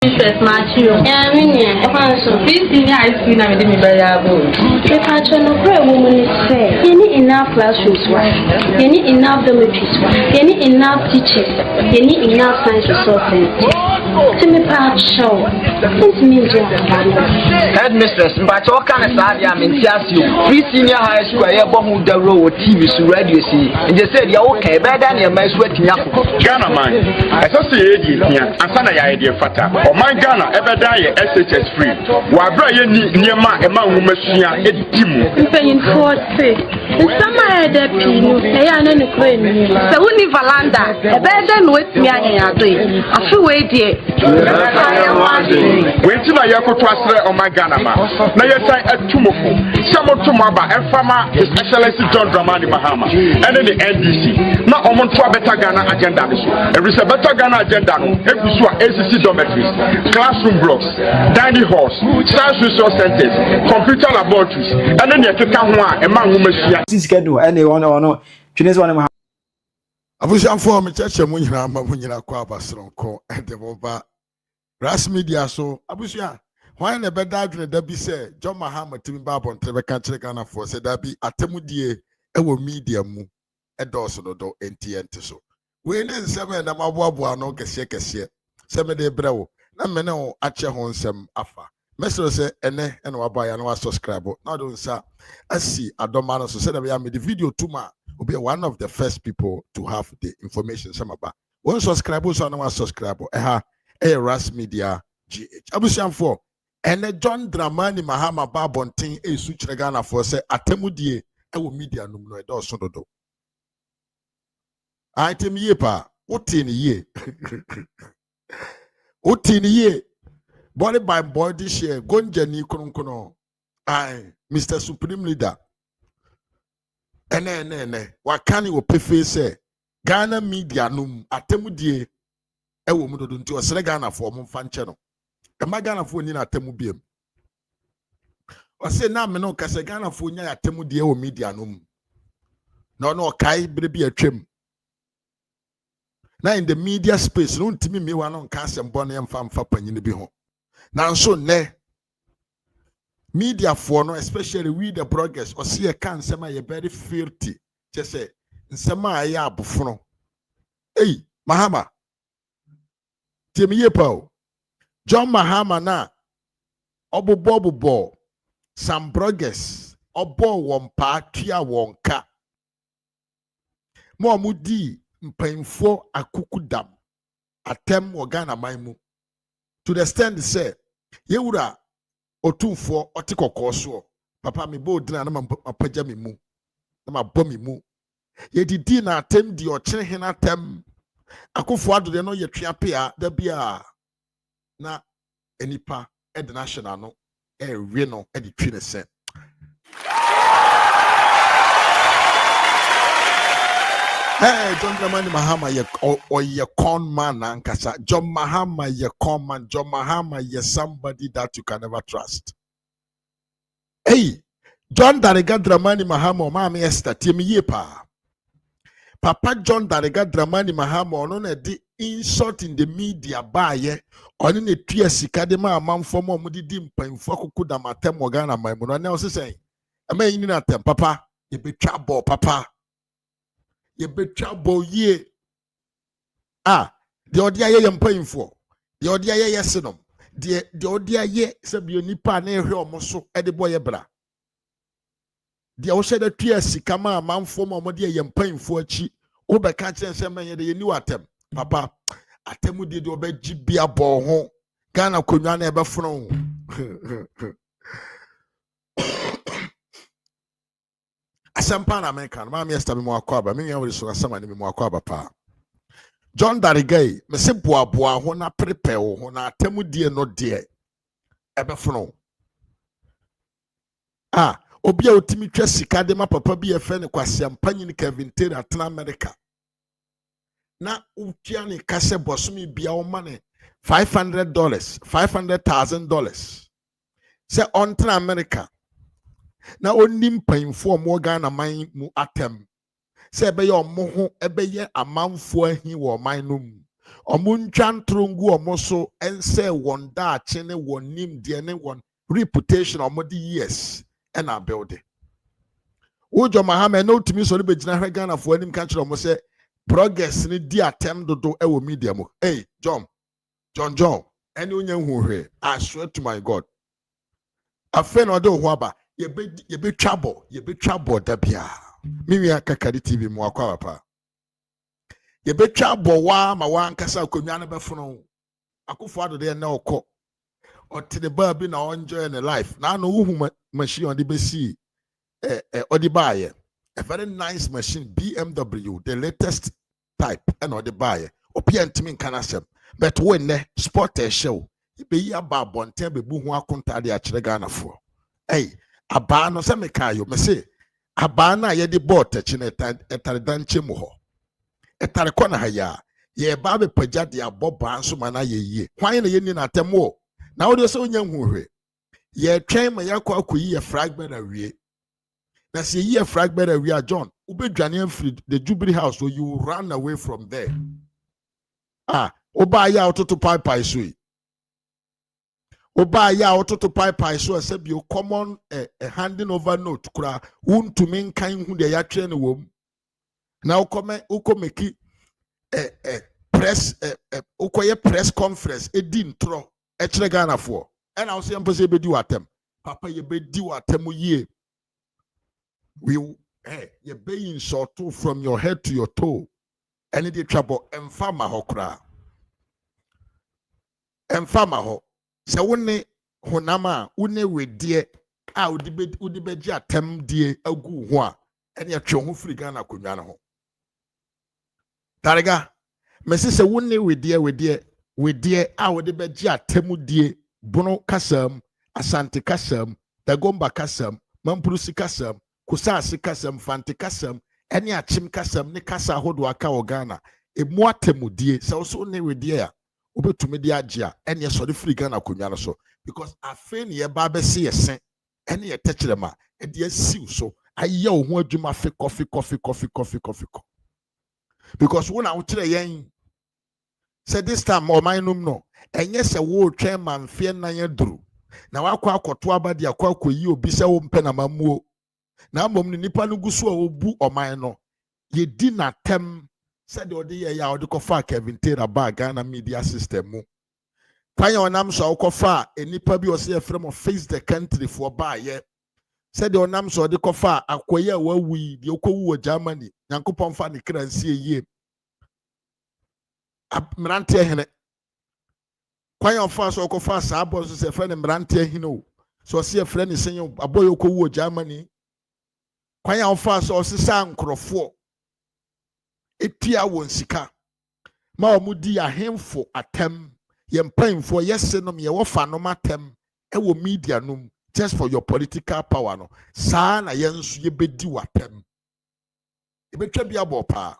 Interest Matthew. Yeah, I mean, this senior high school now made me variable. If I try to pray, woman is fair. You need enough classrooms, you need enough dormitories, you need enough teachers, you need enough science resources. To me, part show. This means you are headmistress, but what kind of study I mean, you free senior high school, I have one the road TV to radio see, and they said, you're okay, better than your mess with Ghana, man. I saw the here, and son of your idea, Fata. Or my Ghana, ever die SHS free. While Brian near my among women, Edimu. paying for pay. In summer, the Pino, they are not queen. So, who need Valanda? A better with me, I do. A few way, dear. When to my Yako Trasler on my Ghana, now you're saying at Tumoko, some of Tumaba, and Farmer, His Excellency John Dramani Mahama, and then the NDC. Not on to a better Ghana agenda. There is a better Ghana agenda. Every ACC dormitories, classroom blocks, dining halls, science resource centers, computer laboratories, and then you can come one among women. This schedule, anyone or no, Chinese one. Abusian for me church munyina mamunyina kwa basronko edeboba ras media so abusia why na beda adwene da bi say John Mahama timi babon trebe kan kire Ghana for say da bi atemudie ewo media mu edos no do enti so we ne nsem na maboaboa no kese se me de brewo na me ne o ache ho nsem afa mesro say ene na waba ya na wa subscribe na do nsa asi adoma no so say da ya me the video tuma will be one of the first people to have the information. Some about one subscriber, so no one subscriber. Ras Media GH. Abusian for and John Dramani Mahama Babontin a switch Ghana for say Atemudie ewo media no no do so do. Item ye pa what in ye? What in ye? Body by body share Gonjani Kono. I Mr. Supreme Leader. Ene wakani wo pefe se Ghana media num atemudie ewo mu dodo nti osere Ghana fo mo mfa nche no e ma Ghana fo ni na atemu biem ose na me no ka se Ghana fo nya atemudie ewo media num no no kai bre bi atwem na in the media space no ntimi me wa no nka asem no mfa panyine bi ho na nso ne media for no, especially we the bloggers, or see a can sema ye very filthy. Just say nsema ya bufuno. Hey, Mahama. Timi ye pao. John Mahama na obo some bloggers obo wompa tia wonka. Mo mudi mpainfo akukudam atem Ghana maimu. To the stand say ye wura Otumfo otikoko so papa me bo dina na mapaja me mu na mabɔ me mu ye didi na atem di ɔkyere he na atem akofo adode no ye tweape a da bia na enipa ed national no ewe no edi twi ne se Hey, John Dramani Mahama ye con man ankasa. John Mahama ye con man. John Mahama ye somebody that you can never trust. Hey, John Dramani Mahama mama Esther timi ye pa. Papa John Dramani Mahama ono na di insult in the media ba ye. Ono ne tue sika de ma amamfo mo mo di mpanfo akoko da matem Ghana maimu no na o se sen. Ama yin na tem papa ye betwa ball papa. Ye betwa bo ye the odia ye mpainfo the odia ye yesenom the odia ye se bi onipa na ehwe omoso e de boye bra the o se de tua sika ma manfo ma omode ye mpainfo achi wo be ka chen se man ye de ni watem papa atemu de obaji bia bo ho Ghana konwa na e be funu Asampa na American, ma Esther me mo akwaba, me nyawo so asama ne me mo akwaba pa. John Darigay, me se boaboa ho na prepare ho na atemudie no de ebefono. Obi a otimi twa sika de ma papa bi efe ne kwase ampanyi ne Kevin Taylor atena America. Na utia ne kase bosomi bia o ma ne $500, $500,000. Se on tena America. Na onim painfo mo Ghana man mu atem se ebe ye omo ho ebe ye amanfo ahi wo man no mu Omunchan trungu omoso ense wonda chene wonim diene won reputation omodi years and our building. Ujo mahama no to me so be jina Ghana for anim country omo say progress ni di attempt do ewo media mo. Hey, John, any onye hu hwe. I swear to my God. Afen odo ho aba, ye be trouble da bia. Mimi akakari TV mo akwa papa. Ye be trouble wa ma wa nkasa akonwa na be fono. Akufo ado de na okọ. Ote the bar bi na enjoy in life. Na no hu machine on the besi odibaye. A very nice machine, BMW, the latest type, and odibaye. Opia ntimi kanasem. But when ne sport a show, be ya ba bonten be bu ho akonta de a kire Ghana for. Hey, aba no se me kayo, me say aba na ye de bot chi na etare danche mu ho. Etare kona ha ya. Ye ba be pagya de aboba nso mana ye yie. Hwan na ye ni na temo. Na wo de so nya hu hwe. Ye twen ma yakọ akoyi ye fragment awie. Na se ye fragment awie John, ubedwane amfiri the Jubilee House so you run away from there. Oba ya ototo pai so yi. Oba ya ototo pai so ase bi common handing over note kura untumi nkan hu de ya twen ne wom. Na ukomeki press ukoye press conference edi ntro e kire Ghana for. And I was saying, be do atem. Papa, you be do atem ye. We you be insult from your head to your toe. Any the trouble, and farmer hokra. And farmer ho. So one honama, une we dear, out the bed, atem dear, a goo one, and your chong free Ghana kunyana ho. Tariga, Mrs. Wunne we dear, out the bed atemu dear. Bono kasam, asante kasam, dagomba kasam, mamprusi kasam, kusasi kasam, fante kasam, eni achim kasam, ni kasa hodo aka Ghana. E muatemu die, sa oso ne we die, obetume di ajia, eni so de free Ghana kunyana so. Because afen ye ba be se yesen, eni ye techlema, e die siw so, aye o ho adwuma fe coffee. Because when I tell yen, say this time or my no. And yes, a war train man fear na dru. Now I quack or twaba dia quack you be so penamamu. Now mom nipa no gusu obu or mine. Ye did not tem said the idea ya or the cofa Kevin Tera bag Ghana media system. Panya onam so kofa a nipa bi or say a frame of face the country for buy ye. Said the onam so the cofa acquire where we the Oko Germany, Yankupon Fanny can see ye. Mrante hene. Kwanya ofa so okofa sabo so se friend mrante hino so se friend senyo aboy okowo Germany kwanya ofa so sisa nkrofo etua won sika ma omudi ahemfo atem yempanfo yesenom ye wofa no matem e wo media num just for your political power no saa na yensu ye bedi watem e betwa bia bopa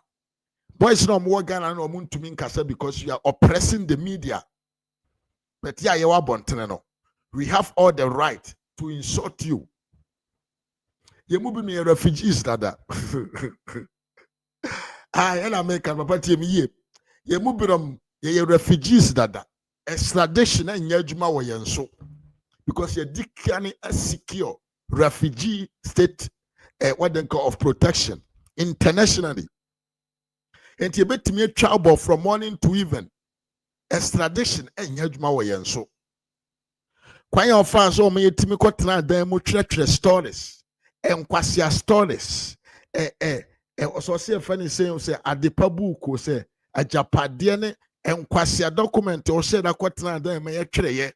boys no mo Ghana no mo ntumi nkasa because you are oppressing the media. But yeah, you are bonteneno. We have all the right to insult you. You move me refugees, dada. And I make a party me. You move them, you refugees, dada. Extradition and yajuma wa so because you can a secure refugee state, what they call of protection internationally. And you bet me trouble from morning to even. Extradition and yajuma wa yenso. Kwanya ofa so me yetimi kotena dan mu trɛtrɛ stories. Enkwasia stories. So say funny saying say adepa buku say ajapade ne enkwasia document o say da kotena dan me yɛtwerɛ ye.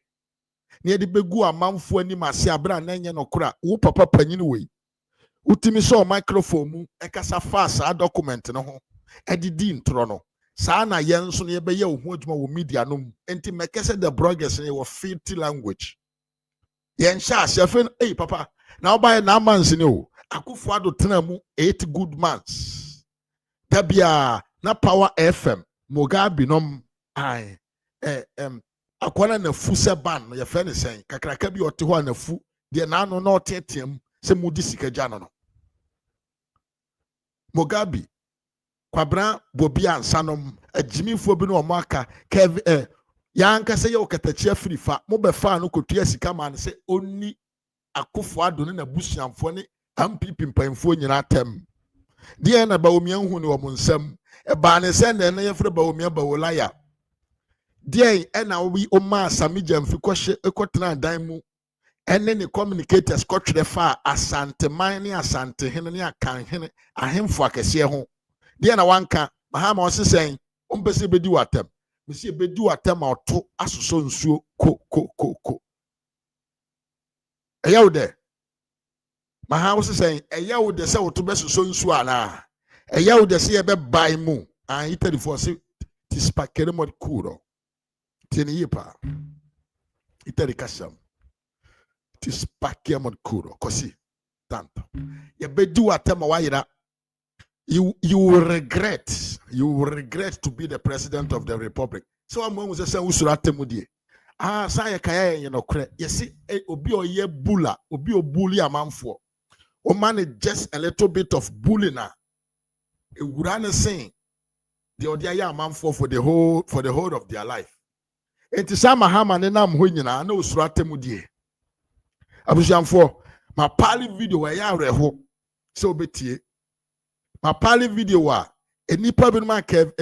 Ne de begu amanfo anim ase abra na nye no kora wo papa panyin we. Utimi so microphone mu ekasa fast a document no ho. Edidi ntro no. Sana yenso ne be ye ohu adwuma wo media no enti mekese the bloggers ne wo filthy language yen sha sefen hey papa na obaye na mans ne o akufo ado tena mu 8 good months tabia na power fm Mugabe nom ai akwana na fu se ban ye fe ne sen kakraka bi ote ho na fu de na no na otetem se mudi sika gya no Mugabe kwabra bobi ansanom agimifo bi no omaka kev yanka se ye okatachi afirifa mo be fa no kotua sika man se onni akofo ado ne busuamfo ne ampipi mpanyimfo nyina tem die na ba omi anhu ne wo nsam e ba ne se na ye fere ba omi ba wolaya die e na wi o ma samija mfi kohye ekotena dan mu ene ne communicators kotwere fa asante man ne asante hene ne akan hene ahemfo akese ho die na wanka mahama osesen ompese bedi watem mesi bedi watem auto asoso nsuo ko eyawde mahama osesen eyawde se woto besoso nsuo ana eyawde se ye be bai mu an itali for se tispakere mod kuro tieni yipa itali kasam tispakere mod kuro kosi tanto ye bedi watem wayira. You will regret to be the president of the republic. So I'm going to say usuratemudie. Say kaya ye no kre. Yesi obi oye bula, obi obuli amanfo. O man just a little bit of bullying na. E wurane saying the odia ya amanfo for the whole of their life. Enti sa mahama ne nam ho nyina na usuratemudie. Abusiamfo, ma pali video wa ya reho. So betie my pali video wa enipa bi ma kev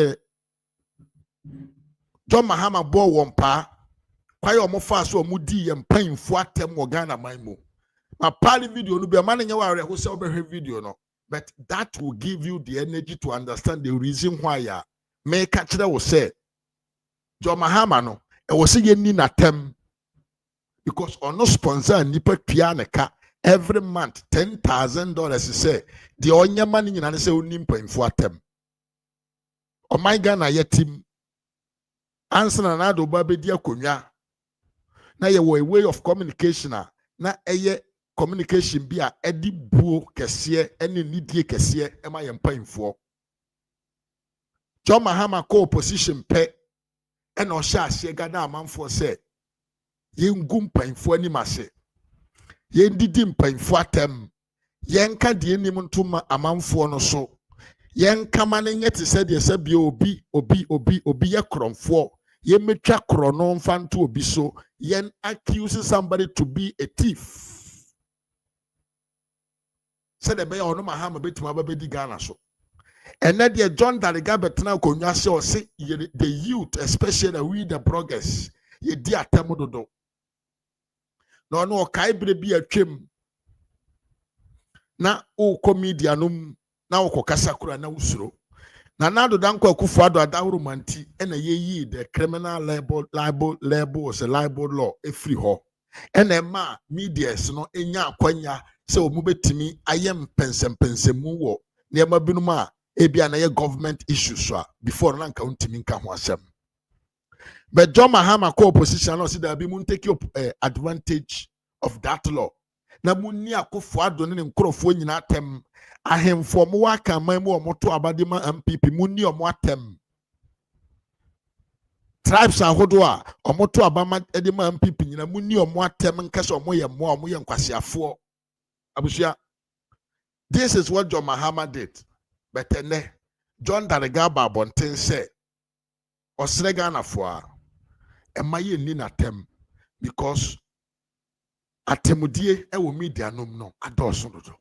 John Mahama bo wompa kwaye omofa so omudi ye mpanfo atem wo Ghana manmu my pali video no be man nya wa reho se obehwe video no but that will give you the energy to understand the reason why ya make kire wo say John Mahama no e wo se ye ni natem because ono sponsor nipa tua ne ka every month $10,000 say the onye man nyina ne say onim panfo atem o my Ghana yetim answer na do ba bedi akonwa na ye a way of communication na eye communication bi a edi buo kese ene nidie kese e ma ye mpanfo John Mahama ko opposition pe e na o sha ase gada amanfo say ye ngum panfo ani mase ye ndidi mpanfo atem yenka de enim ntoma amanfo no so yenka mane nyete se de se bia obi ye kromfo ye metwa krono mfanto obi so yen accuse somebody to be a thief said the be ono mahama betima babedi Ghana so and na de John Dariga betena konwa se o se the youth especially we the bloggers ye di atem dodo no no kai bre bi atwem na o comedian num na o kokasa kura na usuro na nado danko akufo ado adawro manti ena yeyi the criminal label se libel law e free ho ena ma medias no enya akwanya se o mu betimi ayem pensempensemu wo ne ma binum a ebia na ye government issues so before na nka untimi nka ho asem. But John Mahama co opposition no see that be mun take advantage of that law. Na munni akofo adone ne nkrofo nyina atem ahemfo mo waka man mo moto abadema MPP munni omo atem. Tribes ahodo a omoto abama edema MPP nyina munni omo atem nkase omo ye nkwasiafo. Abusia, this is what John Mahama did. But then John Dariga Babonten said Osrega fo a emaye ni natem because atemudie e wo media nom no adoso dodo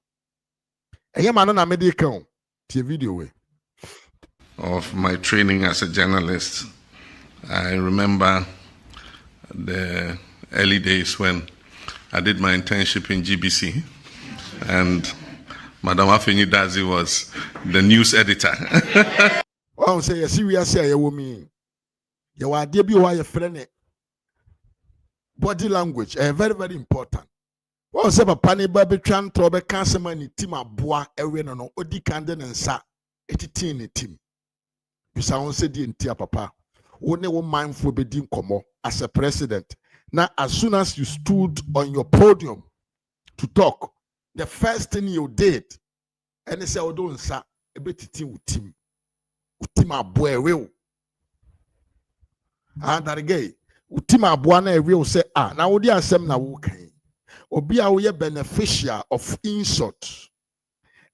eye ma no na me de kan tie video we of my training as a journalist. I remember the early days when I did my internship in GBC and Madam Afeni Dazi was the news editor. Oh, say a serious say you mean you are there be why your friend body language very very important. Well, say papa ne ba betwan to be cancer man team aboa ewe no odi kande ne nsa etitin ne team. You sound say di ntia papa. One wo mindful be di nkomo as a president. Now as soon as you stood on your podium to talk, the first thing you did and say odo nsa e betitin with team. Team aboa ewe. And again utima aboa na ewe say na wo di asem na wo kan obi a wo ye beneficial of insult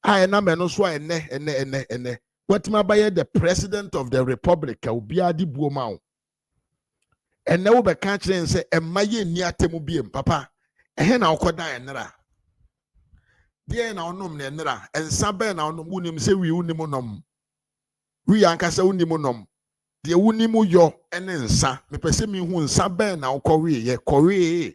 na me no so ene what my buyer the president of the republic ubia di buomao. And now be country and say, and my ye near temubium, papa, and hen our koda and nera. Dear now num nera, and sabe now no unim say we unimonum. We ankasa unimonum. The unimu yo and ensa, me pese me who sabe now Korea, Korea,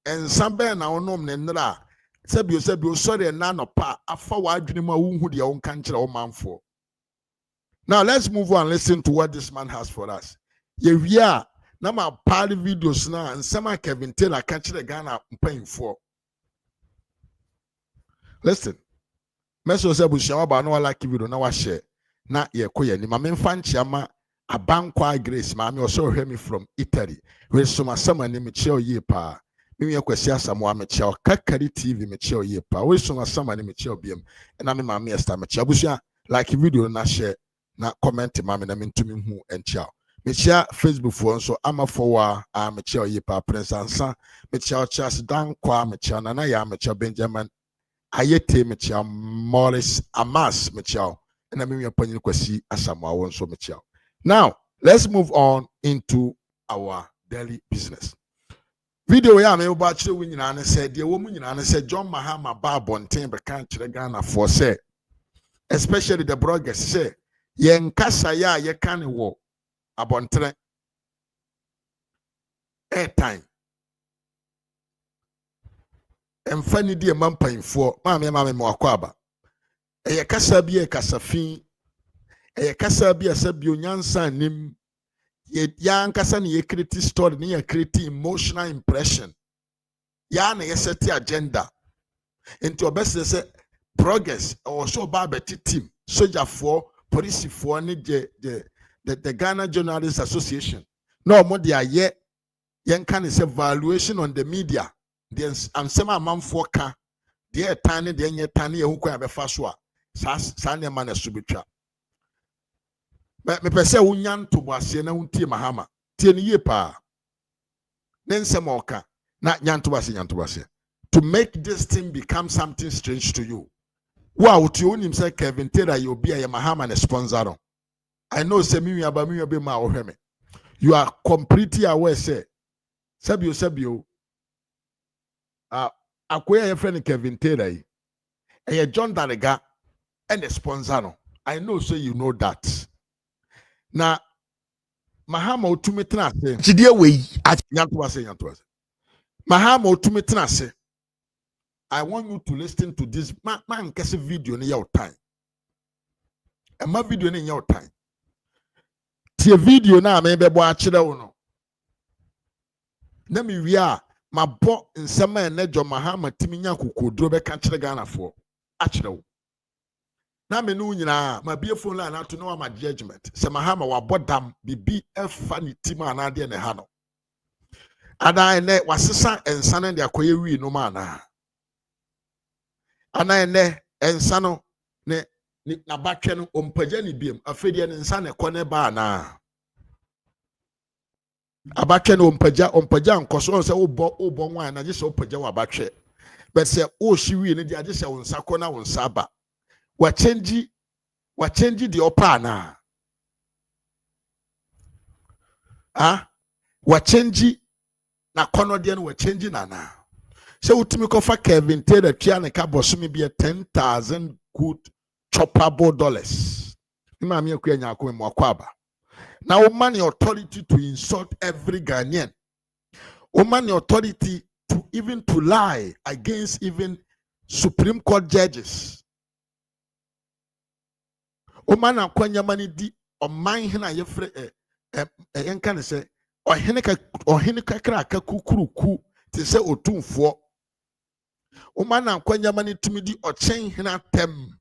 and sabe now num nera. Sebio sorry and nano pa afa wa adwuma who the own country or man for. Now let's move on and listen to what this man has for us. Yeah, now my party videos now and some Kevin Taylor catch the Ghana paying for. Listen, Meso Sebu Shawaba no like video now share. Na ye koye ni mame fanchi ama abankwa grace mame also hear me from Italy. We so sama ni mecheo ye pa. Mimi yakwesi asamo amecheo kakari TV mecheo ye pa. We so sama ni mecheo biem. Na me mame esta mecheo busia like video na share. Na comment mame na mintumi hu enchao mechia Facebook for so ama forwa mechia yipa Prince Ansa mechia Charles Dan kwa mechia na ya mechia Benjamin ayete mechia Morris Amas mechia na mimi apanyin kwasi asamwa won so mechia. Now let's move on into our daily business. Video ya me oba chire wu nyina ne say de wo mu nyina ne say John Mahama ba bonten be kan chire Ghana for say especially the bloggers say yen kasa ya ye kan wo abontre airtime emfani die mampanfo maame mo akwaba eye kasa bi e kasa fin eye kasa bi asabio nyansa nim ye yan kasa ne ye create story ne ye create emotional impression ya na ye set agenda into obese say progress or so ba beti team soldier for police for the Ghana Journalists Association. No more they are yet young can say valuation on the media. I'm sema man for ka the tiny the nye tiny who can be faswa. Sanya man a subitra. But me pese unyan to wasi na unti mahama. Tieni ye pa. Then semoka na nyan to wasi. To make this thing become something strange to you. Wow, to you himself Kevin Taylor you be a mahama and a sponsor. I know say me be ma ohweme. You are completely aware say Sabio akoya your friend Kevin Taylor e John Dariga and a sponsor no. I know say you know that. Na mahama otumi tena ase. Chidie we yanto ase. Mahama otumi tena ase. I want you to listen to this man kese video in your time. And my video in your time. Tie video na me bebo achire wo no. Na me wi a mabo nsema na John Mahama timi nya kokodro be ka chire Ghana for achire wo. Na me no nyina ma bie phone la na to no ma judgment. Se Mahama wa bodam bibi efa ni tima na de ne ha no. Ada ene wasesa ensa na de akoye wi no ma na. Ana ene ensa no ne na batwe no ompaja ni biem afedie ne nsa ne kone ba na abatwe no ompaja nkoso se wo nwan na je se ompaja wa batwe but se o hyiwi ne de je se wonsa kona wonsa ba wa change the opa na wa change na kono de no wa change na so utimi kofa Kevin Taylor tia ne ka bosumi bi 10,000 good choppable dollars. Ima mi akuya nyako mo akwaba. Now man authority to insult every Ghanaian. Man authority to even to lie against even Supreme Court judges. Man akwanya mani di o man hina yefre enkan se o hene kakra ka kukuruku te se otumfo. Man akwanya mani tumidi o chen hina tem.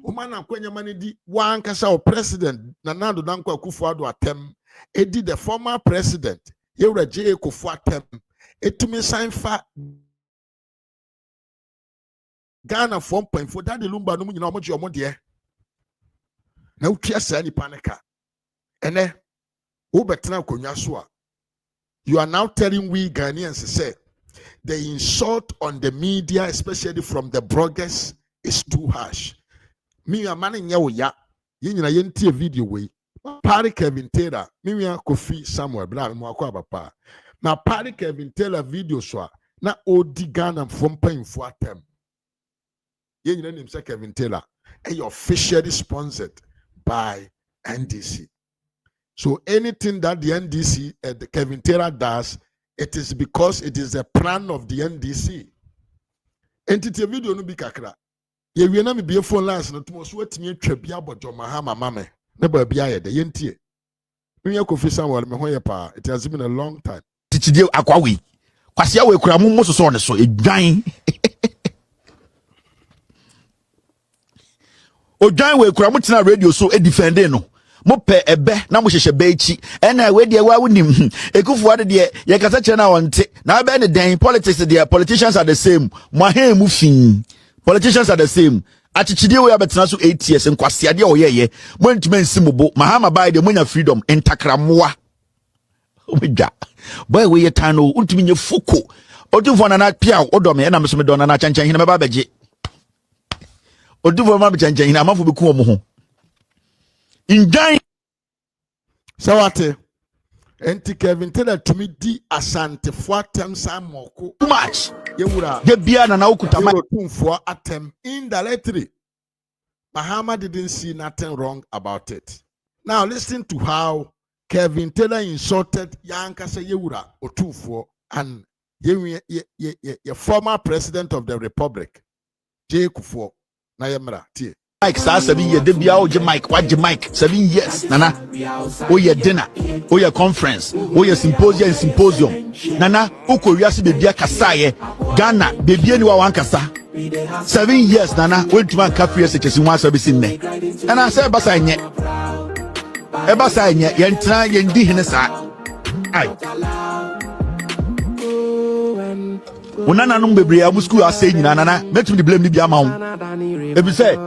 Umana kwenye mani di wankasa o president Nana Danko Akufo-Addo atem edi the former president Yewura J. Akufo atem etumi sanfa Ghana 4.4 dade lumba no nyina omoje omode na utia sa ni panika ene wo betena konwa so a you are now telling we Ghanaians say the insult on the media especially from the bloggers is too harsh. me a man in your ya. Yin na yentie video way. Party Kevin Taylor, me a Kofi somewhere, blah, mwakwa papa. Na party Kevin Taylor video so na odi Ghana from paying for them. Yin na name say Kevin Taylor, and you're officially sponsored by NDC. So anything that the NDC the Kevin Taylor does, it is because it is a plan of the NDC. Entity video no be kakra. Ye we na me be phone lines no to so atimi atwa bia bojo mahama mame. Na ba bia ye de yentie. Me Kofi Samuel me ho ye pa. It has been a long time. Tichide akwawe. Kwase awe kura mu so ne so edwan. Odwan we kura mu tena radio so e defend no. Mo pe ebe na mo hyehye be echi ena we de wa wonim ekufu ade de ye kasa kire na wonte na be ne den politics de politicians are the same mo ahen mu fin politicians are the same achichide we abetena so 8 years nkwase ade o ye mo ntuma nsimubo mahama bai de monya freedom entakramoa omedwa boy we ye tan no ntumi nye foko odufo na pia odom ye na me so me don na chanchan hina me ba beje odufo ma be chanchan hina amafo be ku omo ho Indan Sawate enti Kevin Taylor to me di asante fo atem samoko too much yewura de bia na okuta ma tumfo atem indirectly. Mahama didn't see nothing wrong about it. Now listen to how Kevin Taylor insulted Yankasa Yewura Otumfo and ye former president of the Republic J Kufuor na yemra tie Mike sa 7 years de bia o je Mike wa je Mike 7 years nana o ye dinner o ye conference o ye symposium nana o ko wiase be bia kasa ye Ghana be bia ni wa wan kasa 7 years nana o ntuma ka free SHS nwa so be sin ne nana say basa nye e basa nye ye ntra ye ndi hene sa ai unana no bebre abu school ase nyina nana metum di blame ni bia ma wo ebi say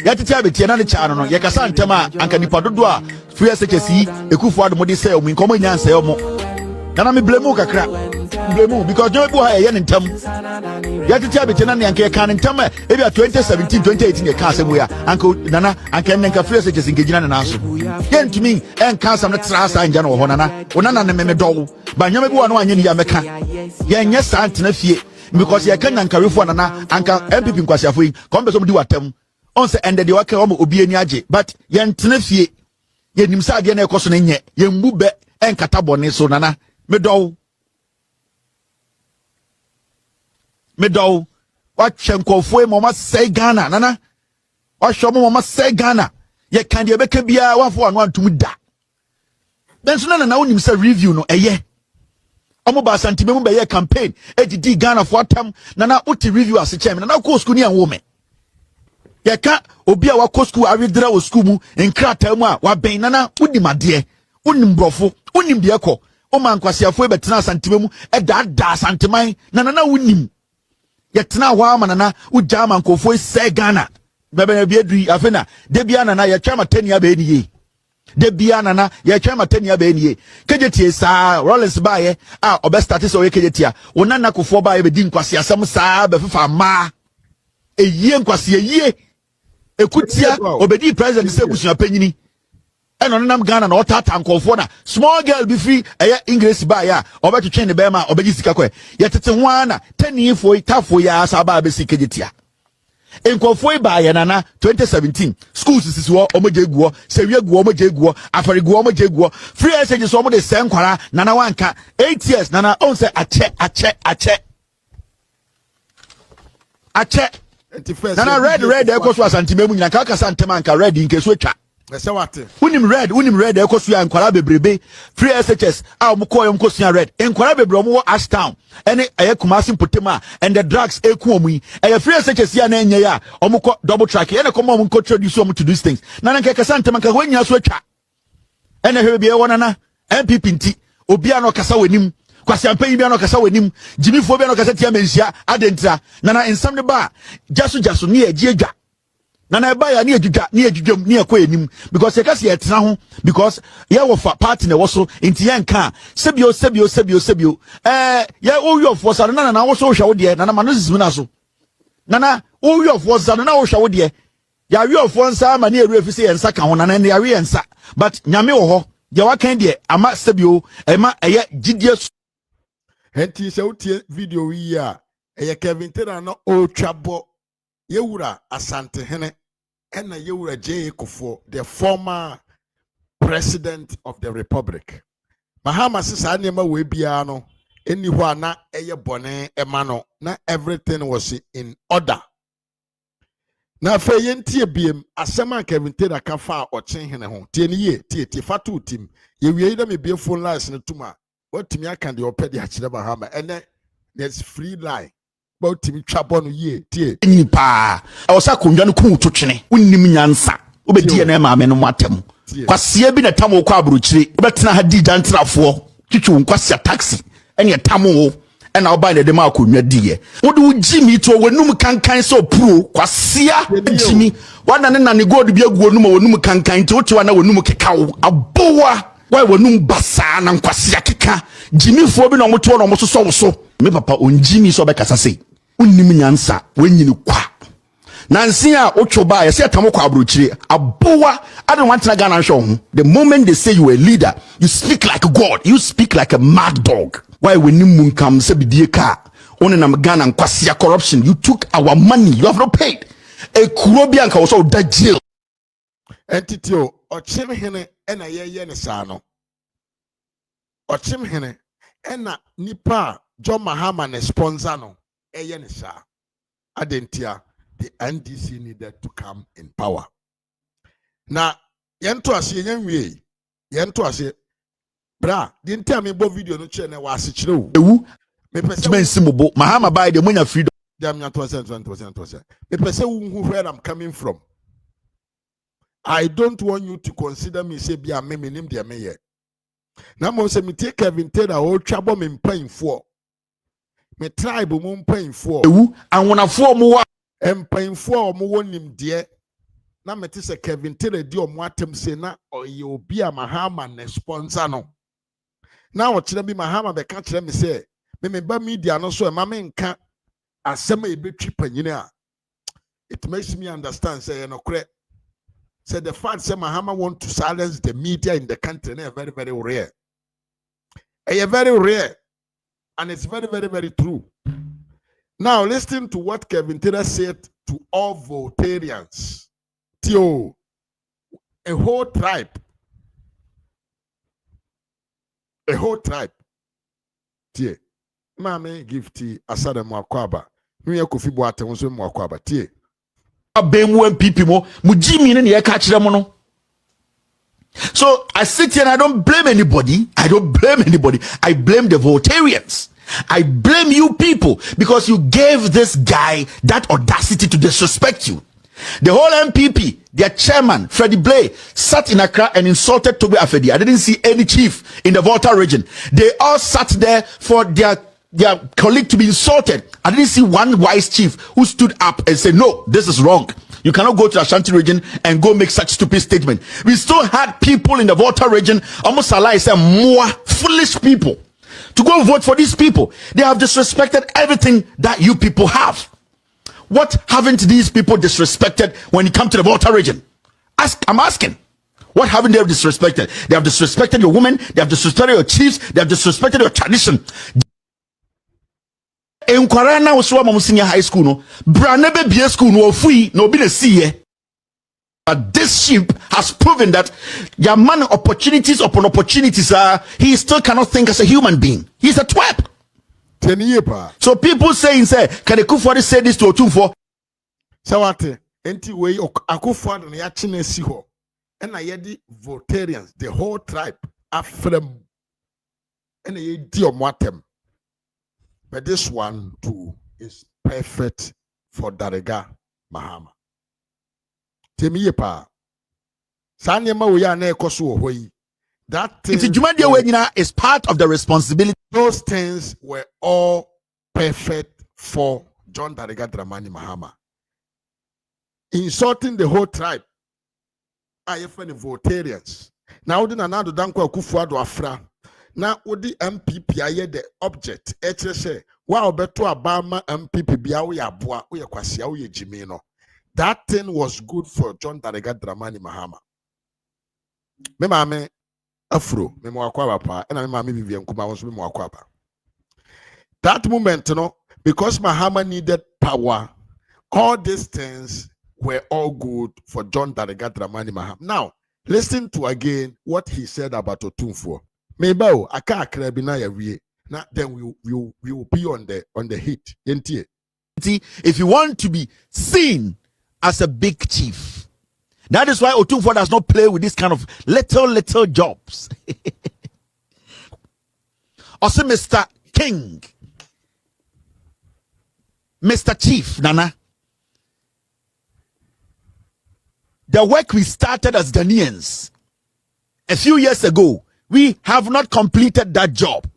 ya tete abetie na ne cha no ye kasa ntem a anka nipa dodo a free SHS ekufu ado mo de say o mi nkomo nyansa yo mo nana me blame kakra blame because no bu ha ye ne ntem ya tete abetie na ne anka ye kan ntem e bia 2017 2018 ye ka asem ya anka nana anka nka free SHS ngejina ne na so ye ntumi enka asam ne tra asa anja no ho nana onana ne me do ba nyame bi wa no anye ni ya meka ye nye sa antena fie because ye kan nankarefo nana anka MPP nkwasiafo yi kombe so mudi watem on se ende de waka omo obi ani age but ye ntena fie ye nim sa ade na ekoso ne nye ye mbu be enkata bone so nana me do wa chenkofo e mama sei Ghana nana wa shomo mama sei Ghana ye kan de beka bia wafo anu antum da ben so nana na wonim sa review no eye omo ba santime mu be ye campaign ejidi Ghana for atam nana uti review ase chem nana ko school ni an wo me ye ka obi a wa ko school awedra wo school mu nkrata mu a wa ben nana udi made unim brofo unim de ekọ o man kwasiafo e betena santime mu e da santiman nana unim ye tena wa ma nana uja man kofo se Ghana bebe na bi adui afena de bia nana ye twama tania be ni ye de bia nana ye twama tania be ni ye kejetie sa Rollins ba ye a obe start so ye kejetia wonana kofo ba ye be di nkwase asem sa be fefa ma eyie nkwase eyie ekutia obedi president se busua panyini eno nam Ghana na otata nkofo na small girl be free eye English ba ya obetwetwe ne be ma obeji sika kwe ye tete ho ana tanifo itafo ya asa ba be sikejetia enkofo ba ya nana 2017 schools sisi wo omoje guo sewie guo omoje guo afari guo omoje guo free SHS so omo de senkwara nana wanka 8 years nana on say ache nana red ekoso asantime mu nyina ka santema anka red nkeso atwa ese wate unim red ekoso ya nkwara bebrebe free SHS a omko yom kosia red nkwara bebre omo Ashtown ene aye Kumasi Potema and the drugs eku omu aye free SHS ya na enye ya omko double track ene komo omo ko introduce omo to these things nana nka santema nka honya so atwa ene hwe bia wonana MPP nti obi a no kasa wanim kwasiampanyi bia no kasa wanim jimifo bia no kasa tia mensia adentra nana ensam ne ba jaso ne agiedwa nana eba ya ne adwudwam ne akọ enim because ye kasa ye tena ho because ye wo fa party na wo so enti ye nka sebio ye o yo for sa nana wo so hwa wo de nana ma no zizim na so nana o yo for sa nana wo hwa wo de Yari of one sam and near refuse and saka on an yari and sa. But Nyame ho, Yawakendi, Ama Sabio, Emma, Gideus. Henti se utie video wi a Kevin Tera no o twabo yewura asante hene ena yewura J Kufuor, the former president of the republic. Mahama sisa nema we bia no eni ho na eye bone ema no na everything was in order. Na fe yentie biem asema Kevin Tera ka fa ochen hene ho tie ni ye tie fatu tim ye wie na me bie phone lines ne tuma what me can the opedi achire Mahama ene there's free line about me twabo no ye tie Ni pa awsa kondwa no ku twetwene unnim nyansa obedi na ma me no matem kwasia bi na tamo kwa aburuchire obetena ha di dantrafo twitwu nkwasia taxi ene tamo ena oba na de ma akonnwa diye wode ugimi to wanum kankan so pro kwasia gimi wana ne na ne god bi agu onum wanum kankan to wote wana wanum kekawo abowa why wanum basa na nkwasia keka gimi fo bi na omoto na omososo so me papa onjimi so be kasa sei unnim nyansa wanyini kwa nansi a otwoba ya se atamo kwa abrochire abowa I don't want to Ghana show. The moment they say you are a leader, you speak like a god, you speak like a mad dog. Why when you mun come say bidie car on na Ghana and kwasia corruption, you took our money, you have not paid. A Kurobianka also that jail. Entity o ochim hene ena ye ne sa no. Ochim hene ena nipa John Mahama ne sponsor no eye ne sa. Adentia the NDC needed to come in power. Na yento ase yenwie yento ase bra di ntia me bo video no che na wa ase kire wo ewu me pese men simobo Mahama buy the munya freedom dem nya 20%. Me pese wu where I'm coming from. I don't want you to consider me say bia me nim de me ye. Na mo se me take Kevin Tera o twabo me mpanfo. Me tribe mo mpanfo. ewu anwonafo mo wa Mpanfo mo wonim de na meti se Kevin Tera di omo atem se na oye obi a Mahama ne sponsor no na o kire bi Mahama be ka kire me se me ba media no so e ma me nka asema e betwi panyine a it makes me understand say no kure say the fact say Mahama want to silence the media in the country na very very rare very rare and it's very very very true. Now listen to what Kevin Tera said to all Voltarians. Tio, a whole tribe. Tie, mame give tea asada mwakwaba. Miye kofi boate wonso mwakwaba. Tie. abemu MPP mo mujimi ne ye ka kire mo no. So I sit here and I don't blame anybody. I blame the Voltarians. I blame you people because you gave this guy that audacity to disrespect you. The whole MPP, their chairman, Freddie Blay, sat in Accra and insulted Toby Afedi. I didn't see any chief in the Volta region. They all sat there for their colleague to be insulted. I didn't see one wise chief who stood up and said, no, this is wrong. You cannot go to the Ashanti region and go make such stupid statement. We still had people in the Volta region, almost alike, say more foolish people, to go vote for these people. They have disrespected everything that you people have. What haven't these people disrespected when it comes to the Volta region? I'm asking. What haven't they disrespected? They have disrespected your women, they have disrespected your chiefs, they have disrespected your tradition. In Kwarana was one senior high school, no, Branebe BS school, no free, no be a see. But this sheep has proven that your man opportunities upon opportunities he still cannot think as a human being. He's a twat. So people saying, say, can the Kufuor say this to Otumfuo? Sawate, enti we Akufuor na ya chinesi ho. And I yedi Voltarians, the whole tribe, Afrem, and a dear Mwatem. But this one too is perfect for Darega Mahama. Temiye pa. Sanyema we ya na ekoso hoi. That thing is part of the responsibility. Those things were all perfect for John Darega Dramani Mahama. Insulting the whole tribe. I have any Voltarians. Now, the Nanado Danko Kufuor Afra. Now, with the MPP, I the object. HSA. Wow, beto Obama MPP biawe abua. Uye kwasia uye jimino. that thing was good for John Darega Dramani Mahama. Me mame afro, me mo akwa pa, and me mame Vivian Kuma was me mo akwa pa. That moment, because Mahama needed power, all these things were all good for John Darega Dramani Mahama. Now, listen to again what he said about Otumfuo. Maybe I can't now then we will be on the hit. If you want to be seen as a big chief, that is why Otumfuo does not play with this kind of little jobs. Also, Mr. King, Mr. Chief, Nana, the work we started as Ghanaians a few years ago, we have not completed that job.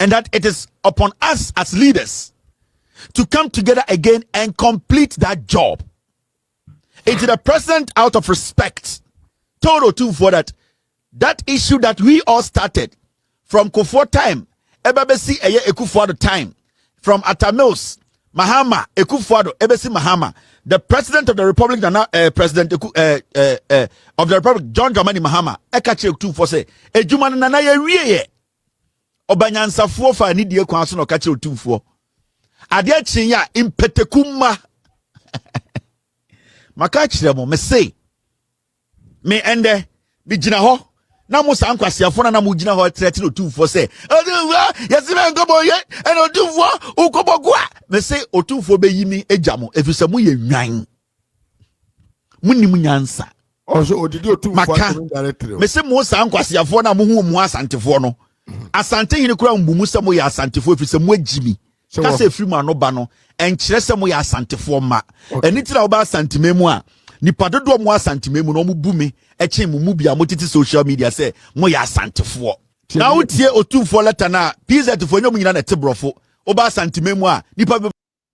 And that it is upon us as leaders to come together again and complete that job. It is the president, out of respect, told Otumfuo that issue that we all started from Kufuor time, Ebabesi Eye Ekufuor time, from Atamils, Mahama, Ekufuor, Ebesi Mahama, the president of the Republic, President of the Republic, John Dramani Mahama, Ekache Otumfuo say, Ejuma nana ye wiye. Obanyansafuo fa ni die kwan so no Kache Otumfuo. Ade achinya impetekuma. Maka kire mo me say. Me ende bi gina ho na mo san kwasiafo na mo gina ho trete Otumfuo say. Otumfuo yesime ngobo ye and Otumfuo ukobogua. Me say Otumfuo be yimi ejamo efise mo ye nwan. Munim nyansa. Also odidi Otumfuo directly. Me say mo san kwasiafo na mo hu mo asantefo no. Asante hini kura mbumu se mo ya asantefo efise mo agimi. Ka se free man no ba no enkyere se mo ya asantefo ma. Eni tira oba asantememu a nipa dodo mo asantememu no mo bumi eche mu bia mo titi social media se mo ya asantefo. Na utie Otumfuo letter na PZ fo nyom nyina na tebrofo. Oba asantememu a nipa be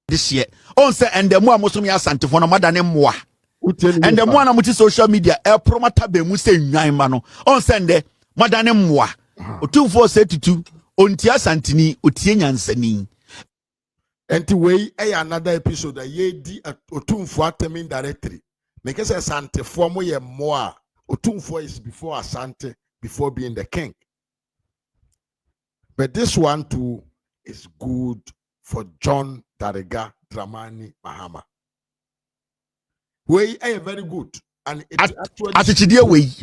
this year. On se endemu a mo so ya asantefo no madane moa. Endemu na mo titi social media e promota be mu se nwan ma no. On se ende madane moa. Otumfuo say tutu ontia santini otie nyansani. Enti way another episode that ye di Otumfuo atemin directory. Make us Asante for mo ye more. Otumfuo is before Asante, before being the king. But this one too is good for John Darega Dramani Mahama. Way very good. And it actually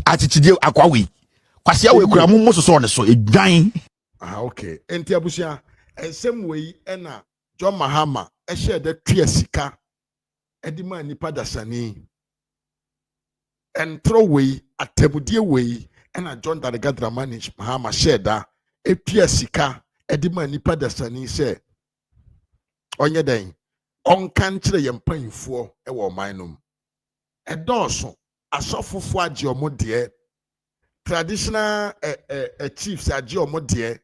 attitude akwa way. Kwasia we kura mu so ne so edwan. Okay. Enti abusia same way na John Mahama share the tria sika edima nipa dasani and throw way atebudie way na John Darega Dramani Mahama share da tria sika edima nipa dasani say onye den onka nkyere ye mpanfo e wo man nom edoso asofofo age omo de traditional chiefs age omo de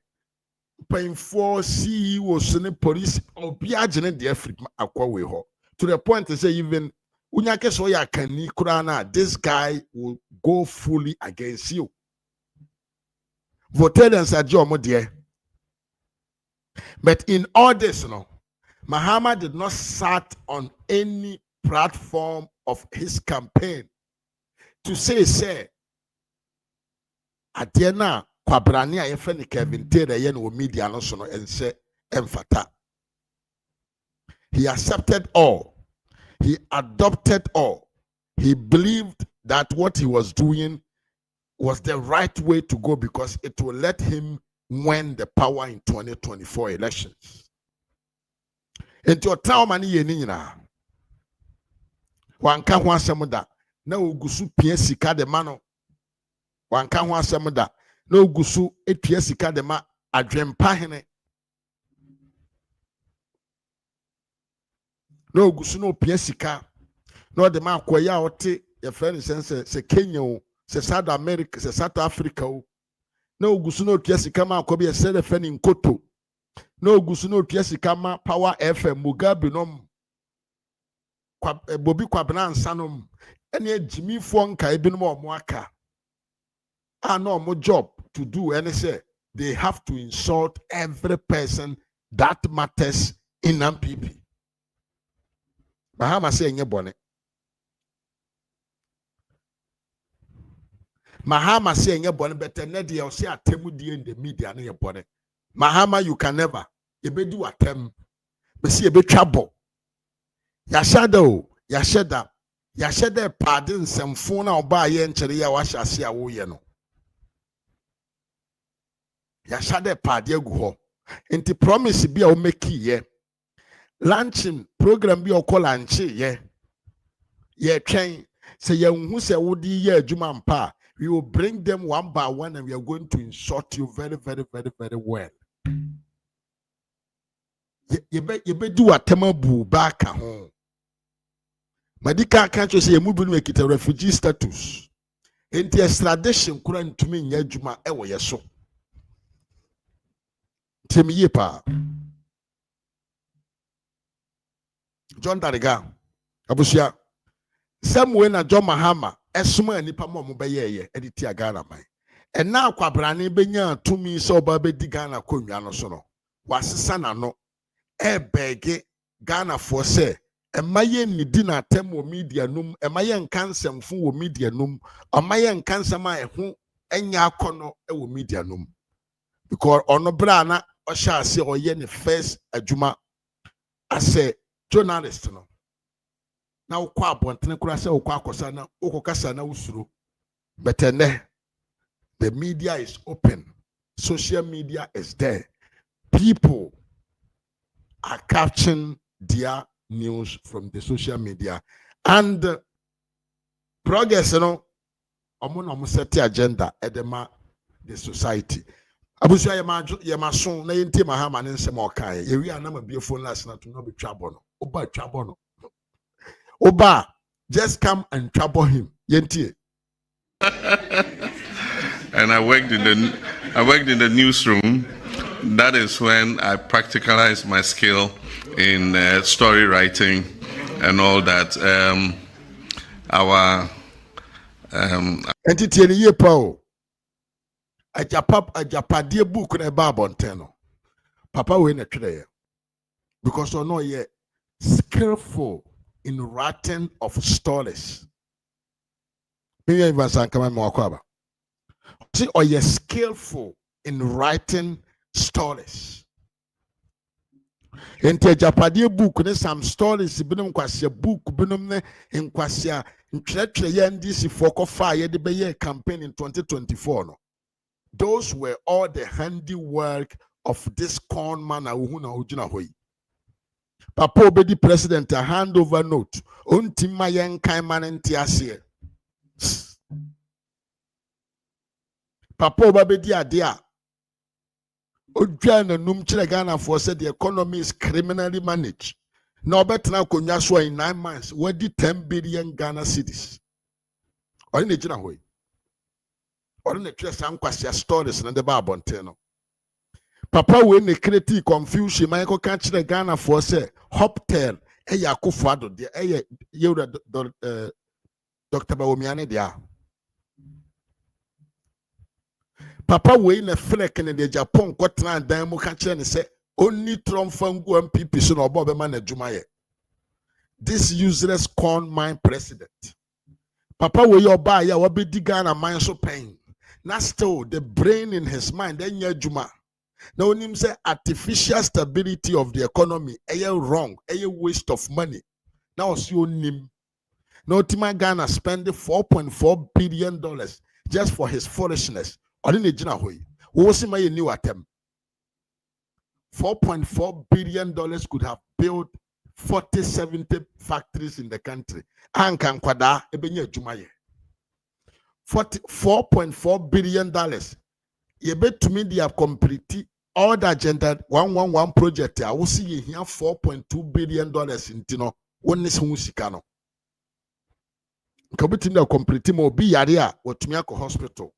painful CEOs and police or Piagin the Africa aqua ho. To the point to say even Unyake Soya Kani Kurana, this guy will go fully against you. Voters are Jomo dear. But in all this, Mahama did not sat on any platform of his campaign to say, Adiana Kwabrani a yefeni Kevin Taylor yen wo media no so no ense emfata. He accepted all. He adopted all. He believed that what he was doing was the right way to go because it will let him win the power in 2024 elections. Into your trauma ni yeni nyina. Wanka ho asem da na ogusu pie sika de mano. Wanka ho asem da no gusu etua sika de ma adwempa hene no gusu no pia sika no de ma akoya ote ye friend sense se Kenya o se South America se South Africa o no gusu no tua sika ma akobi ye se de friend Nkoto no gusu no tua sika ma Power FM Mugabe nom kwa Bobi Kwabena nsanom ene Jimmy Fonka ebinom omo aka no more job to do and say they have to insult every person that matters in MPP. Mahama say enye bone. Mahama say enye bone better ne de o say atemu die in the media na ye bone. Mahama you can never. You be do atem. Be see you be trouble. Ya shadow, ya sheda. Ya sheda pardon nsɛmfo na oba ye nkyere ya wa hyase a wo ye no. Ya sheda pardon agu ho. Enti promise bi a o make ye. Launching program bi o call launch ye. Ye train say ye hu say wo di ye adwuma mpa. We will bring them one by one and we are going to insult you very, very, very, very well. You be do a temabu back at home. Medical country say you move make it a refugee status. Into extradition couldn't to me yajuma ewo yeso. Tim yepa. John Dariga. Abusia. Somewhere na John Mahama. Esuma nipa mo beye editi Ghana man. And now kwabrane benya tumi so ba be di Ghana konwa no so no. Wasesa na no e bege Ghana for say emaye ni di na tem wo media num emaye nkansemfo wo media num amaye nkansama eho enya akono e wo media num because ono bra na o sha ase oye ne first adwuma as journalist no. Na ukwa abontene kura se ukwa akosa na ukokasa na usuro. But the media is open. Social media is there. People are catching their news from the social media. And progress, you know, omo set agenda edema the society. Abusu yema son na yenti Mahama ne nsem okai. Yewi anama biefo last na to no be trouble no. Oba trouble no. Oba, just come and trouble him. Yenti. And I worked in the newsroom. That is when I practicalized my skill in story writing and all that. Entity ye pao. A Japadie book na Babonteno. Papa we na trade. Because I know ye skillful in writing of stories. Maybe even some come more kwaba. See, or you're skillful in writing stories. Enti Japadie book ne some stories binum kwasia book binum ne in kwasia ntratre ye ndisi foko fire de be campaign in 2024 no. Those were all the handiwork of this con man who na ujina hoi. Papa obedi president a handover note. Untima yen kaiman entiasie. Papa obedi adia. Odwana num chile Ghana for said the economy is criminally managed. Now better now kunyaswa in 9 months. What did 10 billion Ghana cedis? Or in the jina hoi. Or in the trust and kwasia stories na the Babonteno. Papa we ne create confusion. Michael catch the Ghana for say Hoptel eya Akufo-Addo de eya Yewura Dr. Bawumiane dia. Papa we ne flek ne de Japan kotran dan mu catch ne say only Trump fangu MPP so no obo be man adwuma ye. This useless con mind president. Papa we your buy ya we be di Ghana mind so pain. Now still the brain in his mind then ya adwuma. Now, when him say artificial stability of the economy, wrong, waste of money. Now, see him. Now, Tima Ghana spending $4.4 billion just for his foolishness. Or in the Jinahui, who was in my new attempt. $4.4 billion could have built 40, 70 factories in the country. Ankan kwada ebenye jumaye. $4.4 billion. You bet to me they have completed all the agenda 111 project. I will see you here $4.2 billion in Tino. One is Husikano. Committee na complete mo be yaria what to me hospital.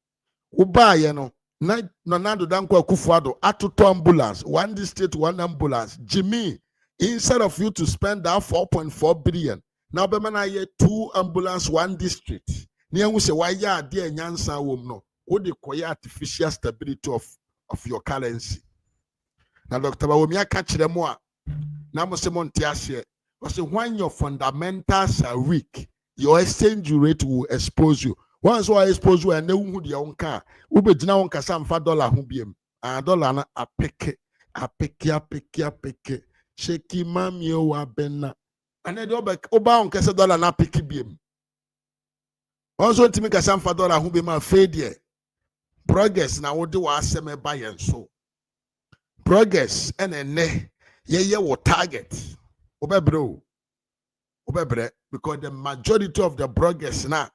Uba yeno na Nando Danko Akufo-Addo atuto ambulance, one district, one ambulance. Jimmy, instead of you to spend that 4.4 billion, now be man 2 ambulance, 1 district. Niya who say why ya dear nyansa wom no. What they call artificial stability of your currency. Now, Dr. Bawumia catch them more. Now, Mr. Montiasie, Because when your fundamentals are weak, your exchange rate will expose you. Once I expose you, and then who the own car, who be now on Casam $5 who be a dollar a pick, shaky mammy or benna. And then do back Oba on Casa dollar na picky beam. Also to make a Sam $5 who be my failure. Progress now what do I say me buy and so. Progress and a ne ye will target. Obebre, because the majority of the bloggers now,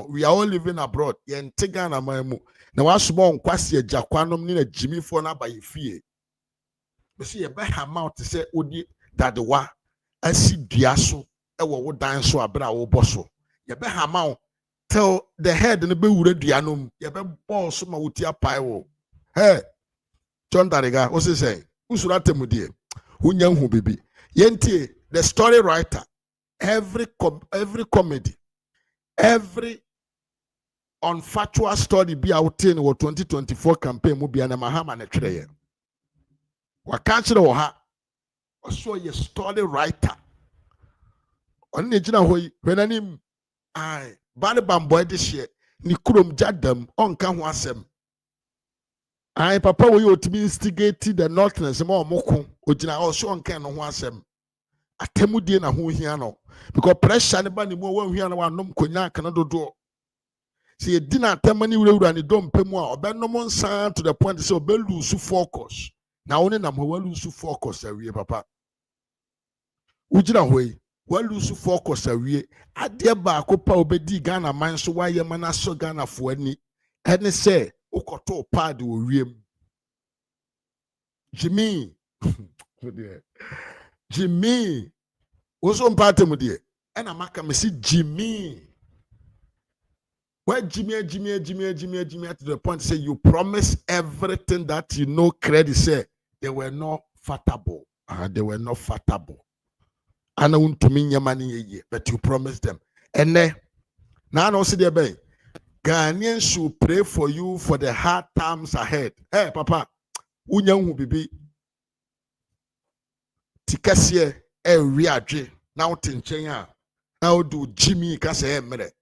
we are all living abroad. Yen Tigana Mamu. Now, I small quasi a Jaquanum near Jimmy Fona by fear. But see a better amount to say, Odi, that the wa, I see Diaso, I will dance so a brow bosso. You better amount tell the head and the Beure Dianum, you better ball some with your pyro. Hey, John Dariga, what's he saying? Who's that tell me, dear? Who baby? Yenti, the story writer, every comedy, every unfactual story be out in our 2024 campaign will be an mahama and a trayer. What can't you know her? Also, a story writer. On the general when I name I Bad boy this year, Nikurum Jadam on Kanwasem. I papa we to be instigated the northness more moko ojina also on can no asem atemudie na ho hia no because pressure ne ba ne mo wan hia na wanom konya kana dodo see edina atemani wurawura ne dom pemu a obenom nsan to the point say obe lose focus na woni na mo lose focus awie papa ujina hoi wa lose focus awie ade ba akopa obedi Ghana man so wa ye mana so Ghana fo ani ene say Okoto pad will Jimmy. Jimmy. Also on part of dear. And I'm a see Jimmy. Where Jimmy to the point say you promise everything that you know credit say they were not fattable. They were not fattable. I know to mean your money, but you promised them. And then now I don't see their bay. Ghanaians should pray for you for the hard times ahead. Hey, Papa, unyangu bibi. Tikasie riadje. Now tinchenya. Now do Jimmy kase mere.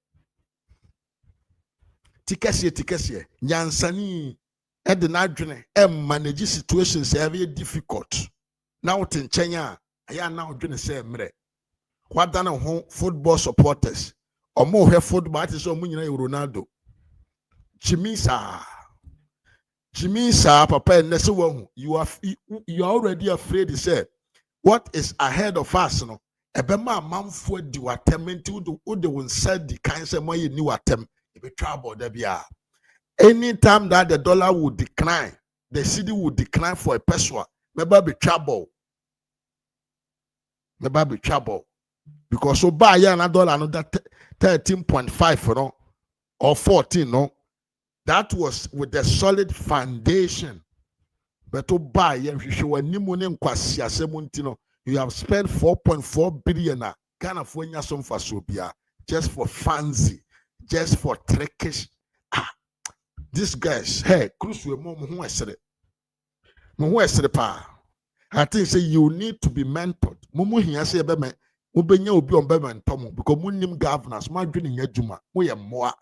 Tikasie. Nyansani edinadwene manage situations very difficult. Now tinchenya. Aya now dwene say mere. Kwadana ho football supporters. Omo he football is so munyina Ronaldo. Jimmy sir, Papa, and you are already afraid. He said, what is ahead of us? No, Ebema man for do attempt to do the one said the kind of money new attempt. If it trouble, there be anytime that the dollar would decline, the city would decline for a person. Maybe be trouble. Because so buy another dollar, another 13.5, no, or 14, no. That was with the solid foundation. But to buy, you have spent 4.4 billion Ghana for Sobia just for fancy, just for trickish. These guys, hey, I think say you need to be mentored. Mumu here say because munim governors, my dreaming yajuma, we are more.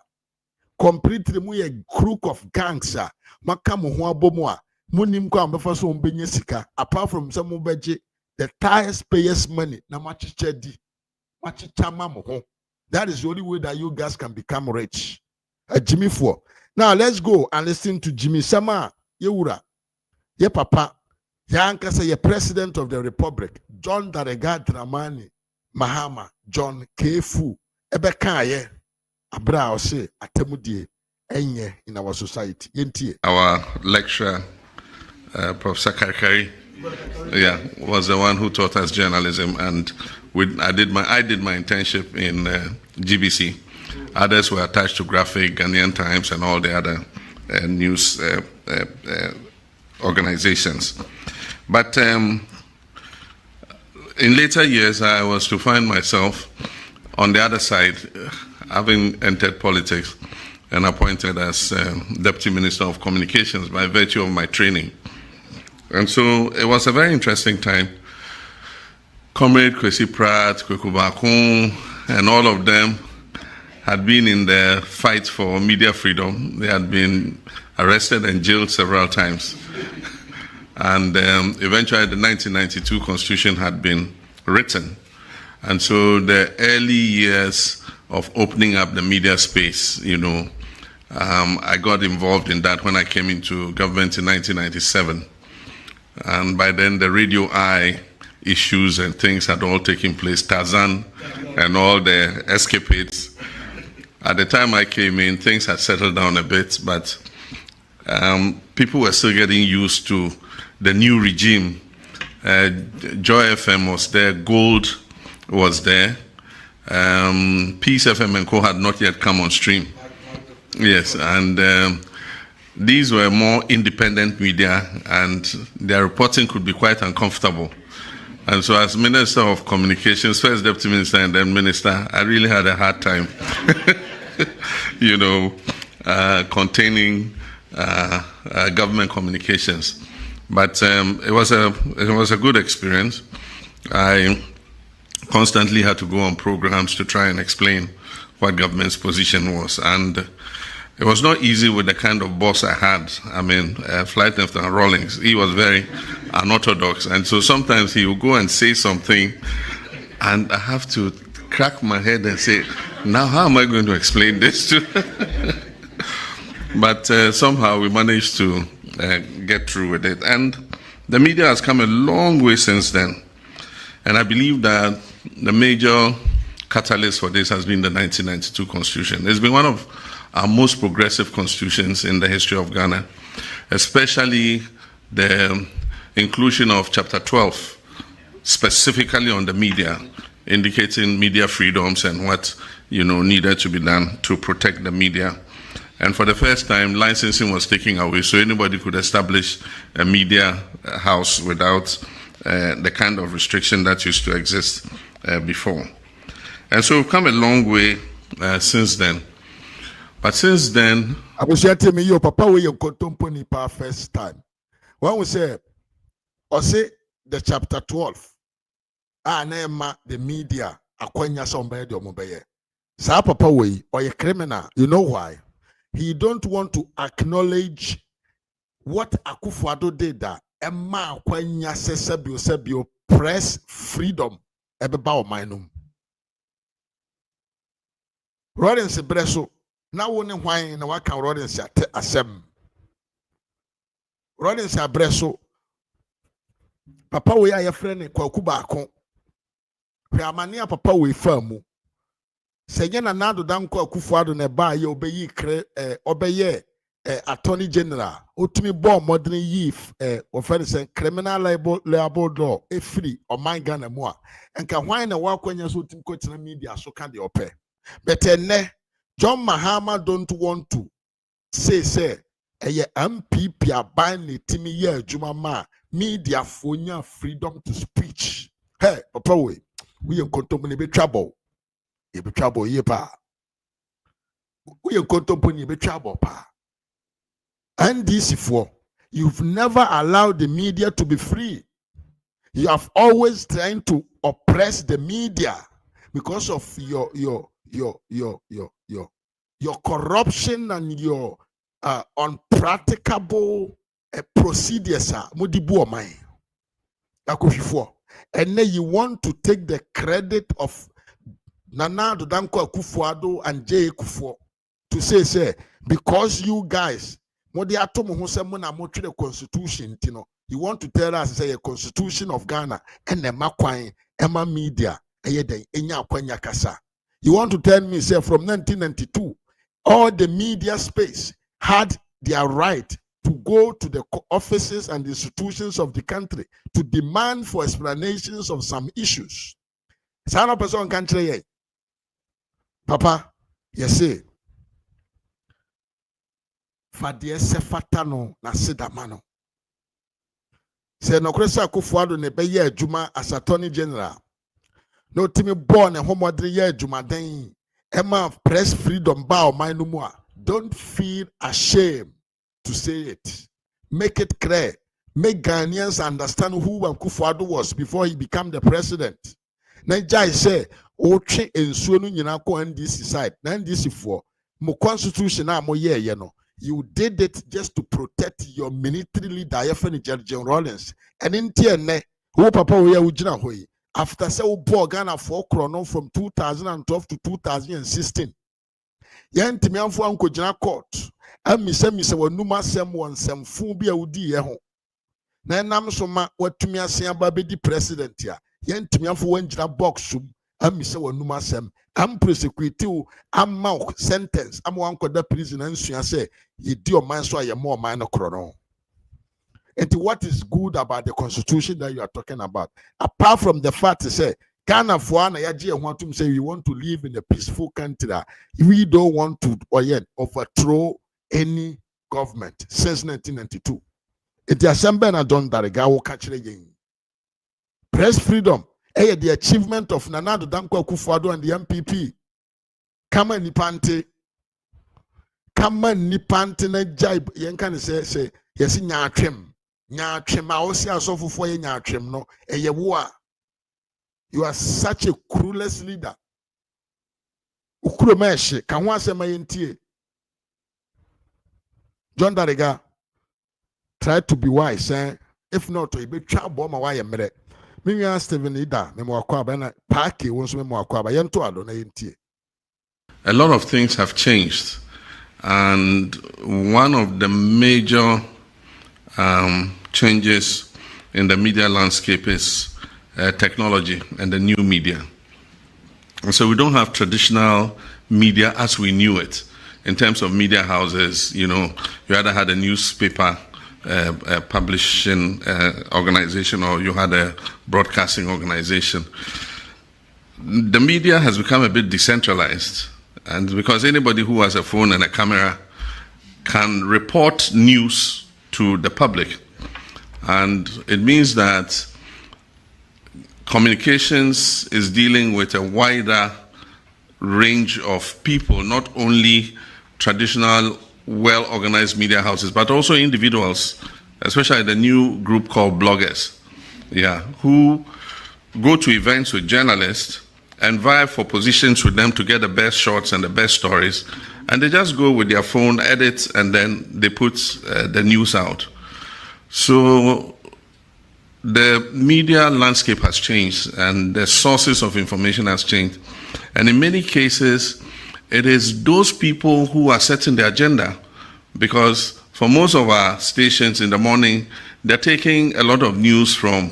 Completely mu a crook of gangs maka mo ho abomo a munim kwa mbefa so mbenye sika apart from some obeje the taxpayers money na machicha di machicha ma mo ho. That is the only way that you guys can become rich. Jimmy for now let's go and listen to Jimmy Sama Yewura ye papa yanka say ye president of the republic John Darega Dramani Mahama John Kefu ebeka ye Abra say atemudie enye in our society. Yentie. Our lecturer, Professor Karkari, was the one who taught us journalism, and I did my internship in GBC. Others were attached to Graphic, Ghanaian Times, and all the other news organizations. But in later years, I was to find myself on the other side, having entered politics and appointed as Deputy Minister of Communications by virtue of my training. And so it was a very interesting time Comrade Kwesi Pratt, Kweku Bakun, and all of them had been in the fight for media freedom. They had been arrested and jailed several times. And eventually the 1992 Constitution had been written. And so the early years of opening up the media space, I got involved in that when I came into government in 1997. And by then the Radio Eye issues and things had all taken place, Tarzan and all the escapades. At the time I came in, things had settled down a bit, but people were still getting used to the new regime. Joy FM was there, Gold was there, Peace FM and Co had not yet come on stream. Yes, and these were more independent media, and their reporting could be quite uncomfortable. And so as Minister of Communications, first Deputy Minister and then Minister, I really had a hard time, containing government communications. But it was a good experience. I constantly had to go on programs to try and explain what government's position was. And it was not easy with the kind of boss I had. I mean, Flight Lieutenant Rawlings, he was very unorthodox. And so sometimes he would go and say something, and I have to crack my head and say, now how am I going to explain this to But somehow we managed to get through with it. And the media has come a long way since then. And I believe that the major catalyst for this has been the 1992 Constitution. It's been one of our most progressive constitutions in the history of Ghana, especially the inclusion of Chapter 12, specifically on the media, indicating media freedoms and what needed to be done to protect the media. And for the first time, licensing was taken away, so anybody could establish a media house without the kind of restriction that used to exist before. And so we've come a long way since then. But since then, I was telling me, your papa, we contemporary first time. When we say, or say the chapter 12, the media, akwanya somebody or mobile. Sa papa we or a criminal, you know why? He don't want to acknowledge what Akufo-Addo did that Emma akwanya sebio press freedom ebeba o mainum. Rodens breso na woni hwan na waka Rodens ate asem. Rodens abreso papa we aye frene kwaku baako. Hwe amane papa we famu. Senye na nado danko Akufo-Addo na ba ye obeyi obeye Attorney General otumi bo modern yief offer say criminal libel law free o man Ghana mu a enka hwan na wakwanya so otumi ko tena media so ka de ope. But John Mahama don't want to say MPP aban ne timi ye adwuma ma media fonya freedom to speech. Hey papa we enkontomo be trouble. You be trouble ye pa. We enkontomo be trouble pa. And this for you've never allowed the media to be free. You have always trying to oppress the media because of your corruption and your unpracticable procedures. Modibu omai. And then you want to take the credit of Nana Danko Akufo-Addo and J. Kufuor to say because you guys the constitution, you want to tell us say a constitution of Ghana and the Makwain, Emma media, you want to tell me say from 1992 all the media space had their right to go to the offices and institutions of the country to demand for explanations of some issues. Sana person country Papa, yes say Fadie sefatano na sidamano. Se no kresa Akufo-Addo ne be ye adwuma as Attorney General. No timi born e homodre ye adwuma den. Emma press freedom ba o man no mu a. Don't feel ashamed to say it. Make it clear make Ghanaians understand who Akufo-Addo was before he became the president. Nigeria say, "Oche ensuo no nyina ko NDC side, na NDC for mo constitution na mo ye no. You did it just to protect your military leader, Yefeni General Rawlings. And in TNE, who papa we ujina hoyi. After say ubo Ghana for chrono from 2012 to 2016. Yan timianfo anko jina court. Mise wanuma sem wan sem fu bi udi ye ho. Na nam so ma watumi asen aba be di president ya. Yan timianfo wan jina box sum. Mise wanuma sem. Am prosecute you, am mouth sentence. Am wan koda prison and say ye di o man so ye more man chrono. And what is good about the constitution that you are talking about? Apart from the fact to say, Ghana for want to say we want to live in a peaceful country. We don't want to overthrow any government since 1992. It is something I done that I will catch again. Press freedom. The achievement of Nana Danko Akufo-Addo and the MPP. Kama nipante na jibe yenka say yesi nyatwem a osi asofofo ye nyatwem no eye wo a you are such a cruelest leader. Ukuro meshe ka ho asema yentie. John Darega, try to be wise, if not to be trouble ma wa ye mere. Me Stephen Ida me mo akwa ba na park won so me mo akwa ba yento ado na yentie. A lot of things have changed, and one of the major changes in the media landscape is technology and the new media. And so we don't have traditional media as we knew it. In terms of media houses, you either had a newspaper a publishing organization or you had a broadcasting organization. The media has become a bit decentralized, and because anybody who has a phone and a camera can report news to the public, and it means that communications is dealing with a wider range of people, not only traditional well-organized media houses, but also individuals, especially the new group called bloggers, who go to events with journalists and vie for positions with them to get the best shots and the best stories, and they just go with their phone, edit, and then they put the news out. So the media landscape has changed, and the sources of information has changed. And in many cases, it is those people who are setting the agenda, because for most of our stations in the morning, they're taking a lot of news from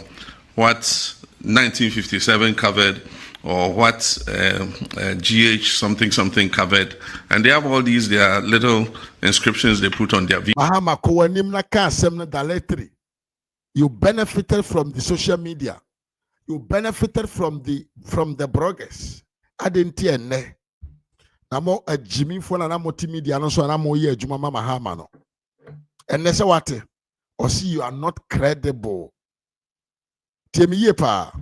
what 1957 covered, or what GH something covered, and they have all these their little inscriptions they put on their video. You benefited from the social media. You benefited from the bloggers. I didn't hear ne. Namo a Jimmy for an multimedia no so namo ye juma mahama no. And they say what? Or see you are not credible. Tell me ye pa.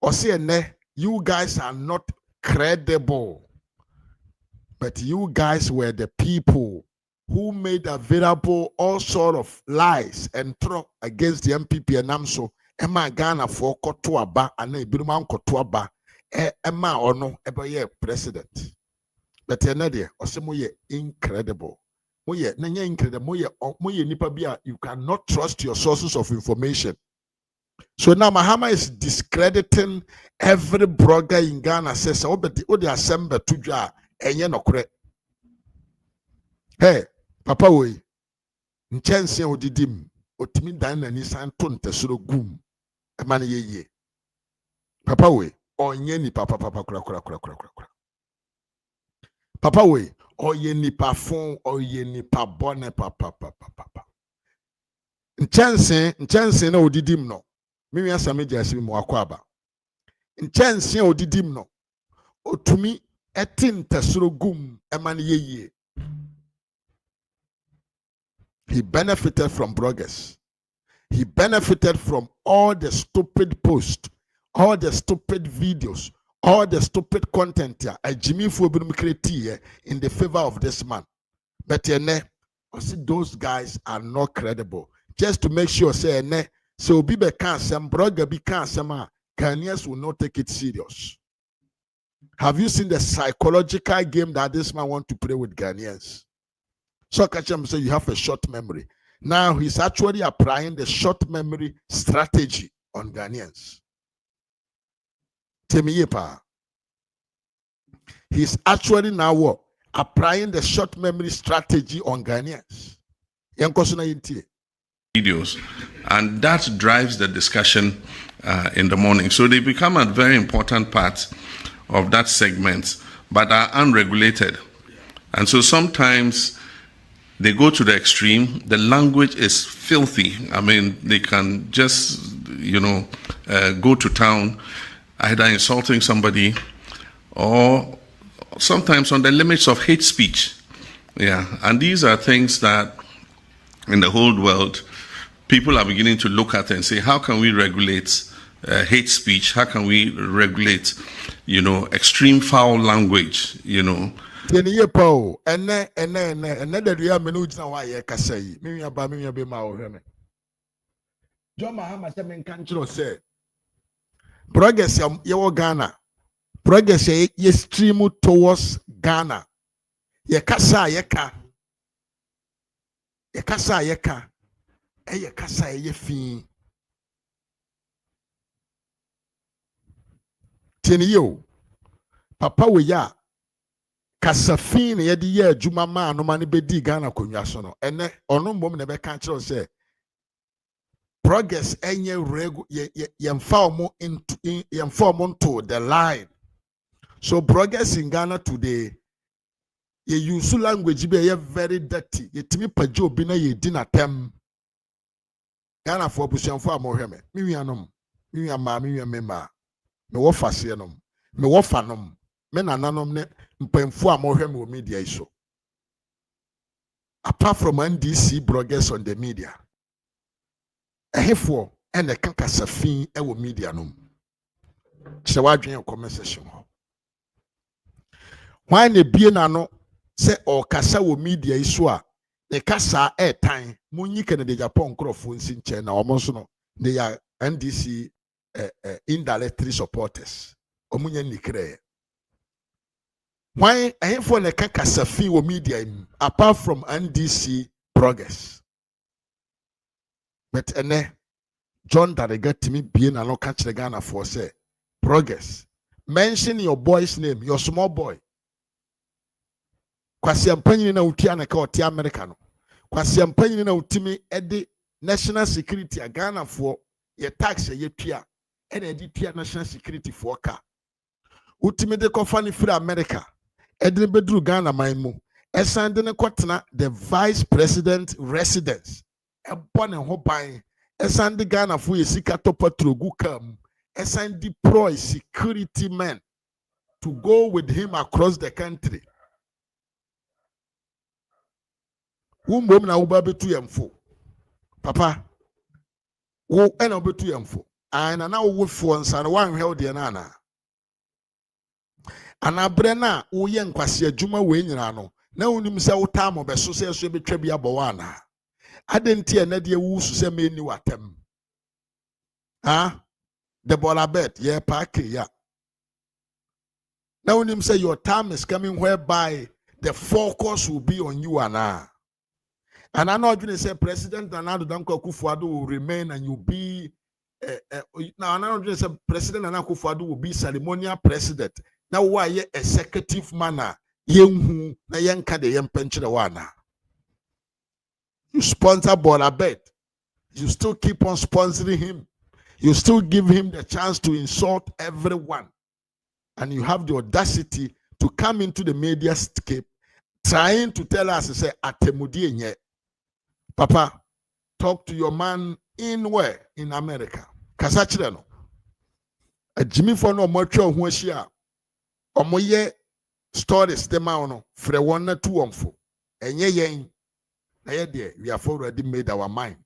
Or say ne, you guys are not credible. But you guys were the people who made available all sort of lies and throw against the MPP and AMSO. Emma Ghana for Kotuaba and a Birman Kotuaba. Emma or no, ever president. But another, or some way incredible. Moye, Nanya incredible, Moye Nipabia, you cannot trust your sources of information. So now Mahama is discrediting every blogger in Ghana, says, oh, but the assembly to jar, and you're not correct. Hey, Papa, we, Nchense Odidim, Otimi Dan and Nisan Tonte Suro Gum, a man ye. Papa, we, or Yeni Papa Kura. Papa, we, or Yeni Pafon, or Yeni Pabone Papa. Nchense no Odidim no. Mimi asame jasi mo akwaba. Nchense odidim no. Otumi etin tesoro gum emane yeye. He benefited from bloggers. He benefited from all the stupid posts, all the stupid videos, all the stupid content here. A Jimmy Fobin create in the favor of this man. But I see those guys are not credible. Just to make sure, say, so Bibe can't some brother be can't some Ghanaians will not take it serious. Have you seen the psychological game that this man want to play with Ghanaians? So Kachem say you have a short memory. Now he's actually applying the short memory strategy on Ghanaians. Temiyepa. He's actually now what? Applying the short memory strategy on Ghanaians. Videos, and that drives the discussion in the morning. So they become a very important part of that segment, but are unregulated. And so sometimes they go to the extreme. The language is filthy. I mean, they can just, go to town, either insulting somebody or sometimes on the limits of hate speech. Yeah, and these are things that in the whole world, people are beginning to look at and say, how can we regulate hate speech? How can we regulate, extreme foul language, John Mahama said, progress Ghana. Progress ye stream towards Ghana. Ye kasa yeka. Ye kasa yeka. Ye kasa ye fin. Tieni yo. Papa we ya. Kasa fin ye di ye juma ma no mani bedi Ghana konwa so no. Ene ono mbom ne be kan kire say progress enye regu ye mfa into the line. So progress in Ghana today, you use language be very dirty. You timi pajo bi na ye di na tem. Ghana for busian for amoheme. Mi wianom, mi wiama, mi wiamema. Me wo fase nom, me wo fanom, me nananom ne mpemfo amoheme o media iso. Apart from NDC progress on the media, ehefo ene kanka safin e wo media nom. Se wadwen comment section. Why ne bie na no se o kasa wo media iso a ne kasa time munyi kene de Japan crofo nsin che na omo so no they are NDC indirect supporters omunya nikre. Why for ne kasa fi wo media apart from NDC progress, but ene John Darega timi bie na no ka kire Ghana for say progress, mention your boy's name, your small boy. Kwasi ampanyi na utia na ka otia America no. Kwasi ampanyi na utimi edi national security a Ghana for ye tax ye tua e na edi tua national security for ka. Utimi de kofa ni free America edi bedru Ghana maimu esande ne kwatena the vice president residence e bone ho ban esande Ghana for ye sika topa trogu kam esande deploy security men to go with him across the country. Umbom na uba betu yamfo. Papa, wo ena betu yamfo. Ana na wo fo nsa na wan hwe de na na. Ana bre na wo ye nkwase adwuma we nyina no. Na wonim se wo tamo be so se so betwa bia bo wana. Adenti na de wu su se meni watem. Ha? The bola bet ye pack ya. Na wonim say your time is coming whereby the focus will be on you ana. And I know you say President Nana Danko Akufo-Addo will remain and you'll be now I know you say President Nana Akufo-Addo will be ceremonial president. Now why ye executive manner yenhu na yenka de yempenchire wana. You sponsor Bola Bet. You still keep on sponsoring him. You still give him the chance to insult everyone. And you have the audacity to come into the media scape trying to tell us, say, Atemudi nye. Papa, talk to your man in where? In America. Kasachire no. A Jimmy for no mocho huashia. Omoye stories the no. Fre 1 or 2 omfo. Enye yen. We have already made our mind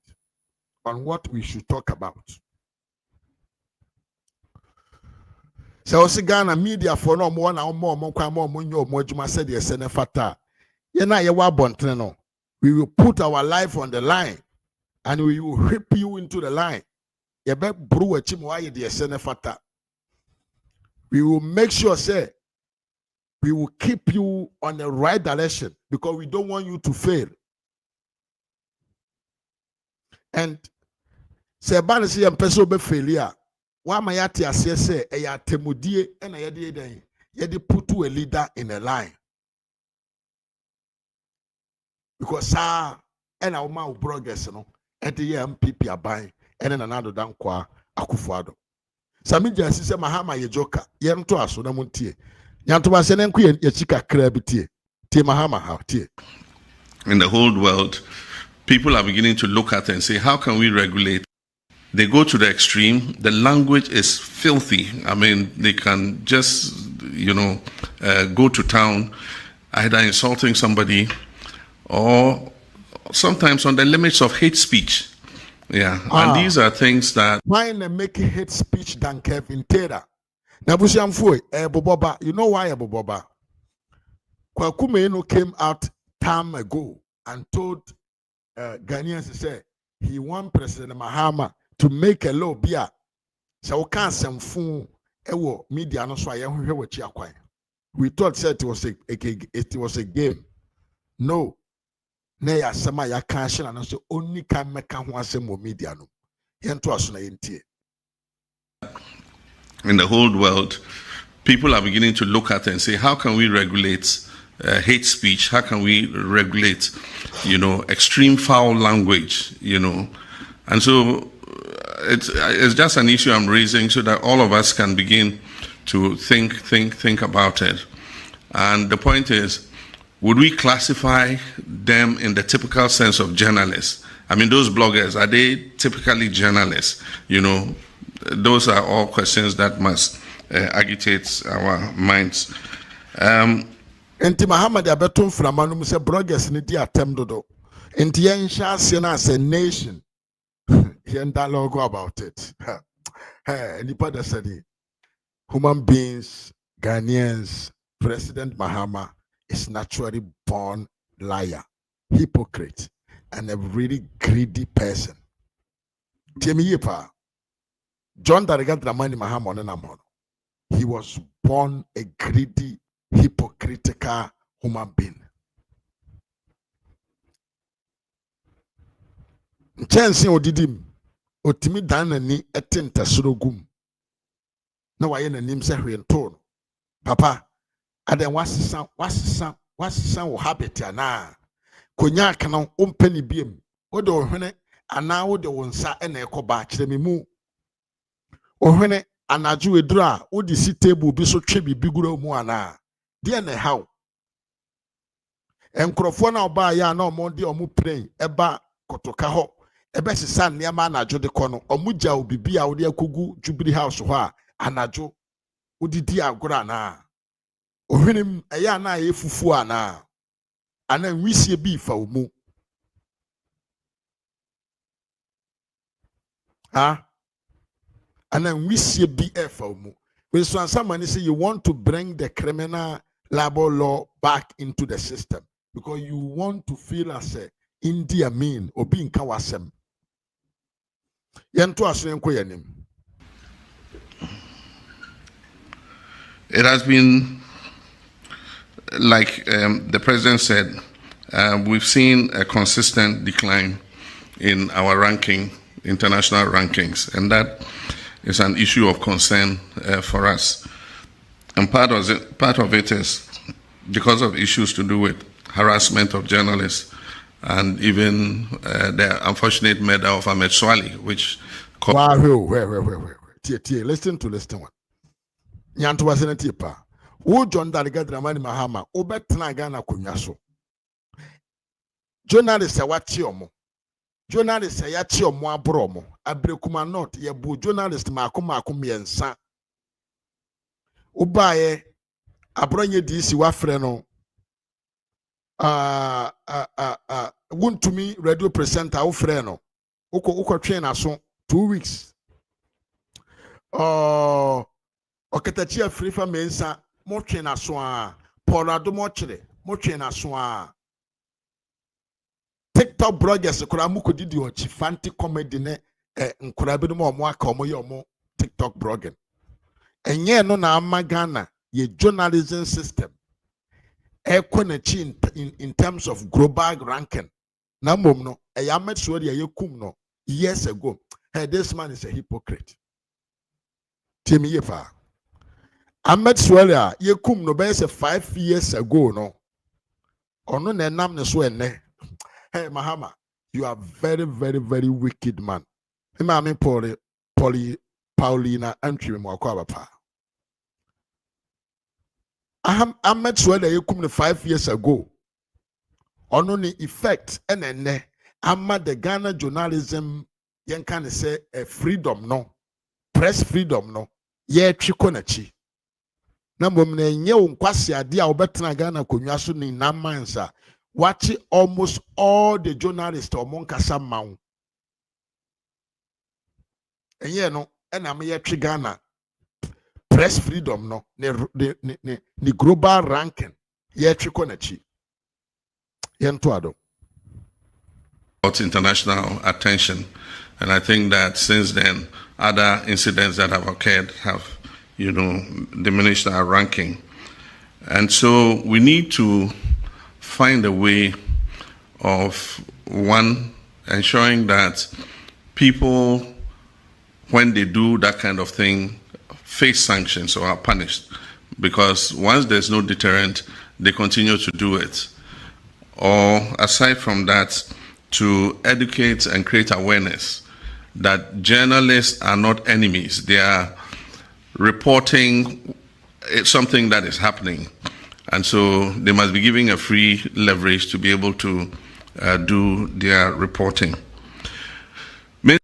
on what we should talk about. So Ghana media for no more now more kwa more munyo more juma said yes and fata. Ye na ye wa bontene no. We will put our life on the line and we will whip you into the line. We will make sure, say, we will keep you on the right direction because we don't want you to fail. And say, Banasi and Peso be failure. Why my yati say a temudie and a yadi put to a leader in a line. Because sir, and our mouth progress, no, and the MPP are buying, and then another down qua Akufado. Sami just say mahama ye joka, yem to us, no muntie. Yantuma senen queen, ye chica crabity, T mahama how tea. In the whole world, people are beginning to look at it and say, how can we regulate? They go to the extreme. The language is filthy. I mean, they can just, go to town, either insulting somebody or sometimes on the limits of hate speech. Yeah. And these are things that... Why make hate speech than Kevin Taylor? Nabusiamfue, Boboba, you know why Boboba? Kwakume came out time ago and told Ghanaians to say he want President Mahama to make a law bia. So can't some fool media no so we thought said it was a game. No. Neya sama ya kanshina and so only can make more media no. In the whole world, people are beginning to look at it and say, how can we regulate hate speech? How can we regulate, extreme foul language, And so it's just an issue I'm raising so that all of us can begin to think about it. And the point is, would we classify them in the typical sense of journalists? I mean, those bloggers, are they typically journalists? Those are all questions that must agitate our minds. Enti Muhammad abetum framanum se bloggers ni di atem dodo. Enti yen sha as a nation. Yen dialogue about it. Nipa da said human beings, Ghanaians, President Mahama is naturally born liar, hypocrite, and a really greedy person. John Dariga Dramani Mahama, he was born a greedy, hypocritical human being. Chance odidim otimi dan ni etenta sorogum na waye nanim se hwento papa adan wasesa wo habit ana konya kana ompani biem wode ohwene ana wode wonsa na ekoba kiremimu ohwene anaju eduru a wode si table bi so twe bibigura mu ana de na haw enkrofo na oba ya na omonde omu pray eba kotoka ho ebe sisa nneama anajo de kono omugya obibi a wode akogu Jubilee House ho a anajo udidi agora na ohwenem eya na efufu ana nwisie bi fa omu nwisie bi efa omu. When someone say you want to bring the criminal labor law back into the system because you want to feel as a India mean or being kawasem. It has been, like the president said, we've seen a consistent decline in our ranking, international rankings, and that is an issue of concern for us. And part of it is because of issues to do with harassment of journalists, and even the unfortunate murder of Ahmed Swali, which... Wow, listen one. Nyanto wasene tipa. Wo John Dariga Dramani Mahama, obetna Ghana kunyaso. Journalists are what omo. Journalists are yachi omo abromo. Abrekuma not ye bu journalist makuma yensa. Ubaye abronye DC wa freno. Wuntumi radio presenter wo freno. Uko train aso 2 weeks. Oketachia frifa mensa mo train aso a Paul Adomo chire mo train aso a TikTok bloggers kura mu ko didi o chifanti comedy ne nkura bi no mo aka omo ye omo TikTok blogging. Enye no na ama Ghana ye journalism system. In terms of global ranking. Na mom no Ahmed Suwari ye kum no years ago. Hey, this man is a hypocrite. Timi yefa. Ahmed Suwari ye kum no be say 5 years ago no. Ono na nam ne so ene. Hey Mahama, you are very, very, very wicked man. I mean Paulina entry mo akwa papa. Ahmed Suwari ye kum no 5 years ago. Ono ni effect ene ama the Ghana journalism yen can say a freedom no. Press freedom no. Ye twiko na chi. Na mbom na enye nkwasi ade a obetena Ghana konwa so ni namansa. Watch almost all the journalists among Kasamau. And yeah, no, and I'm here to Ghana. Press freedom, no, the global ranking. Yeah, Trikonachi. Yentuado. International attention. And I think that since then, other incidents that have occurred have, diminished our ranking. And so we need to find a way of, one, ensuring that people, when they do that kind of thing, face sanctions or are punished. Because once there's no deterrent, they continue to do it. Or aside from that, to educate and create awareness that journalists are not enemies. They are reporting something that is happening. And so they must be giving a free leverage to be able to do their reporting. Before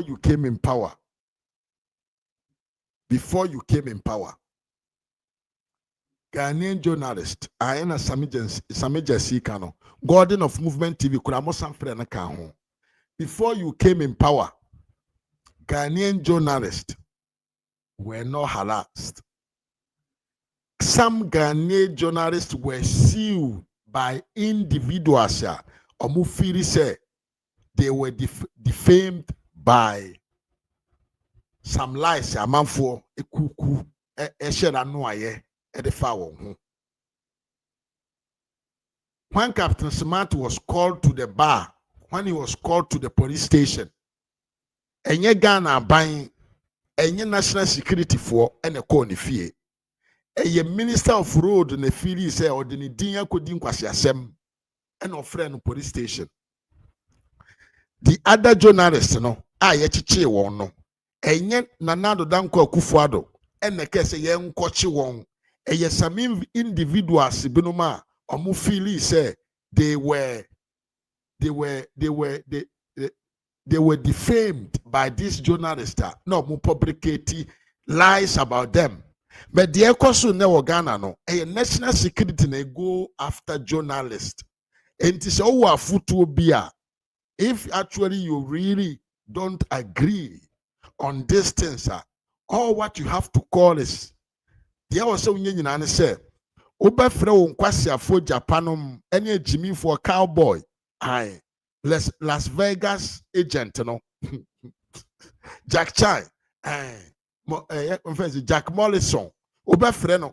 you came in power, Ghanaian journalist, I am a Samija Sikano, Gordon of Movement TV, Kuramosan Frenakaho. Before you came in power, Ghanaian journalists were not harassed. Some Ghanaian journalists were sued by individuals who feel they were defamed by some lies. A man for a cuckoo, a share no aye, at the foul. When Captain Smart was called to the bar, when he was called to the police station, and ye Ghana buying any national security for and a corny fear. A minister of road and the fili say or the Nidia couldn't kwasiasem and of friend police station. The other journalists no yechiche won no. Enye nanado danko kufuado and the case yen kochi won. Some individuals binoma omu fili say they were defamed by this journalist. No mu publicity lies about them. But the ECOSU never Ghana no. A national security they go after journalists. And it is our football beer. If actually you really don't agree on this thing, sir, all what you have to call is there was so many say Obafre Nkwasi for Japanum any Jimmy for cowboy. Aye. Las Vegas agent, Jack Chai, Jack Mollison, Obafreno.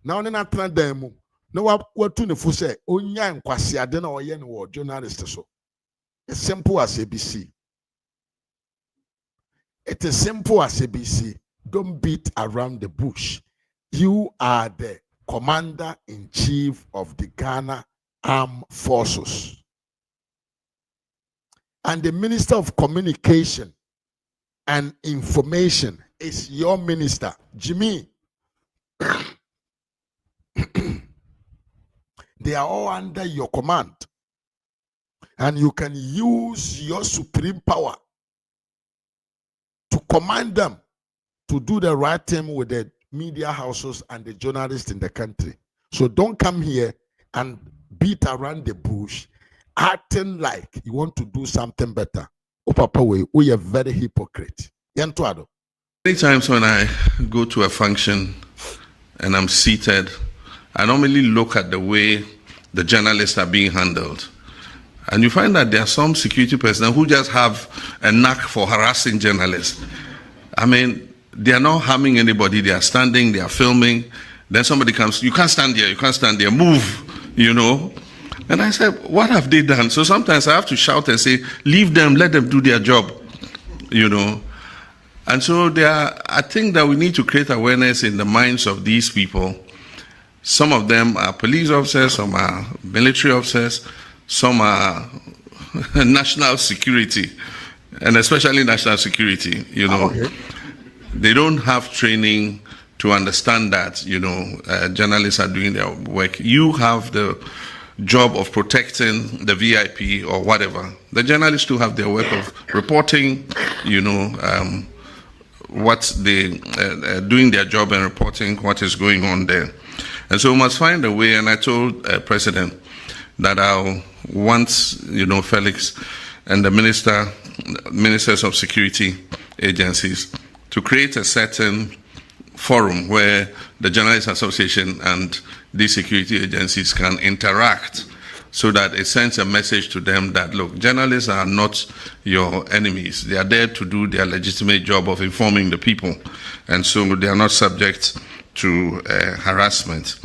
Now, na trend them. No, what to the full say, Onya Nkwasi, I don't know, yen or journalist. So it's simple as ABC. It is simple as ABC. Don't beat around the bush. You are the commander-in-chief of the Ghana Armed Forces. And the Minister of Communication and Information is your minister, Jimmy. They are all under your command. And you can use your supreme power to command them to do the right thing with the media houses and the journalists in the country. So don't come here and beat around the bush, acting like you want to do something better. Oh, Papa, we are very hypocrite. Many times when I go to a function and I'm seated, I normally look at the way the journalists are being handled. And you find that there are some security personnel who just have a knack for harassing journalists. I mean, they are not harming anybody. They are standing, they are filming. Then somebody comes, you can't stand here, you can't stand there, move, you know. And I said, what have they done? So sometimes I have to shout and say, leave them, let them do their job, you know. And so I think that we need to create awareness in the minds of these people. Some of them are police officers, some are military officers, some are national security, and especially national security, you know. Okay. They don't have training to understand that, you know, journalists are doing their work. You have the job of protecting the VIP or whatever. The journalists too have their work of reporting, you know, what they doing their job and reporting what is going on there. And so we must find a way, and I told President that I'll want, you know, Felix and the ministers of security agencies to create a certain forum where the Journalists Association and these security agencies can interact, so that it sends a message to them that, look, journalists are not your enemies. They are there to do their legitimate job of informing the people, and so they are not subject to harassment.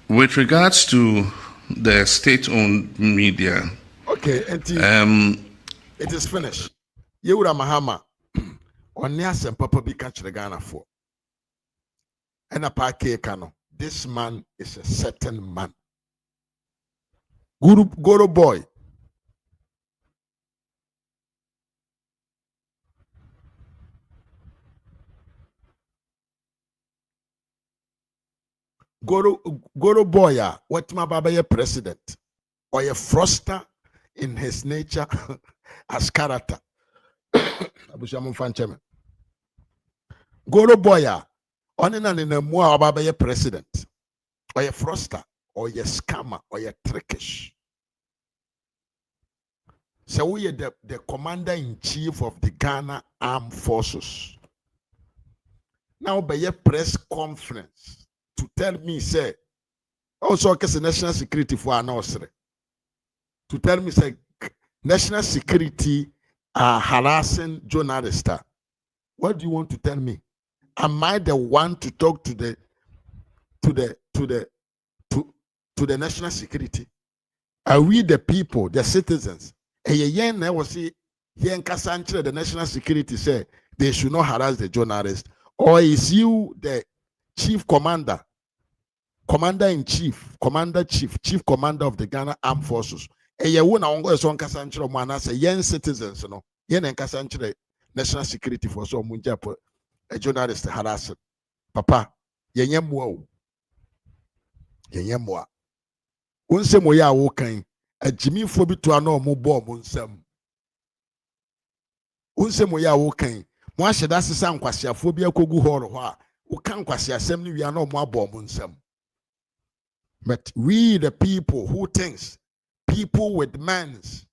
With regards to the state-owned media, okay, it is finished. Yewura Mahama, ɔne asɛm papa bi ka kyerɛ Ghanafoɔ. Ɛna paake kano. This man is a certain man. Goro boy. Goro boy, what my baba president, or a froster in his nature as character. Goro boy, on in a more baba president, or a froster, or a scammer, or a trickish. So we are the commander-in-chief of the Ghana Armed Forces. Now by a press conference to tell me, say, also because national security for an nursery. To tell me, say, national security are harassing journalists. What do you want to tell me? Am I the one to talk to the national security? Are we the people, the citizens? And I was say, the national security say they should not harass the journalists, or is you the chief commander, commander-in-chief, chief commander of the Ghana Armed Forces? And you won't go so Casancho man say yen citizens, no, yen and Casancho national security for so munja a journalist harassing. Papa, yen mo. Unse moya wokan a Jimmy Phobi to ano mo bomb unsem. Unse moya wokan. Moi should ask some quasia phobia kogu horror. Who can't quasia assembly we are no more bomb unsem. But we the people who thinks, people with mindset,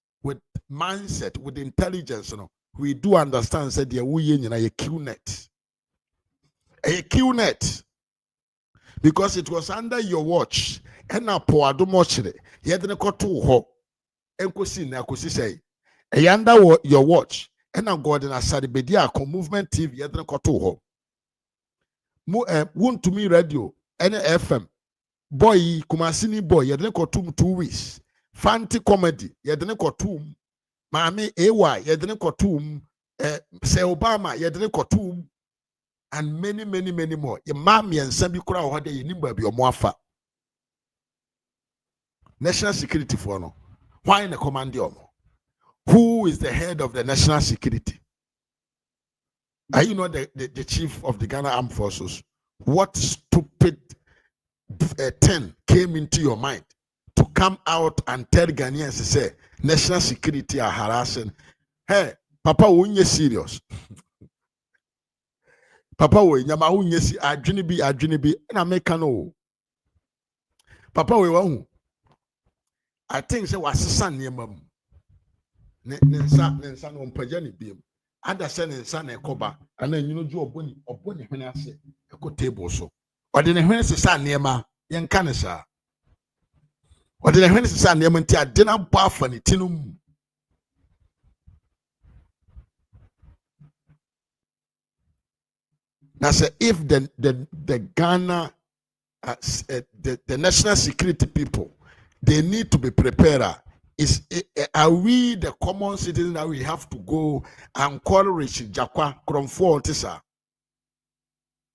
with intelligence, you know, we do understand that they are we in a QNet. A QNet. Because it was under your watch. And now poor do much it. He had go to ho. Enkosi say. Under your watch. And now God in a Sadibedia movement TV. He had go to ho. Won to me radio. Any FM. Boy, Kumasini boy. He had go 2 weeks. Fancy comedy. He had go to Mami AY. He had go to say Obama. He had go to and many more. Your mommy and Sammy Kura had a nimba be your moafa. National security for no. Why in the command? Who is the head of the national security? Are you not the chief of the Ghana Armed Forces? What stupid thing came into your mind to come out and tell Ghanaians to say national security are harassing? Hey, Papa, unye serious. Papa, we nyama unye si adwene bi na meka no. Papa, we wa I think say wasesa niema mu. Ne nsa no mpaja ne biem. Ada se ne nsa na ekoba ana nyino ju oboni hwene ase eko table so. Ode ne hwene sesa niema. yen kanisa what the when is an yamenti a dinner buff and tinum now say if the Ghana the national security people they need to be prepared. Are we the common citizens that we have to go and call Richard Jakwa Kromfo Tisa?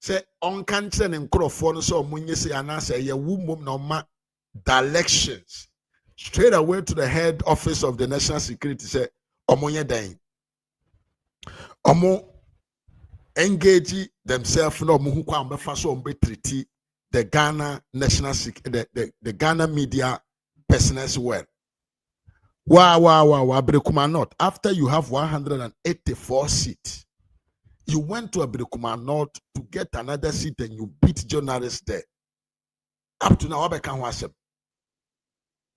Say on country and Krofon so Munye say anasa ye wumum no ma directions straight away to the head office of the national security say Omonye dying. Omo engage themselves no muhu kwa mbefa so mbe treaty the Ghana national the Ghana media personals well. Wow, Abirikuma North. After you have 184 seats, you went to Abirikuma North to get another seat and you beat journalists there. Up to now, Wabeka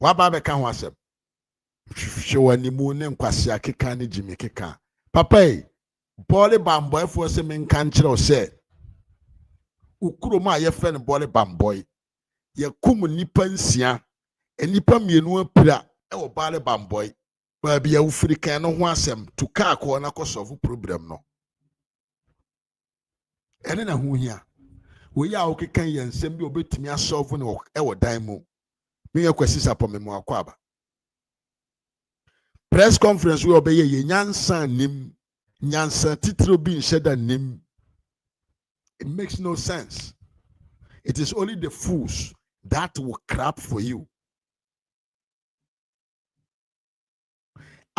Wasem. Show any moon and Kwasia Kikani Jimmy Kika. Papa, Bolly Bamboy for some in country or said, Ukuruma, your friend Bolly Bamboy, your Kumu Nipansia, and Nipam Yenu Pira. Ewo bale bamboy baby ya ufrika no ho asem to ka ko na ko solve problem no ene na ho hia we ya okekan ye nsem bi obetumi asolve no ewo dan mu me ya kwasi sapome mu akwaba press conference we obeye ye nyansa nim nyansa titiro bi nsheda nim. It makes no sense. It is only the fools that will crap for you.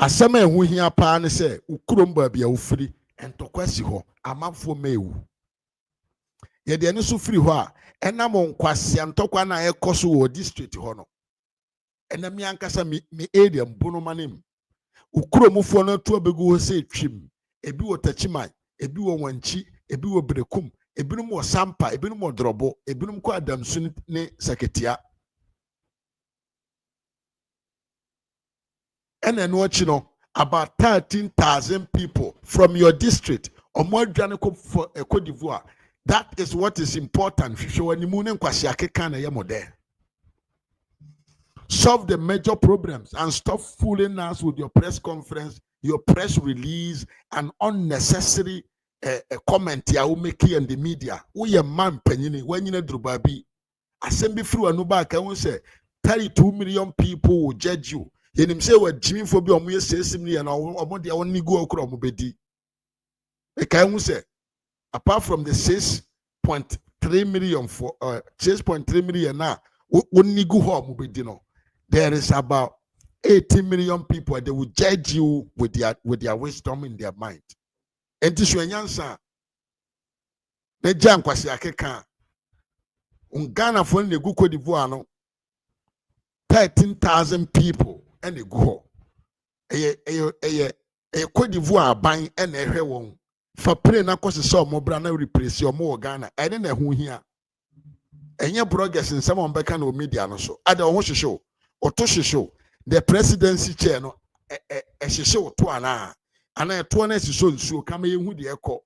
Asema ehu hia pa ne se ukurom ba bia ufiri entokwasi ho amafo mewu ye de ne so firi ho a enam nkwase antokwa na ekoso wo district ho no enam yankasa mi area mbono manem ukuromfo no to abegu ho se twim ebi wo tachiman ebi wo wanchi ebi wo brekum ebinum wo sampa ebinum wo drobo ebinum ko adamsu ne seketia and then watch about 13,000 people from your district or more than for Cote d'Ivoire. That is what is important. Solve the major problems and stop fooling us with your press conference, your press release, and unnecessary comment you make in the media. We a man penny when you know Drubabi. Assembly through a new back, I will say 32 million people will judge you. Yenim say we Jimmy for be omo say simili na omo de woni go okro omo bedi e kai hu say apart from the 6.3 million for 6.3 million na woni go ho omo bedi no there is about 80 million people they will judge you with their wisdom in their mind enti so nyansa na jan kwase akeka Ghana for ne gu Cote d'Ivoire no 13,000 people and they go. A Cote d'Ivoire buying and a hewon. For pray na kosi so mo brana replace your more Ghana. I didn't know who here. And your progress in some Becan or media no so. I don't want to show or to show the presidency chair no a show to an hour. And I 20 so come in with the echo.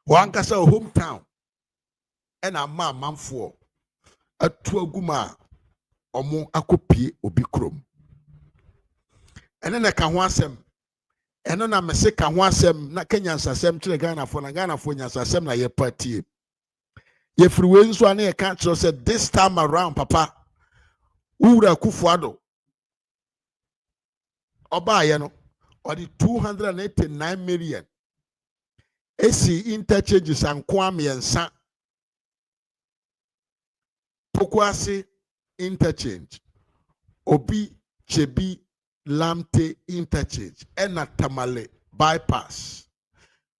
One casa hometown and a man for a 2 guma. Omo akopie obi krom ene na ka ho asem ene na mese ka ho asem na Kenya nsasem kire Ghana fo nyansasem na ye party ye friwe nso ana ye ka kire say this time around papa ura kufuado oba ye no or the 289 million esi interchanges anko amiensa pokwase interchange obi chebi lamte interchange ena tamale bypass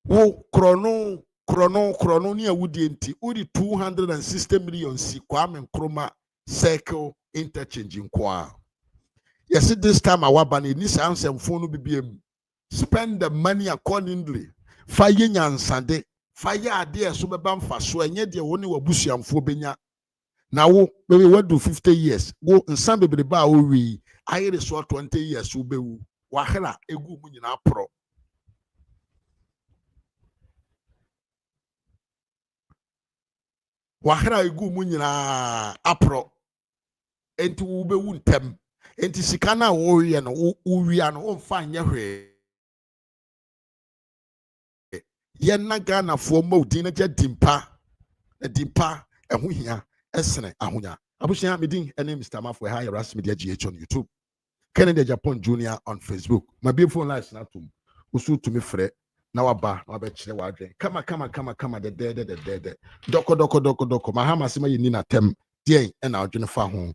wo krono ni awudi enti udi 260 million si Kwame Nkrumah circle interchange nkwa yes this time awaba ni ansem phone bibiem spend the money accordingly faye nyansade faye ade so beba mfaso enye de woni wabusuamfo benya. Now, maybe what do 50 years? Go and some baby ba we I resort 20 years ube wahela egu munyina pro. wahra igu mu nyina apro enti wo be wu ntem enti sika na wo ye no wo wia no wo mfa anye hwe ye na Ghana fo ma odin na dimpa eho hia esene ahonya abusia medin ene Mr. Mafo ha ya Ras Media GH on YouTube Kennedy Japan Junior on Facebook my beautiful lives na tum usu tumi frɛ na waba na wabɛkyerɛ wadwen kama de doko mahama sema yini na tem die na adwene fa ho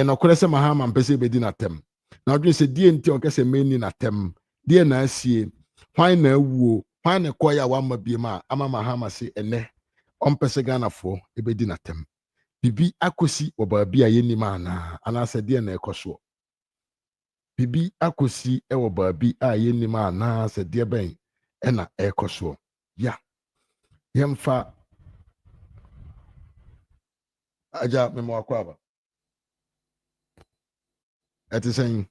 no kore sɛ mahama mpɛsɛ bedi na tem na adwene sɛ die nti ɔkɛsɛ meni na tem die na asie hwan na awuo hwan na kɔya wa ma biem a ama mahama se ene ɔmpɛsɛ Ghana fo ebedi na tem bibi akosi wɔ baabi a yenim ana sɛ die na ɛkɔso bibi akosi ɛwɔ baabi a yenim ana sɛ die bɛn ɛna ɛkɔso ya yɛmfa aja memo akwaba ɛte sɛn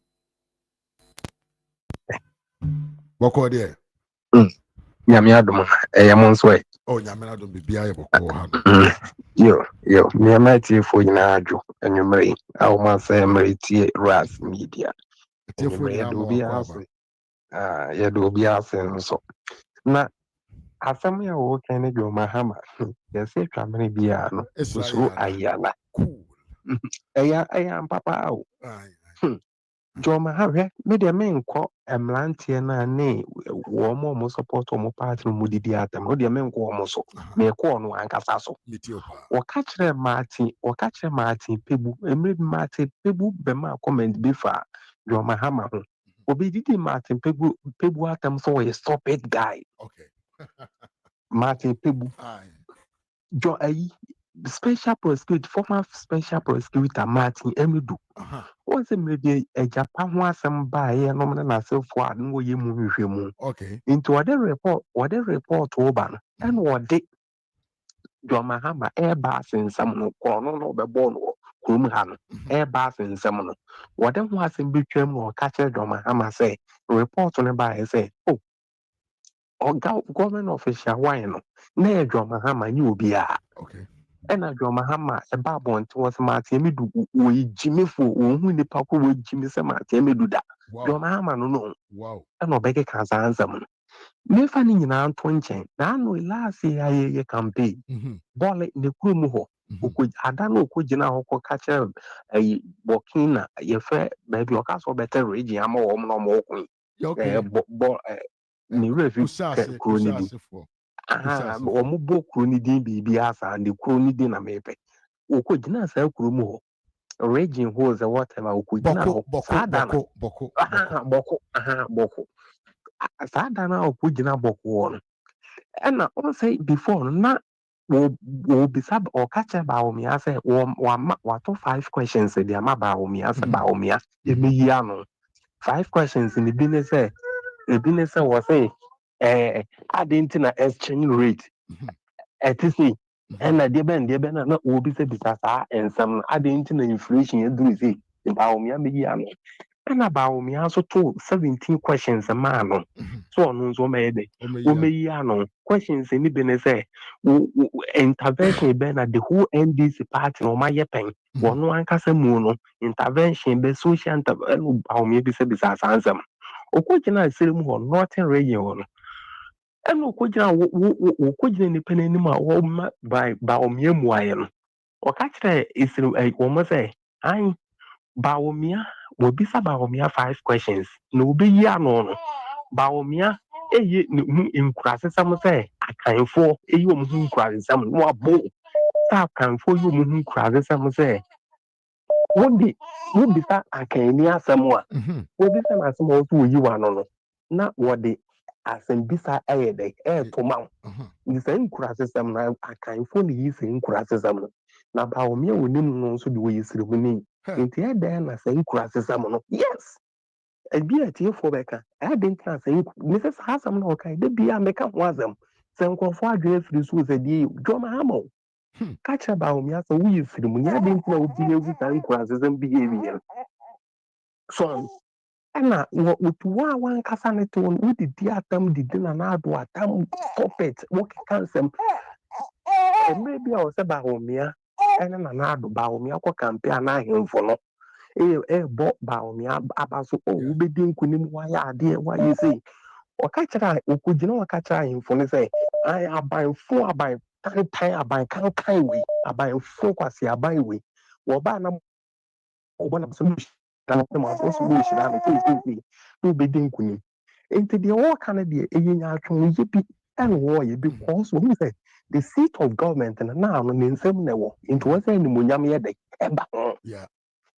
bɔkɔ deɛ nyame adom ɛyɛ mo nso ɛ nyame adom bibia yɛ bɔkɔ ha yo nyame tiefo nyinaa adwo anwummerɛ yi a wɔma sɛ mmere tie Ras Media tiefo nyinaa yɛde obi ase nso na asɛm ya wo kan ne dwo mahama yɛsɛ twamene bia no usuru ayala ɛyɛ mpapa awo Joma have media men call Mlantia ne warm support or more part of Mudi atom, no dear men call so, may call no ancasaso. Or catch a Martin, Pebu, and maybe Martin Pebu Bema comment before Joma Hammer. Obediti Martin Pebu atom so a stop it guy. Okay. Martin Pebu. Jo special prosecutor, former special prosecutor Martin Emidu. What's a maybe a Japan was some by a nominal self for no ye mu. Okay. Into what report Oban and what they Joma Hama air bass in some corner no be born or Krumhan air bass in some. What them was in between or catcher Joma Hama say report on a by say, oh, or government official wine near Joma Hama you be okay. And I draw Mahama a babon towards Martin we Jimmy for who the Paco with Jimmy Martin do that. Draw Mahama no. Wow. And no beggar can answer. Me fanning in our 20. Now no last year a campaign. Ball in the Kumuho. Who could I don't know could you now catch a Bokina, your fair baby or castle better raging. I'm all no more. Okay, me review for. Omubo kroni din bibi asa and the kroni din na mepe okojina sa kromu ho raging holes and whatever okojina ho boko sada na okojina boko no and I say before na wo bisa o kacha ba o mi ase wa to 5 questions dey ama ba o mi ase ba o mi ase emeyi ano 5 questions in the business was say adding to exchange rate etc. And the ben na will be said and some adding to inflation you do say about me and about me also told 17 questions a man so no so made questions in the business intervention ben at the whole NDC party no my pen one can say mono intervention be social intervention about me be said answer okojina say mu nothing region and okojina okojina independent ma wo by omia muaye no o ka kire isiru wo mo say an ba omia wo bisa ba omia 5 questions no obi yi ano no ba omia eye hu inkurase sam say akanfo eyi wo hu inkurase sam no abo sa akanfo yi wo hu inkurase sam say wo bisa akani asam a wo bisa na asam wo to yi wa no na wo de asem bisa ayede to ma ni say inkurase sam na akanfo ni yi say inkurase sam no na ba omia wonim no so de wo yisiri mu ni nti e da na say inkurase sam no yes ebi atie fo beka I didn't say Mrs. Hasam no kai de bia meka ho azam say nkofo adwe firi so say die Joma Hamo catch about me as a we firi mu ya didn't know be every time inkurase sam behavior so ana wo wan kasa ne to wo di atam di na na do atam puppet wo kansem maybe I was about Homia and an ad Baumia campaign. I him for no. Bought Baumia about so be doing Kunim. Why, dear, why you say? Or catch I, could you know, catch I him for say, I are buying 4 by time, I buy can't way, I buy 4 I buy way. Well, Banam, one of solution. Solution, I'm be doing Kunim. Into the all kind of the yippee and war because when we say the seat of government and now in some level into what's in the Munyamia de Eba. Yeah.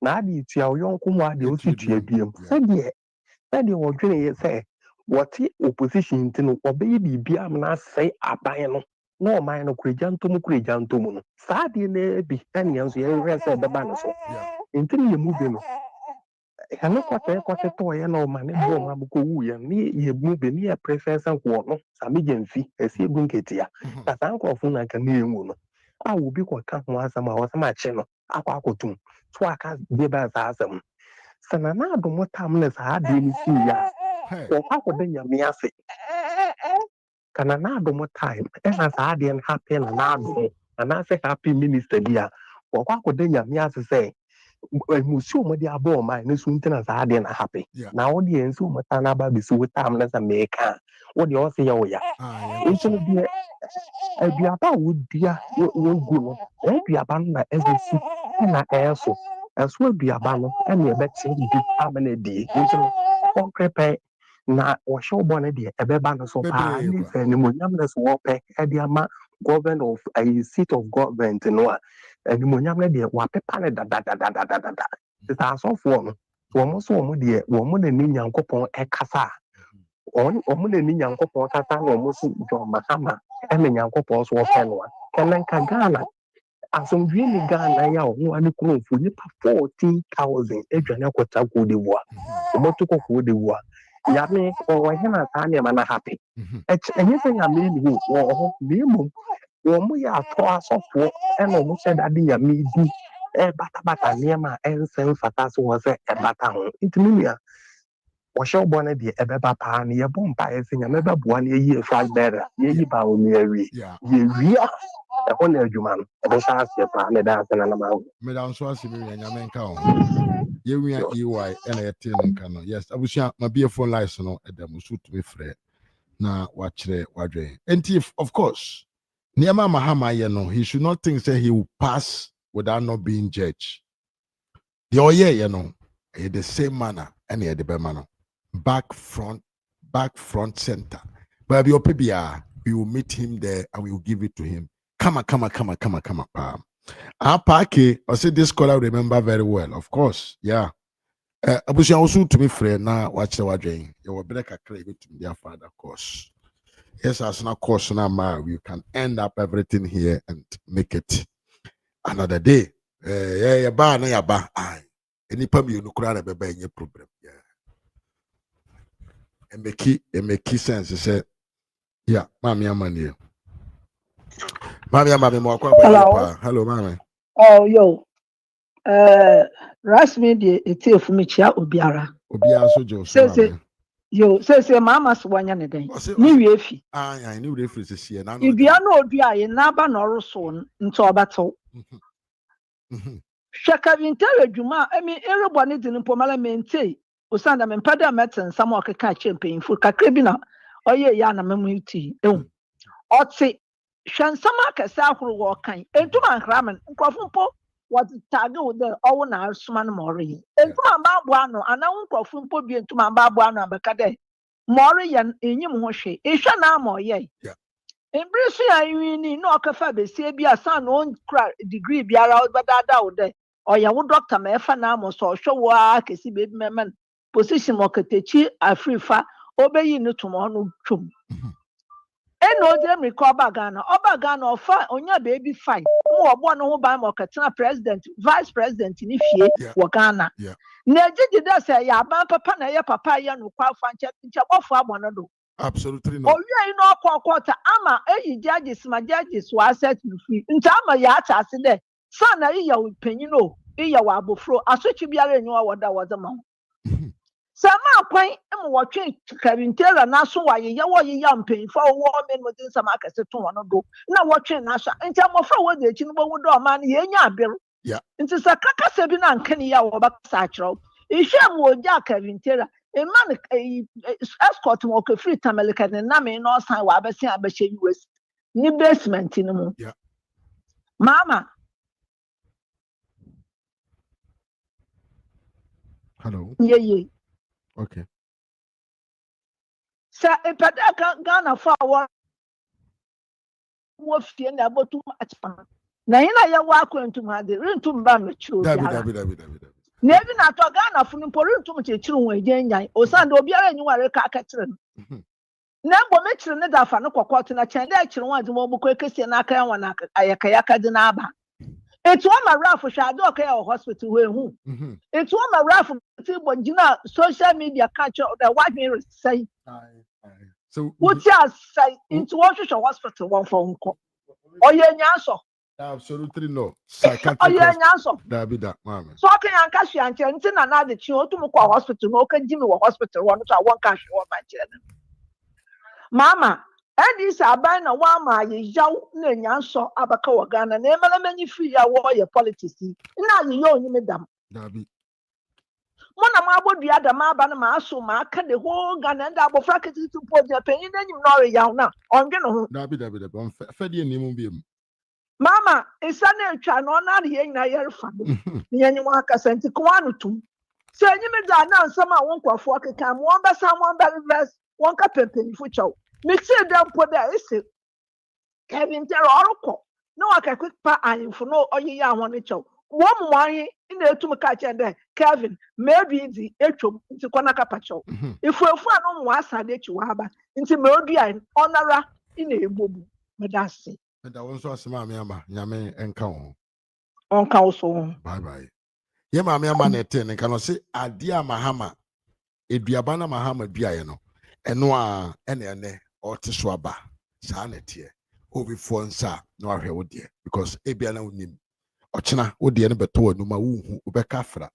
Now the Tia Yon Kuma, the OCTM, said you were doing say, what opposition to obey be amna say abayano. No mind of Crijantum. Sadi be any answer, the banner. Until you move in. Ano kwate toy na o mane bo ma buko wu ya ni ye mu be ni ya preference nko no sami gemfi esi egun ketia ta san ko fun na kan ni enwu no a wo bi ko ka ho asama o sama che no akwa akotum so aka de ba sa asam sana na do motam na sa de ni si ya o akwa de nya mi ase kana na do motam e na sa de na happy na do na say happy minister dia o akwa de nya mi ase say museum de abo ma ne sun tena za de na happy na audience mu tana ba bi su tam na za meka wo de o se ya wo ya nso de abiaba wo dia wo gu no abiaba na ezesi na eso abiaba no e na be tse di amana di nso o prepare na o show bon de e be ba no so pa ni se ni mo nyam na so wo pe e de ama government of a seat of government no and Munyam de wa pepa ne da. It's a soft one. One so de woman and Yankopon e kasa. On woman and Yankopon kasa no musu John Mahama and Yankopon so penwa. Can Ghana. As some really Ghana ya one crew for 14,000 Adriana Kota go de war. Motuko go de war. Yami or Hena Tanya mana happy. Anything I mean who or me. Womu ya toa sofo eno mu said ade ya me di bata niema ensen fata so wo se bata ho ntimi ya wo hye obo na de ebeba pa na ye bompa ese nya meba boa na ye flag bearer ye yi ba o mi awi ye wia e ho na adwuma no e be sa ase pa na da ase na na ma me da nso ase me nya men ka ho ye wia EY ena ye tin nka no yes abusia ma be phone lines no e da musu tumi frɛ na wa kyerɛ wadwen enti of course Niama Mahama, he should not think that he will pass without not being judged. The same manner, and the manner, back, front, center. But we will meet him there and we will give it to him. Come on. Parky, I said this caller remember very well, of course, yeah. Abusia also to me friend now. Watch the watching. You will break a credit to their father, of course. Yes, as na course now, you can end up everything here and make it another day. Yeah, ba na ya ba. Any problem you no kura be any problem. Yeah. And make sense. Say, yeah, mami amani. Mami mo akwa. Hello, mami. Oh, yo. Rush media eti ofumi chia obiara. Obiara so jo so. Yo, say mama swanya ne den. Ni wie fi. Ya, ni wie fi se na no. Idua na odua ye na ba na oroso nto obato. Shaka vintere djuma, erebo ne din pomala mente. Osanda me pada meten sam okeka champion fu kakra bi na oye ya na memuti. Oti hwansama kasa ahoro wo kan. Entuma nkramen nkrofumpo what tag with the own Alsman Mori. And Babuano, and I won't from Pobian to my Babuano Bacade. Mori and Inimoshi, Isha Namo, yea. In Brisbane, I mean, no cafe, say be a son own degree be out, but that out there. Or ya would doctor Mefanamos or show work, a baby man, position mokatechi, a free fa, obey you tomorrow. And no them recall Bagana, Obagana or fine on your baby fine. More one who by Mokatana president, vice president in Ifie, Wakana. Neji did that say, ya papa, na ya papa, ya no quite fan one of absolutely no. Oh, yeah, no quarter. Ama, judges, my judges were set you free. In time, my yacht, I said, there, son, I ya with penino, iya wabo fro, I switch you be a what that was a man. Sama kwan em watwe Kavintera na so wa ye wo ye yam pen for wo men within some market to one go na watwe na so nti amofra wo de chi no bo do ma na ye nya aberu nti sa kaka se bi na nkan ya wo ba sa achro ihwe am wo ja Kavintera e man escort mo ko free tamelika na me no san wa abese abehye US ni basement ni mu mama. Hello. Yeah. Okay. Sa epada Ghana for one fie na abotum atpa. Na ina ya wa kwentum ade rentum ba mechu biara. Dabi. Na ebi na to Ghana funu porentum chechiru won agyanyan. Osande obiara anyi ware ka akakire no. Na mbo mechire ne dafa no kokot na chende akire won ade mo bukọ ekesi na aka yan na ayakayaka de na aba. Etu ma rafu hwa ade oka ya hospital we hu. Etu ma rafu ti bojina social media catch the white me say. So what you say into what you hospital one for unko. Oye nyanso. Absolutely no. Psychiatric. Oye nyanso. Dabi da mama. So can yan kashi anche nti na na de chi otu mu kwa hospital no kan jimi wo hospital one so one cash wo ma chere. Mama, and this aban na wa ma ye yaw na nyanso abaka wo Ghana na emala manyi free ya wo ye politics. Na ye yo nyime dam. Dabi. Mona ma bodua da ma aba na ma aso ma aka the whole Ghana and abofra kiti to put the penny na nyim no yaw na onge no ho. Dabi. Fedi enimu bi em. Mama, isa na etwa no na de yen na yerefa. Ni yenyi wa akasa nti ko anu tum. Se enyi da na nsama won kwafo akeka mo on besa mo on ba reverse won ka pempeni fu chaw. Me tie dem po da ese. Kevin Terry oroko. No aka quick pa anfo no oyi ya ho ne chaw. Wo mo ahi ina etum ka chende Kevin maybe di etwom nti kwana ka pa chaw. Ifu anu mo asade chi wa ba. Nti me odua onara ina ebobu. Medase. And I also ask Mammy Ama, Yame and Cow. On council. Bye. Ye Mammy Ama Netin and cannot say, Adia Mahama, a Diabana Mahama Biano, and Noa, and or Tiswaba, Sanetia, over phone, sir, no, I would dear, because Abiana would name. Ochina, would the end beto, no, my woo, Ubecafra.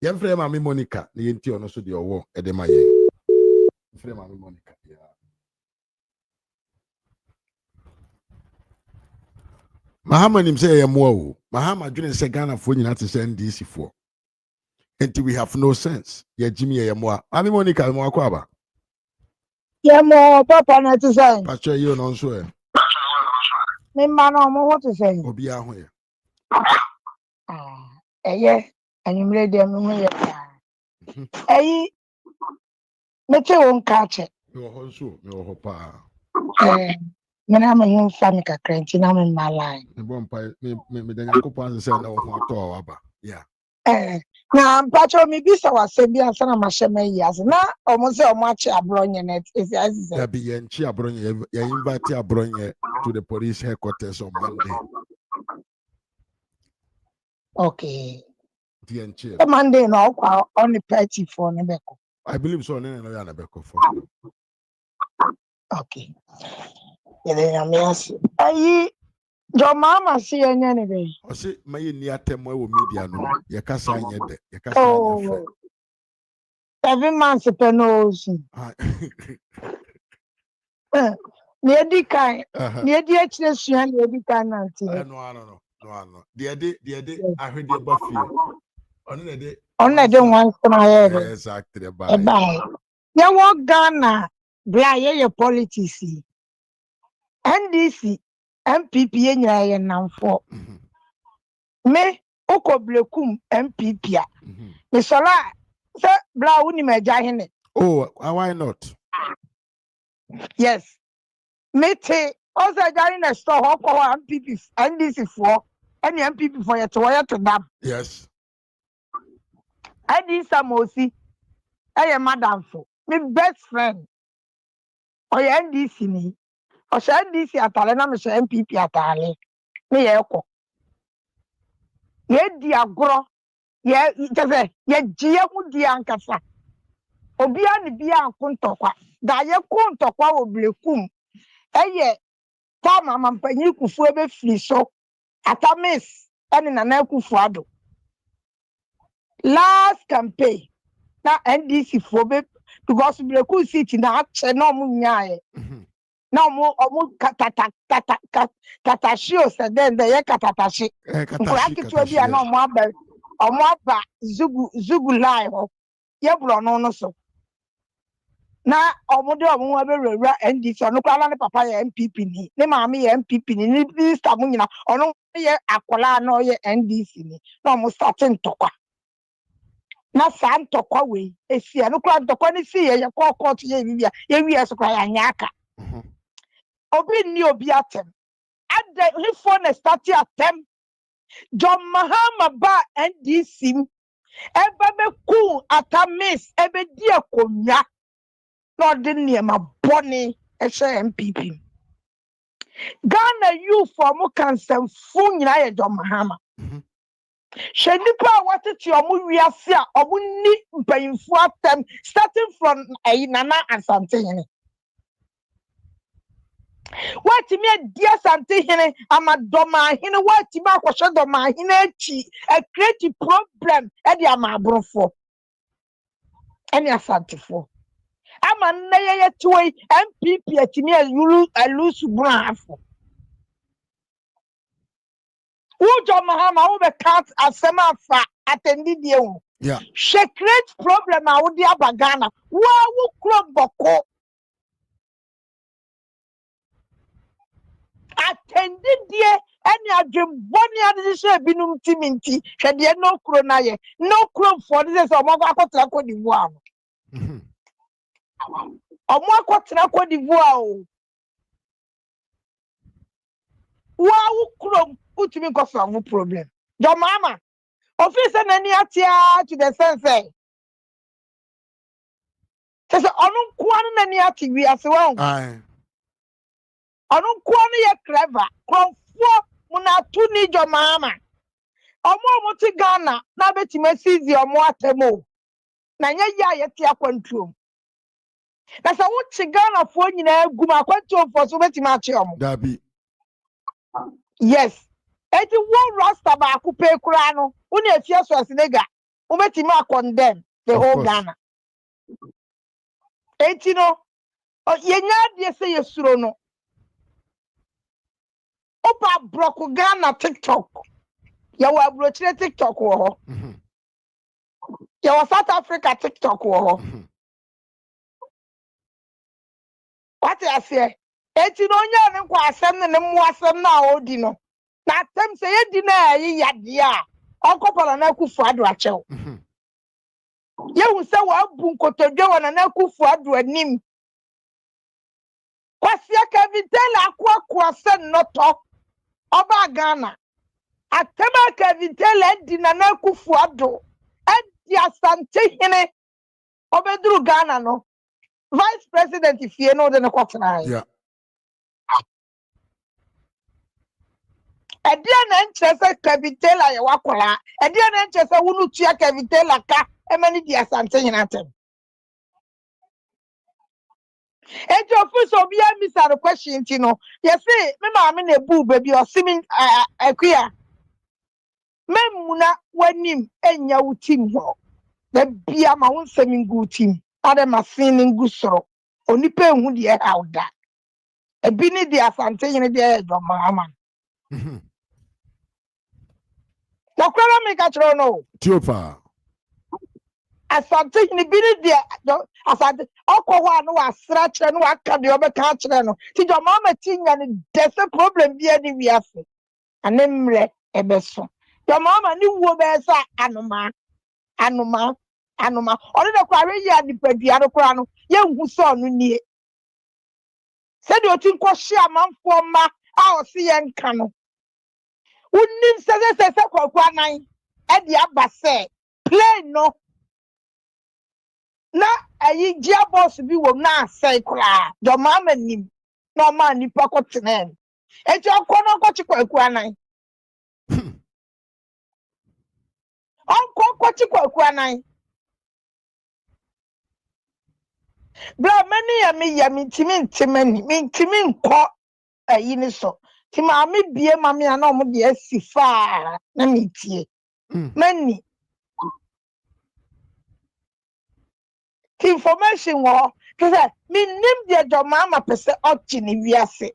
Young friend, Mammy Monica, the Inti also the war, Edemaye. Friend, Mammy Monica, yeah. Mahama him say more. Mahama didn't say Ghana for you not to send DC for. Until we have no sense. Yeah, Jimmy more. I mean Monica more kwaba. Yeah, more papa not to say. Pacha you non so. Me man no what to say. Obi ahwe. Yeah, and you ready me eh me te won catch it. Me ho so, me ho pa. Mena ma yin family kakra nti na me malai. Me bon pa me den yakopon say na ho to aba. Yeah. Na mpacho mi bisa wasebi ansa na mahema yi ase na omo se omo achi abronye net is as Ya bi yen chi abronye ya invite abronye to the police headquarters on Monday. Okay. The Monday no kwa on the party for nebeko. I believe so no ya na beko for. Okay. Ele ya me ase. Ayi your mama see anya ne be. O se maye ni atemo e wo media no. Ye kasa anye de. Ye kasa anye fe. 7 months penosi. Ne di kan. Ne di akire sua ne di kan nanti. No. The ahwede ba fie. Ono de one na here. Exactly ba. Ye wo Ghana bra ye politics. NDC MPP nyina ye namfo. Me okoblekum MPP a. Me sola se bra woni maja hene. Oh, why not? Yes. Me te also jari na store ho ko MPP NDC for any MPP for your to dam. Yes. I did Samosi. I am madam for me best friend. Or NDC ni. Or NDC atale na me MPP atale. Me ye ko. Ye di agro. Ye tese ye jiye hu di ankasa. Obi ani bi ankontokwa. Da ye kontokwa oblekum. Eye ta mama mpanyi kufu ebe firi so. Atamis eni nana kufu ado. Last campaign na NDC for be because breku city na ache na omu nyae na omu katatashi o se den de ye katatashi nkura kitu bi na omu aba zugu lie ho ye bro no so na omu de omu wa be rewura NDC onu kwa ne papa ye MPP ni ne maami ye MPP ni minister mu nyina onu ye akola na ye NDC ni na omu start ntokwa na saa ntokwa we esi anu kwa ntokwa ni si ye kwa court ye bibia ye wi eso kwa ya nyaka obi ni obi atem ade he for na start atem John Mahama ba NDC ebe be ku atamis ebe di akonya no de niema boni ehye MPP Ghana youth for mo cancel fu nyina ye John Mahama she nipa watete omo wiase a omo ni mpanyinfu atem starting from Nana Asante hene what me dear Asante hene amadoma hene what me akwhwe doma hene achi a create problem e de amabrofo ene Asantefo ama nna ye tuwe MPP atimi alusu brafo Ujo Mahama who be cut asema fa attendi die wo. Yeah. She create problem a wo dia bagana. Wa wo kro boko. Attendi die any adwemboni ade se binum timinti. Hwe de no kro na ye. No kro for this so mo akotra ko divoa. Omo akotra ko divoa o. Wa wo kro utimi ko solve problem. Your mama officer nani atia to the sense say onu kwanu nani ati wi ase won Aye. onu kwanu ye clever konfo muna tu ni jo mama omo ti Ghana na betima sizi omo atemo na nya ya ye ti akwantuom na sa wo ti Ghana fo nyina agum akwantuom fo so betima achi omo Dabi. yes eti wo rasta ba akupe kura no uni efia so asinega wo betima condemn the Of whole course. Ghana eti no yenya de se yesuro no opa broko Ghana TikTok ya wa brochire TikTok wo ho ya wa South Africa TikTok wo ho what you say eti no nya ne kwa asem ne mu asem na odi no na tem se ye di na yi yade a onkopala na kufu ado achew ye hu se wa bu nkotodwe wa na kufu ado anim kwasia kavitela akwa sen noto oba Ghana atema kavitela di na kufu ado edi Asante hene obeduru Ghana no vice president fie no de ne kwotena Yeah. Edia na nchese kavitela ye wakola edia na nchese wunu tua kavitela ka emani di Asante hene atem Ejo office obi a misa the question ti no ye say me ma me na bu baby o simi akua memuna wanim enya wutim ho da bia ma won semi ngu tim ade ma sin ngu soro onipa ehu de hawda ebi ni di Asante hene de Ejo Mahama na kwara me ka chiro no Tiopa. Asante hene bi ni de Asante okwo ho anu wa sra kire no aka de obeka kire no ti Ejo Mahama tinya ni dese problem bi ani wi afi anemre ebeso Ejo Mahama ni wo be sa anoma ori de kware ya dipadua no kwara no ye hu so no nie se de otin ko hye amanfo ma a o se ye nka no unim se kwakwa nan e de aba se play no na ayi gia boss bi wo na asai kura Ejo Mahama nim no ma nipa ko tenen e ti okono ko chi kwakwa nan onko ko chi kwakwa nan bra mani ya mi timi ntimani mi timi nko ayi ni so ti ma mi bie ma mi ana omo de asifa na mi tie mani information wo kese me nim de Jomama pese ochi ni wiase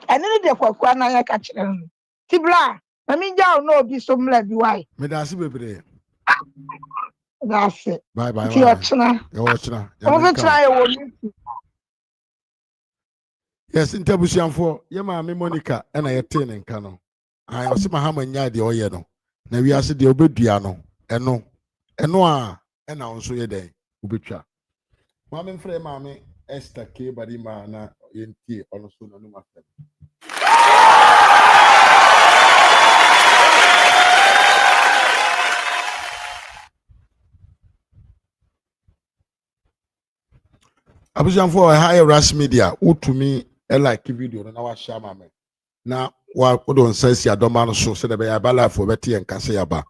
ene ne de kwakwa na ya ka kire no tibla mami ja no obi so mla bi wai Me da se bebre. that's it Bye bye. ti ochna Ochna. o try e wo ni Yes, interbusianfo. Ye ma me Monica e na ye te ne nka no. Ai o se mahama nya de oye no. Na wiase de obedua no. Eno a e na onso ye den obetwa. Maame mfrɛ maame Esther K body ma na yentie ono so no ma fɛ. Abusianfo high rush media utumi like video no na wa share maame. Na wa odo nsansi adoma no so se de be ya bala fo beti en kase ya ba.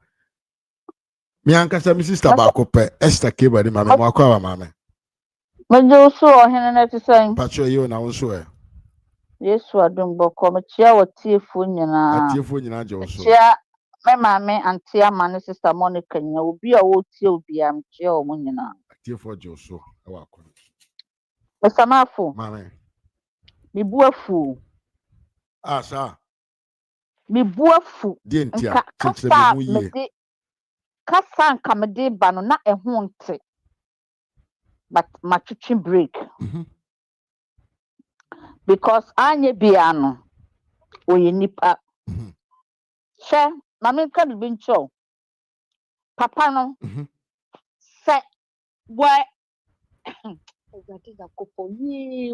Mi ankasa mi sister ba ko pe Esther K body ma me mo akwa maame. Mejo so ohene na ti san. Pacho yi na wonso e. Yesu adum boko me chia watiefo nyina. Atiefo nyina je wonso. Chia me maame anti ama ne sister Monica nya obi a wo tie obi am chia o mo nyina. Atiefo je wonso e wa ko. Osamafo. Maame. Mi buafu. Ah sa. Mi buafu. Die ntia. Kasa me de kasa nka me de ba no na eho nte. But matwitwi break. Because anye biano oye nipa. She mama ka bi ncho. Papa no. Se where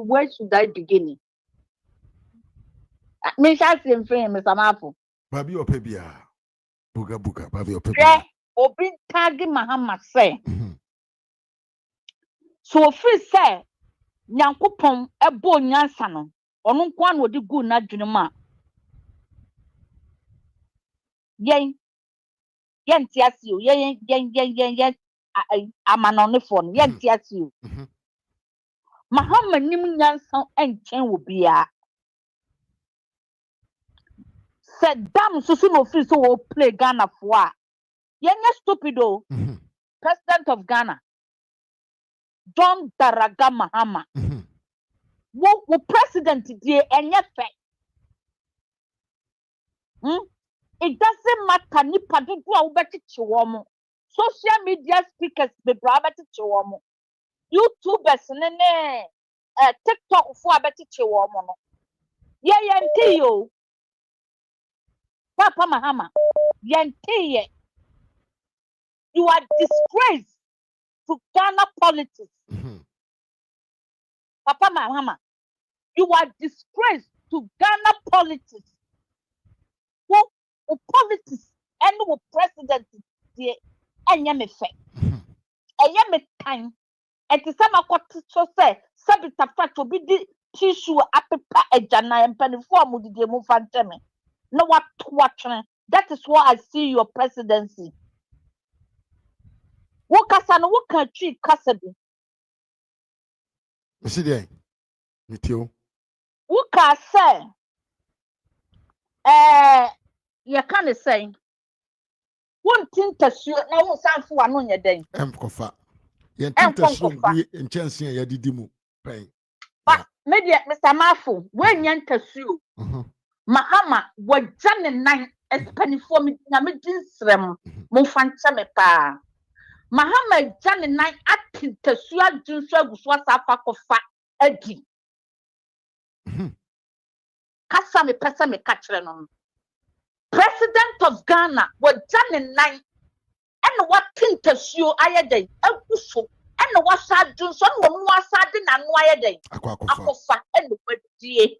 where should I begin? Me shall say friend Mr. Mafu. Babi opebia. Buga babi opebia. Obi tagi mahama say. So free say Nyankopon ebo nyansa no ono nko an odi gu na dwene ma yen tiasio yen amanonefo no yen tiasio mahama nim nyansa enchen wo bia se dam susu no free so wo play Ghana for a yen stupido president of Ghana John Daraga Mahama. Wo president die enye fe. It doesn't matter ni padu a wo betiche wo mo. Social media speakers be bra betiche wo mo. YouTubers ne TikTok fo abetiche wo mo no. Ye yenti yo. Papa Mahama, yenti ye. You are disgrace to Ghana politics. Papa Mahama, you are disgrace to Ghana politics. Who politics and who president the enyame fe. Enyame time. And the same so say sabita fato bi di tissue apepa ejana empanifo amudide mu fanteme. No what watching. That is why I see your presidency. Wo kasa no wo kan twi kasa bi. Mesi dey. Mitio. Wo ka say you can say one thing to show na wo sanfo ano nya den. Kofa. Yen tinta so bi enchanse ya didi mu. Pen. Ba media Mr. Mafu, when yan tasuo. Mahama wajane nan espanifo mi na me dinsrem mo fancha me pa. Mahama jane nan ati tasuo adunso aguso asafa kofa adi. Kasa me pesa me kachre no. President of Ghana wajane nan and what tintasuo ayede aguso and what sad dunso no mo asade na no ayede. Akofa and wadie.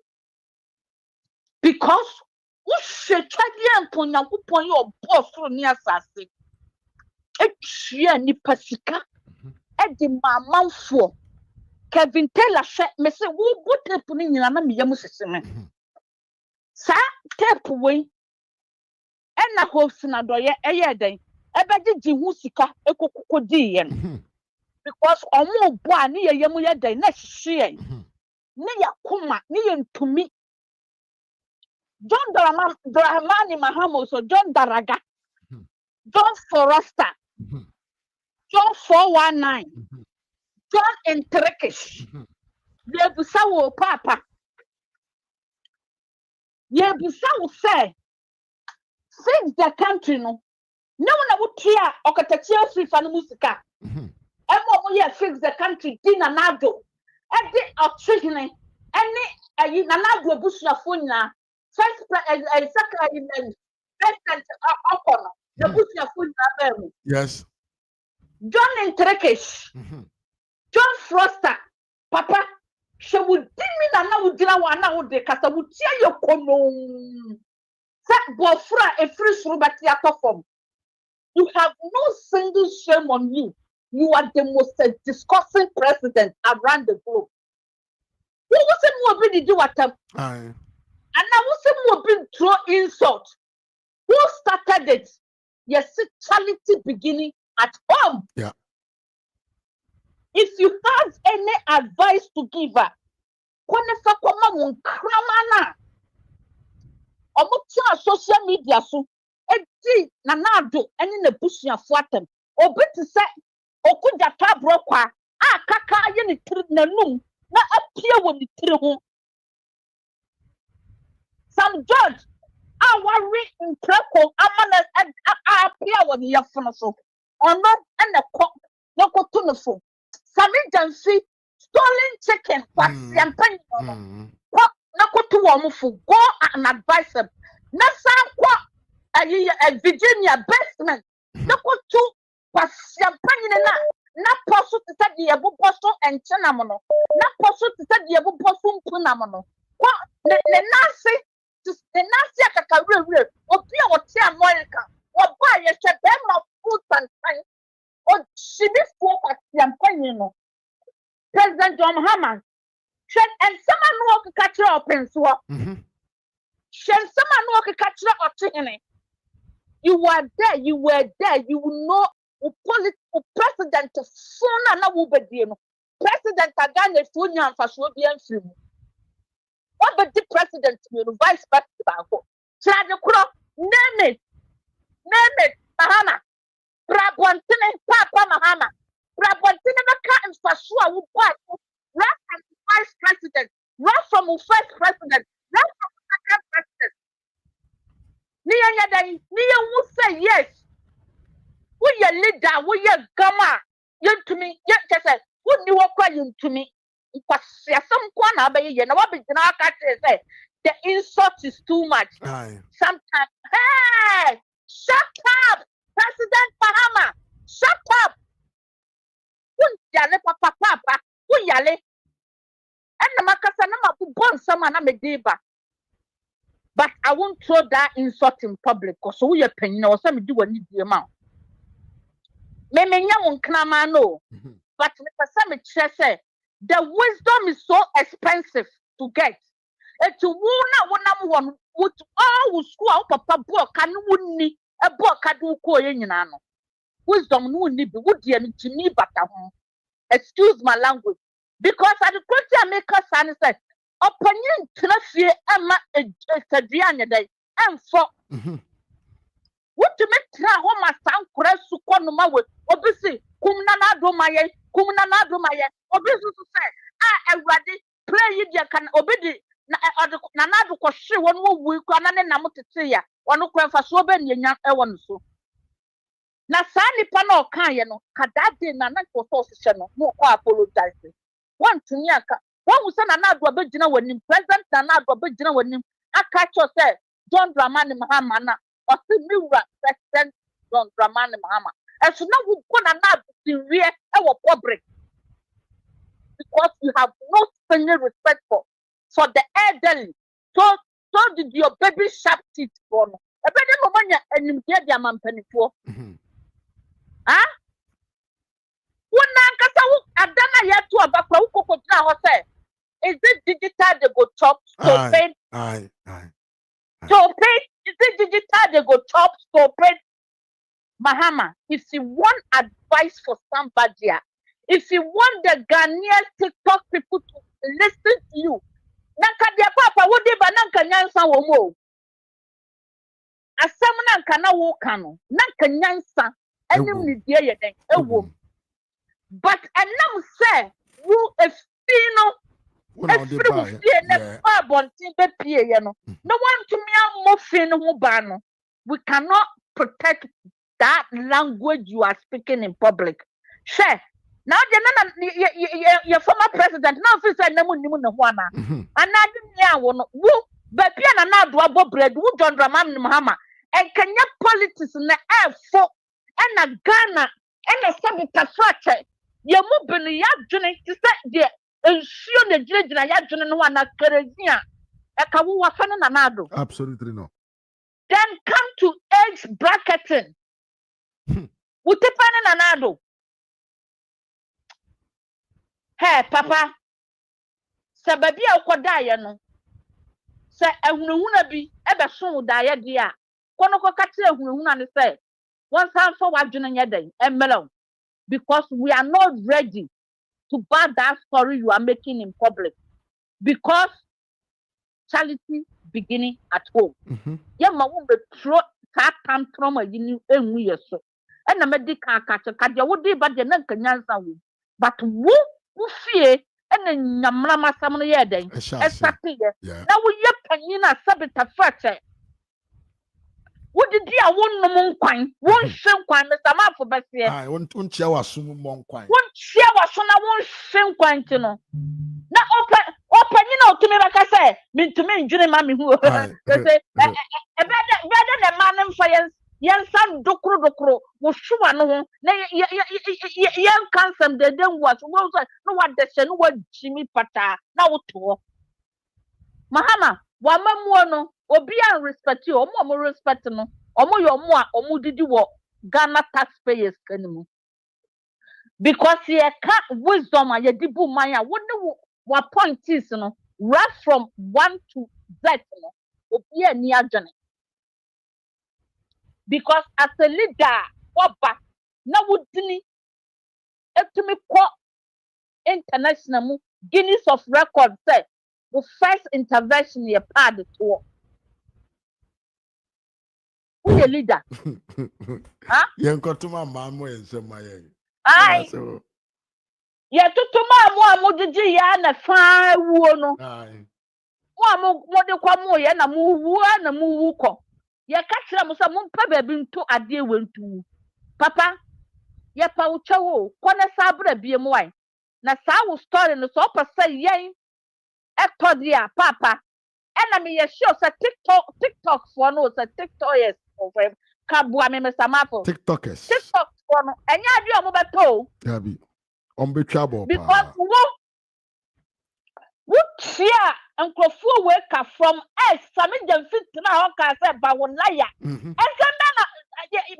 Because we should try to put your boss on your sassy. It's ni pasika. And the mamma for Kevin Taylor said, Mr. Who put a putting in an yamusism. Sa tape away. And a host in a doye a year day. A better Jihusika, a cocodian. Because almost one near Yamuya day next year. Near Kuma, near to me. John Dramani Mahamo, so John Daraga, John Forrester, John 419. John in Turkish. Yebusa wo papa. Yebusa wo say fix the country no. No na wo tia okatatia free fa no musika. Emo mo ye fix the country di na nado. E di otrihene ene ayi na nado abusuafo nyina. First second president okono. The abusuafo nyina ba mu. Yes. John in Turkish. John Froster, Papa, she would dimi na na udira wa na ude kasa wutia yokono. Sa bofra e free surubati atofom. You have no single shame on you. You are the most disgusting president around the globe. Who wasn't more been do what? And I wasn't more been throw insult. Who started it? Yes, charity beginning at home. Yeah. If you have any advice to give her, konefa koma mun kramana. Omutia social media so edi na nado eni na busuafo atem. Obi te se okuja tabro kwa akaka ye ni tiri nanum na apia woni tiri ho. Some judge awari nkrako amana apia woni yafono so. Ono ene ko yoko tunefo. Sami Jansi stolen chicken for champagne. Nakotu womufu go and advise them. Nasa kwa Virginia basement. Nakotu for champagne na posu to say the abu posu and chinamono. Na posu to say the abu posu punamono. Kwa the nasi akakawe opia wote America. Wabwa yeshe bema food and time. Oh, she be for champagne no. President John Mahama. And someone who can catch up in swap. Someone who can catch up in it. You were there, you were there, you know president sooner na wubedino. President Agane Funya for Swabian film. What but the president will vice president? Name it, Mahama. Brabontine Papa Mahama. Brabontine Maka and Fasua who bought run from the vice president, run from the first president, run from the second president. Nia will say yes. We are leader, we are gamma. You to me, yes, yes, who knew what crying to me? It was some corner, but you know what say. The insult is too much. Sometimes, hey, shut up, President Mahama, shut up. Yale papa, who yale? And the Makasana who born someone I'm a diva. But I won't throw that insult in public because we are paying or some do a need the amount. Maybe young no, but some say the wisdom is so expensive to get. To one would all school papa book and wouldn't a book I do call in. Wisdom no need be would to me but excuse my language. Because at the culture maker son said, opinion to fear Emma Adriana day and for what to make home my son crest to Konoma with obviously Kumnana do my obviously to say I ready play you can obey Nanadu Koshi one more week on an Namutia one who can for so many young Ewan so. Na sani pano kaya no kadade na nanko sosisha no mo kwa apologize. One to nyaka one who say na nadu abegina wanim president na nadu abegina wanim aka cho say John Dramani Mahama na o se miura president John Dramani Mahama. And so now we go na nadu tinrie e wo public because you have no single respect for the elderly. So did your baby sharp teeth for no. E be dey mo manya enim dia dia mampanifo. Ah? Adana yet to a background say, is it digital they go chop to pay? To pay, is it digital they go chop to pay? Mahama, if you want advice for somebody, if you want the Ghanaian TikTok people to listen to you, Nanka dia papa would be bananka nyansa womo. Asamna kana wo kano, Nanka nyansa. Any dear, but enam say who if no no one to me muffin who ban. We cannot protect that language you are speaking in public. Share. Now your former president now feels like no one. And now who but piano now do a bread who John Dramani Mahama and Kenya politics in the air for and a Ghana and a Sabita fracture. You're moving the journey to set there. Ensure the judge na ya june no na kerezia e ka wo wafa na nado. Absolutely no. Then come to age bracketing. Utepa na nado. Hey papa, sababi akoda ye no. Se ehunhuna bi e be so da ye de a. Kono ko ka tire ehunhuna ne say, one time for wa june nya den emelo because we are not ready to buy that story you are making in public because charity beginning at home. Yeah, my woman throw that tantrum in years so. And a medical catcher, Kadia would be but the Nankanyansa. But who fear and then Yamrama Samuel Yede? Exactly. Now we yep and you know, Sabita Fratcher. What did you want no one shrimp coin, Mr. Man for Bessie? I want to show us some more coin. One share was on a one shrimp coin to know. Now open, you know, to me, like I say, mean to me, Judy Mammy, who say, better than man and fire, young son, Dokro, was sure no, young cancer, they don't watch, no what the same word Jimmy Pata, now to Mahama, one more. Obia respect you, or more respect no, or more did you work Ghana taxpayers can because he can't wisdom and your dibu maya. What point is no, right from 1 to Z no, Obia near journey. Because as a leader, what back now would me to me quote international Guinness of record said the first intervention you had to. Who the leader? Huh? You got to my mom and some my aye. Yeah, to my mom would you and a fine woman. Aye. What the quamo and a move and a move. Ya catch them some pebble to a dear went to Papa. Ya paucho, corner sabre be a moy. Na saw story in the sopa say, yea, Ecto dear, Papa. And I mean, sure, TikTok for no, TikTok is. Kabua me Mr. TikTokers. TikTok for no, and ya do a mobile. Yabi. Unbetrable. Because what cheer and Crawford worker from us, some in them fit now, can say, but one liar. And then,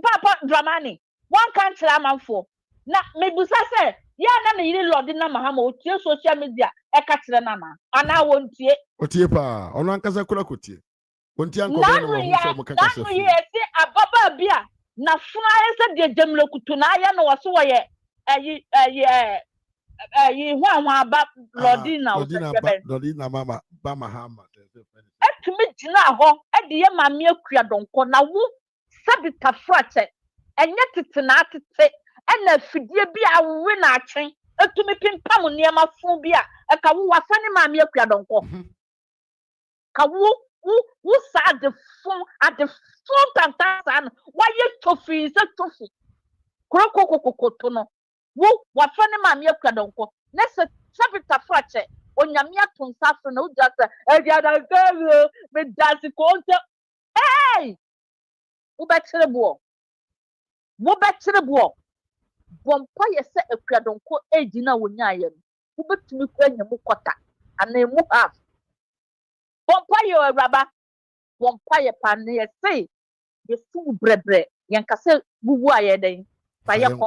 Papa Dramani, one country I'm for. Now, maybe say, yeah, none of you Lord in Mahama, social media, a Catrana, and I won't yet. What ye pa, on Lancaza Kurakuti. Nanu ye si ababa bia na funa se de demlo kutuna ya no waso ye hwa ba Lodina mama ba mahama etumi gina ho e de ye mame akua donko na wo sabita frache enye titena tete ena fidie bia we na atwen etumi pimpam niema fun bia e ka wo wafane mame akua donko ka wo who said the phone at the front and why you toffee is a toffee? Crocococotona. Who what funny mammy of Cadonco? Let's a sabita frache on Yamia to suffer no just a girl with dancing quarter. Hey! Who back to the ball? Who back to the ball? Vampire set a Cadonco age in our Nyan. Who bet to me when you mukota and they move up. Vampire rubber, vampire pan near say, the fool brebre, Yankase, who wire then, fire. John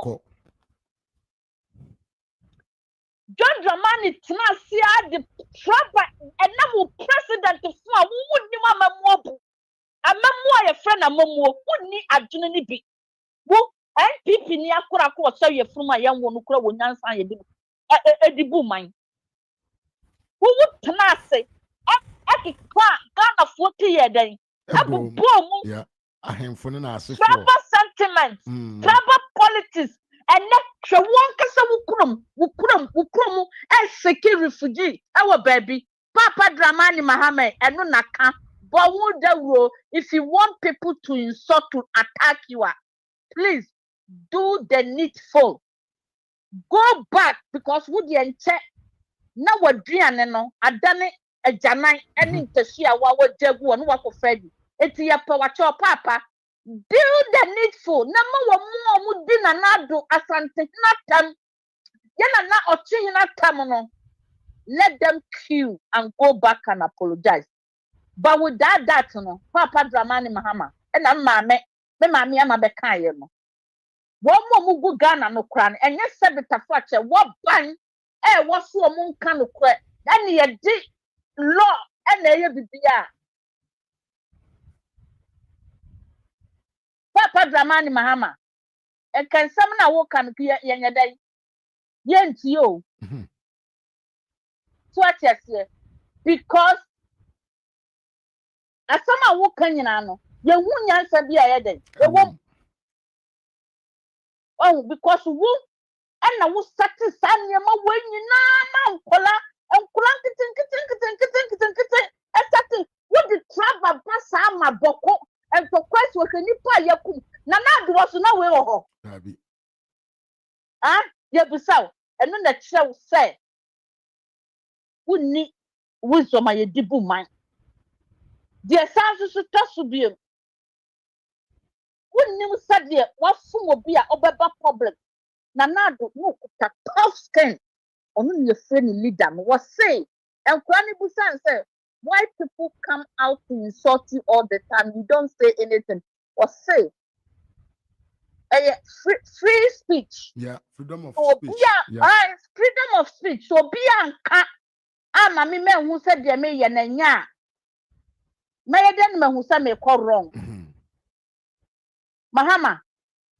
Dramani Tnasia, the trapper, and now president of Fua, who wouldn't want a mob. A memoir, a friend, a momo, wouldn't need a journey be. Who and people near Kurako, so you're from my young one who crow when Nancy a debu mine. Who would Tnase? I can't 40 years then. Yeah, I am for an tribal sentiments, tribal politics, And let one kasa wukrum, and secure refugee, our baby, Papa Dramani Mahama, and no naka, but would the rule if you want people to insult to attack you, please do the needful. Go back because would you check now what Drianeno, a done a janai, and into Shia, what would Jagu and what for Freddy. It's your power, Papa. Do the needful. Number one more would be another asante natam. Yana na ochi na tamono. Let them queue and go back and apologize. But without that, no, Papa Dramani Mahama, and I'm mammy, the mammy am a bekai. One more mugu Ghana no crown, and yes, said the fracture, what bang, what's your moon can of quit. Then you did law and there you be. Papa Dramani Mahama, and can someone walk and clear young day? Yent you. So I tell you, because as someone walk in ano, you won't answer be a day. Oh, because who and I was satisfied when you know, Kola and Kulank, what the travel pass my boko. And for quest what can you pay your cook? Nana was nowhere. Ah, yeah, beside, and then the child said, who need wisdom my debu mind. Dear sounds to touch to be. Wouldn't you said there, what fool will be a over problem? Nana do no tough skin. Only your friendly leader was say, and Granny Busan said, why people come out to insult you all the time? You don't say anything or say free speech. Yeah, freedom of speech. Yeah, freedom of speech. So be anka. Mami me who said they may yenya. May then me who said me call wrong. Mahama,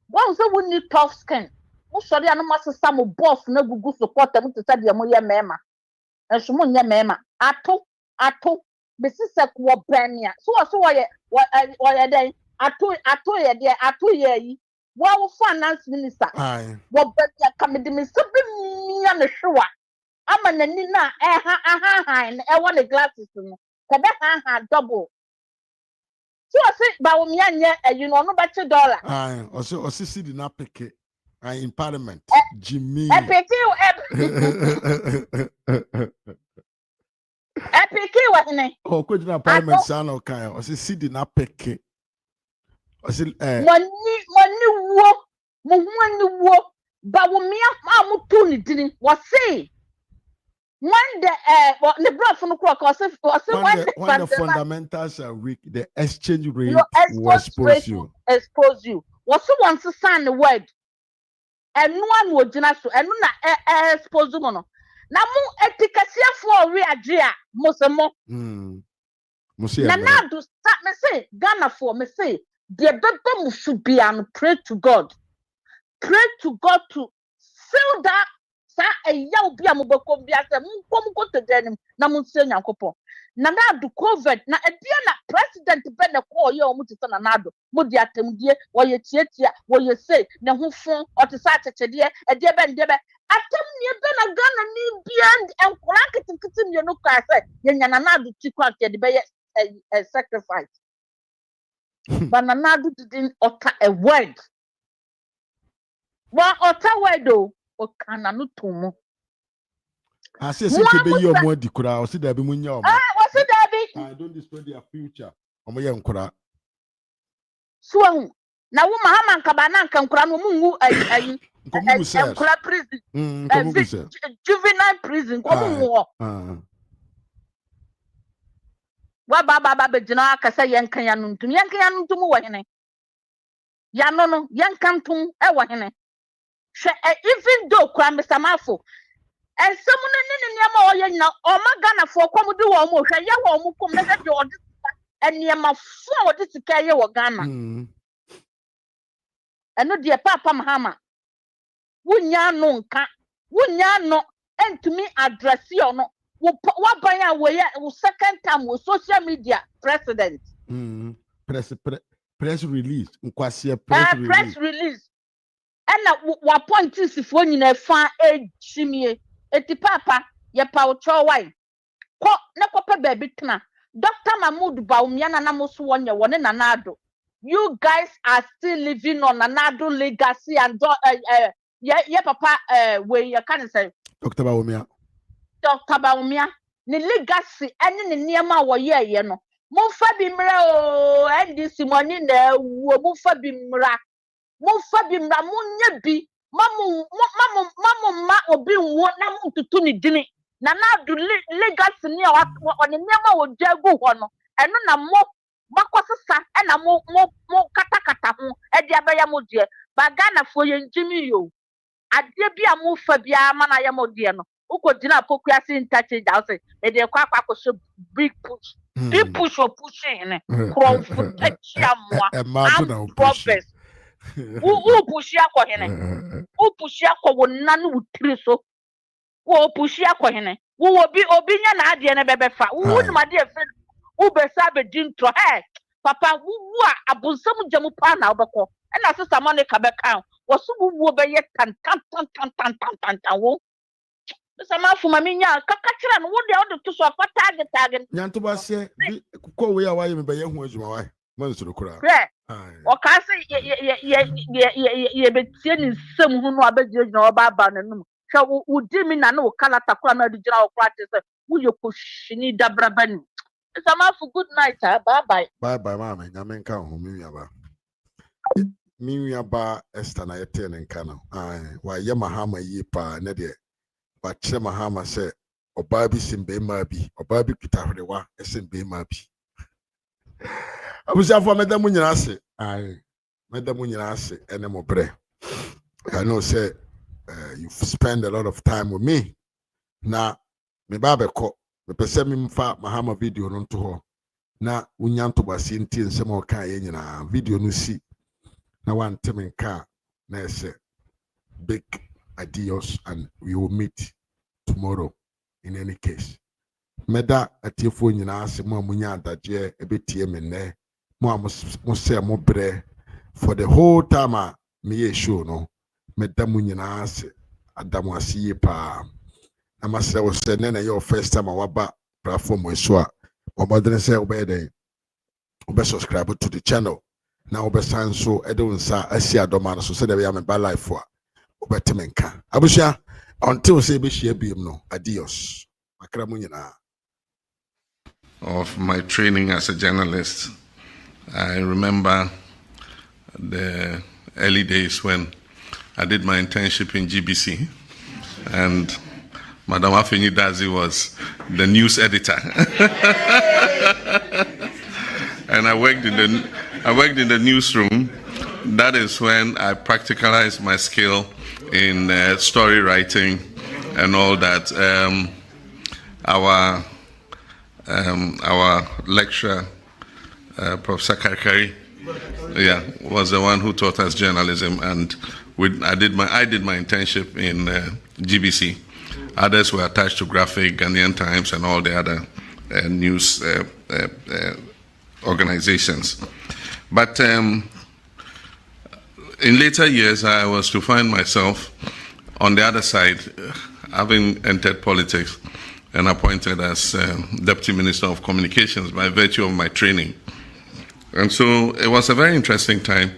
one so we need tough skin. Most sorry, I know master some boss no go support them to say the moya mema. And she moya mema. Ato besisa kwa bania so why then ato ye wa finance minister wa bania kamedi me sabi miya me hwa ama nani na ha wa the glasses no kada ha double so I say ba wo miya nye you know no ba $2 also see the na peke in parliament Jimmy Epiki wa hine. Oh, could you parliament san okay. O se sidi na peke. O se money wo ba wo me am to ni dini. Was say when the brought from the clock or say when the fundamentals are weak, the exchange rate will expose you. Was so once to sign the word and no one would so and na expose you no. Na mu etikasia for reagea mosemo na do start me say Ghana for me say the bebe should be and pray to God to fill that sa eya obi amobeko bia se mu ko to denim na mu nse nyankopon na do covid na ebia na president be na call ye omu tse na do mo di atemdie wo ye tietia wo ye say na hu fun o te sa chechede e de be atem ni be na Ghana ni bia and nkura kitikiti ni no ka say ye nyana na do tikwa ke de be a sacrifice but na do didn't utter a word wa utter word o kana no tomu I say ke be yi omo di kura o se da be munya omo o se da be I don't destroy their future omo ye nkura so na wo mahama nkaba na nkura no mungu ayi nkura prison juvenile prison ko mungu wa baba be jina aka say yenkan ya nuntum wo hene ya no yenkan tum e wo hene even though Mr. Mafo and someone in Yama or Yana or Magana for come do or more, Yawa Mukum and Yama for this to carry your Ghana. And no dear Papa Mahama. Wouldn't ya no, and to me address you no. What by our way, second time with social media president. Press release. Press release. ɛna wa point si fo nyina fa ejimie eti papa ye pa ucho wai ko ne ko pe baby tena Dr. Mahmoud Bawumia na namoso wonye wone nanado you guys are still living on another legacy and yeah papa where you can say Dr. Bawumia ne legacy ene ne niema wo ye no momfa bi mra o ndc money na wo momfa bi mra munye bi mamu ma obi nwo na mututu ni dini na do legacy ni o ne niema wo jagu ho no eno na mo bakosesa e na mo katakata ho e dia beya mo die bagana fo ye njimi yo ade bia mo fa bia ma na ye mo die no uko dina pokua si interchange house e de kwa so big push big push or pushing ne from footachia mo progress u pushia ko hene u pushia ko wonna no utiri so wo pushia ko hene wo obi nya na ade ne bebefa wo numa de fe u be sabe dintro papa wo a abonsam jamu pa na obeko e na sister Monica beka wo so wo be ye tan wo sama fuma minya kakachira no wo de to so fa target nyanto ba se ko we awaye me be ye hu adwuma wai man so kura o ka se ye betie ni nsam hu no abegye na oba ba nanum hwa wo di mi na no kala takura na de gira wo kura te se wo ye ko shini dabrabani sama for good night bye bye mama nyame nka ho mi wi aba Esther na yete ne nka no wa ye mahama yi pa ne de ba kire mahama se oba bi simbe ma bi oba bi kitahrewa esimbe ma bi abusafo medamu nyina ase medamu nyina ase ene mo bre I know say you spend a lot of time with me na me ba be ko me pese me mfa mahama video no nto ho na unya nto basi nti nsem o kan ye nyina video no si na wan temen ka na ese big adios and we will meet tomorrow in any case meda atiefo nyina ase mo amunya adaje ebetie me ne mo se mo bre for the whole time me ye show no meda mu nyina ase adamu asiye pa na masere wo se ne na your first time awaba platform we so a obodere se obede obe subscribe to the channel na obe san so edunsa asi adoma no so se de be ya me ba life a obetemenka abusha until say be share biem no adios makra mu nyina. Of my training as a journalist, I remember the early days when I did my internship in GBC, and Madam Afeni Dazi was the news editor, and I worked in the newsroom. That is when I practicalized my skill in story writing and all that. Our lecturer, Professor Karkari, was the one who taught us journalism, and I did my internship in GBC. Others were attached to Graphic, Ghanaian Times, and all the other news organizations. But in later years, I was to find myself on the other side, having entered politics and appointed as Deputy Minister of Communications by virtue of my training. And so it was a very interesting time.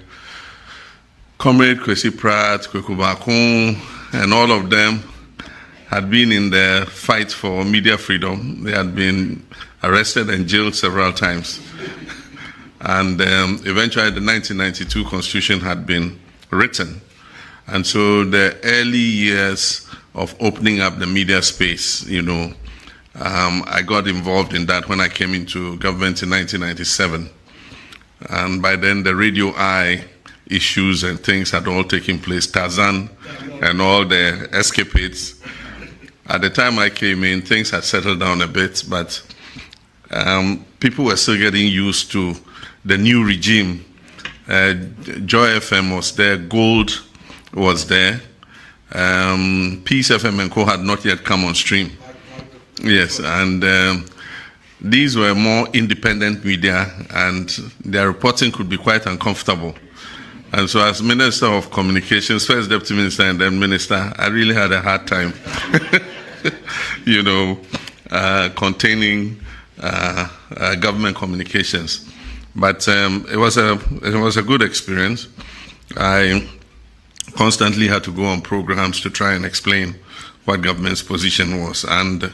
Comrade Kwesi Pratt, Kweku Bakun, and all of them had been in the fight for media freedom. They had been arrested and jailed several times. And eventually the 1992 Constitution had been written. And so the early years of opening up the media space, I got involved in that when I came into government in 1997. And by then the Radio Eye issues and things had all taken place, Tarzan and all the escapades. At the time I came in, things had settled down a bit, but people were still getting used to the new regime. Joy FM was there, Gold was there, Peace FM and Co had not yet come on stream. Yes, and these were more independent media, and their reporting could be quite uncomfortable. And so as Minister of Communications, first Deputy Minister and then Minister, I really had a hard time, containing government communications. But it was a good experience. I constantly had to go on programs to try and explain what government's position was. And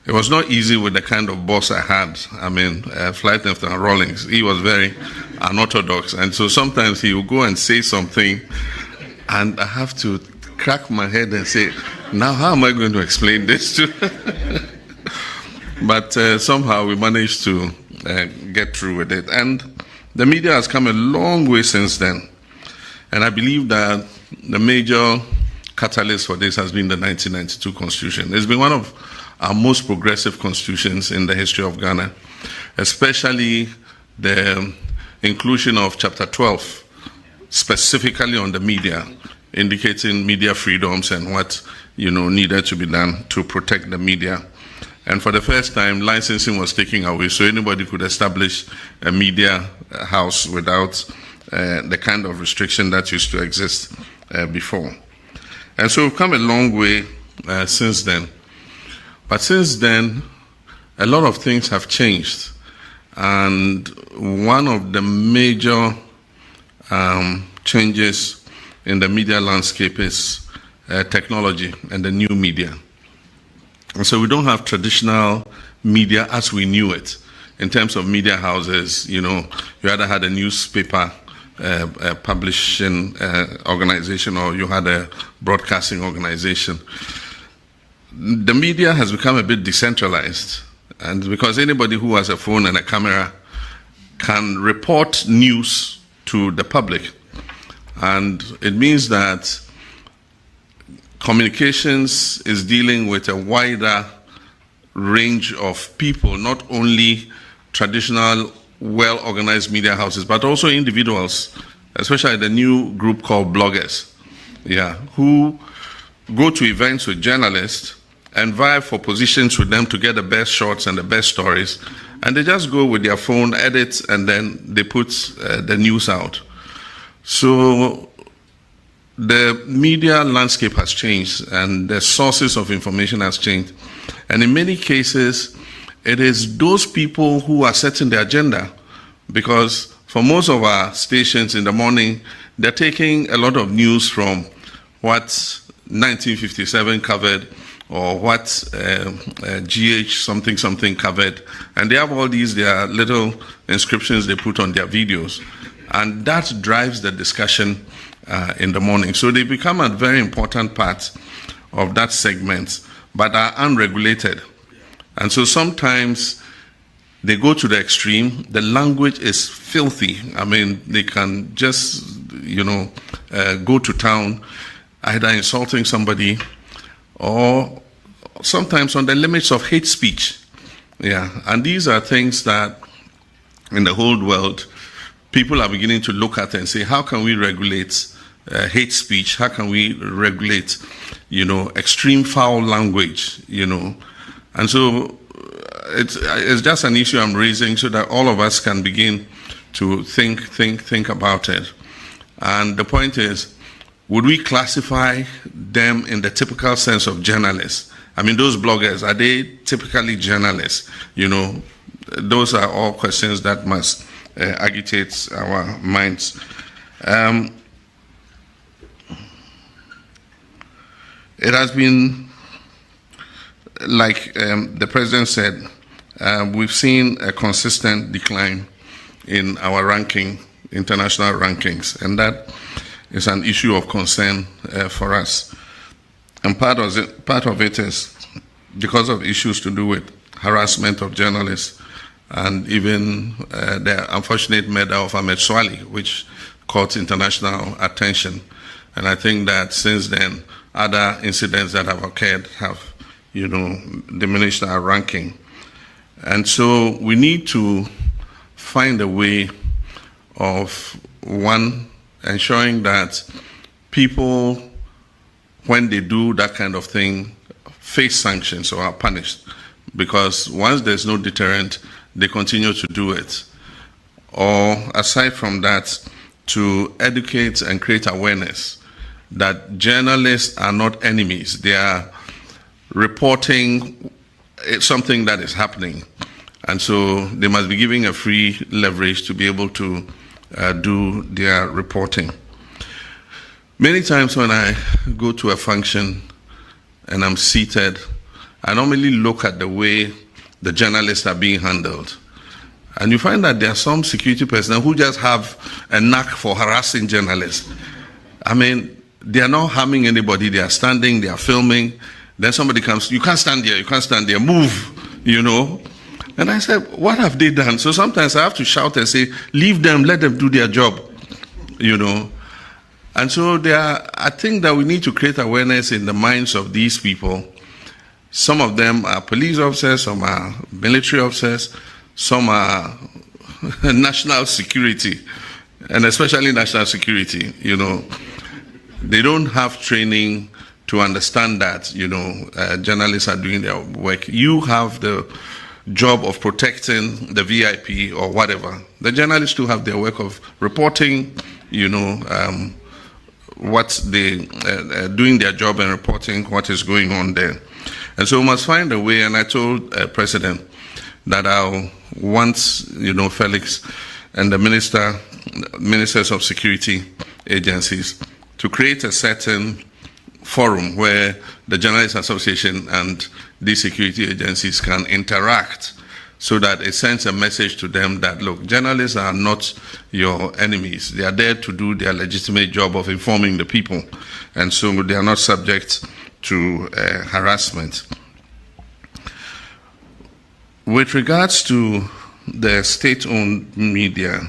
it was not easy with the kind of boss I had. I mean, Flight Lieutenant Rawlings, he was very unorthodox. And so sometimes he would go and say something, and I have to crack my head and say, now how am I going to explain this to But somehow we managed to get through with it. And the media has come a long way since then. And I believe that the major catalyst for this has been the 1992 Constitution. It's been one of our most progressive constitutions in the history of Ghana, especially the inclusion of Chapter 12, specifically on the media, indicating media freedoms and what needed to be done to protect the media. And for the first time, licensing was taken away, so anybody could establish a media house without the kind of restriction that used to exist before. And so we've come a long way since then. But since then, a lot of things have changed. And one of the major changes in the media landscape is technology and the new media. And so we don't have traditional media as we knew it. In terms of media houses, you either had a newspaper publishing organization or you had a broadcasting organization. The media has become a bit decentralized, and because anybody who has a phone and a camera can report news to the public. And it means that communications is dealing with a wider range of people, not only traditional, well-organized media houses, but also individuals, especially the new group called bloggers, who go to events with journalists and vie for positions with them to get the best shots and the best stories, and they just go with their phone, edit, and then they put the news out. So the media landscape has changed, and the sources of information has changed. And in many cases, it is those people who are setting the agenda, because for most of our stations in the morning, they're taking a lot of news from what 1957 covered, or what GH something covered, and they have all these their little inscriptions they put on their videos, and that drives the discussion in the morning. So they become a very important part of that segment, but are unregulated. And so sometimes they go to the extreme. The language is filthy. I mean, they can just, go to town, either insulting somebody or sometimes on the limits of hate speech. And these are things that in the whole world, people are beginning to look at and say, how can we regulate hate speech? How can we regulate, extreme foul language, And so it's just an issue I'm raising so that all of us can begin to think about it. And the point is, would we classify them in the typical sense of journalists? I mean, those bloggers, are they typically journalists? Those are all questions that must agitate our minds. It has been, like the President said, we've seen a consistent decline in our international rankings, and that is an issue of concern for us. And part of it is because of issues to do with harassment of journalists, and even the unfortunate murder of Ahmed Swali, which caught international attention. And I think that since then, other incidents that have occurred have, diminished our ranking. And so we need to find a way of, one, ensuring that people, when they do that kind of thing, face sanctions or are punished. Because once there's no deterrent, they continue to do it. Or aside from that, to educate and create awareness that journalists are not enemies. They are reporting something that is happening. And so they must be given a free leverage to be able to do their reporting. Many times when I go to a function and I'm seated, I normally look at the way the journalists are being handled. And you find that there are some security personnel who just have a knack for harassing journalists. I mean, they are not harming anybody. They are standing, they are filming. Then somebody comes, you can't stand there, you can't stand there, move, you know. And I said, what have they done? So sometimes I have to shout and say, leave them, let them do their job, you know. And so I think that we need to create awareness in the minds of these people. Some of them are police officers, some are military officers, some are national security, and especially national security, you know. They don't have training to understand that, you know, journalists are doing their work. You have the job of protecting the VIP or whatever. The journalists too have their work of reporting, you know, what they doing their job and reporting what is going on there. And so we must find a way, and I told President that I'll want, you know, Felix and the ministers of security agencies to create a certain forum where the Journalists Association and these security agencies can interact, so that it sends a message to them that, look, journalists are not your enemies. They are there to do their legitimate job of informing the people. And so they are not subject to harassment. With regards to the state-owned media,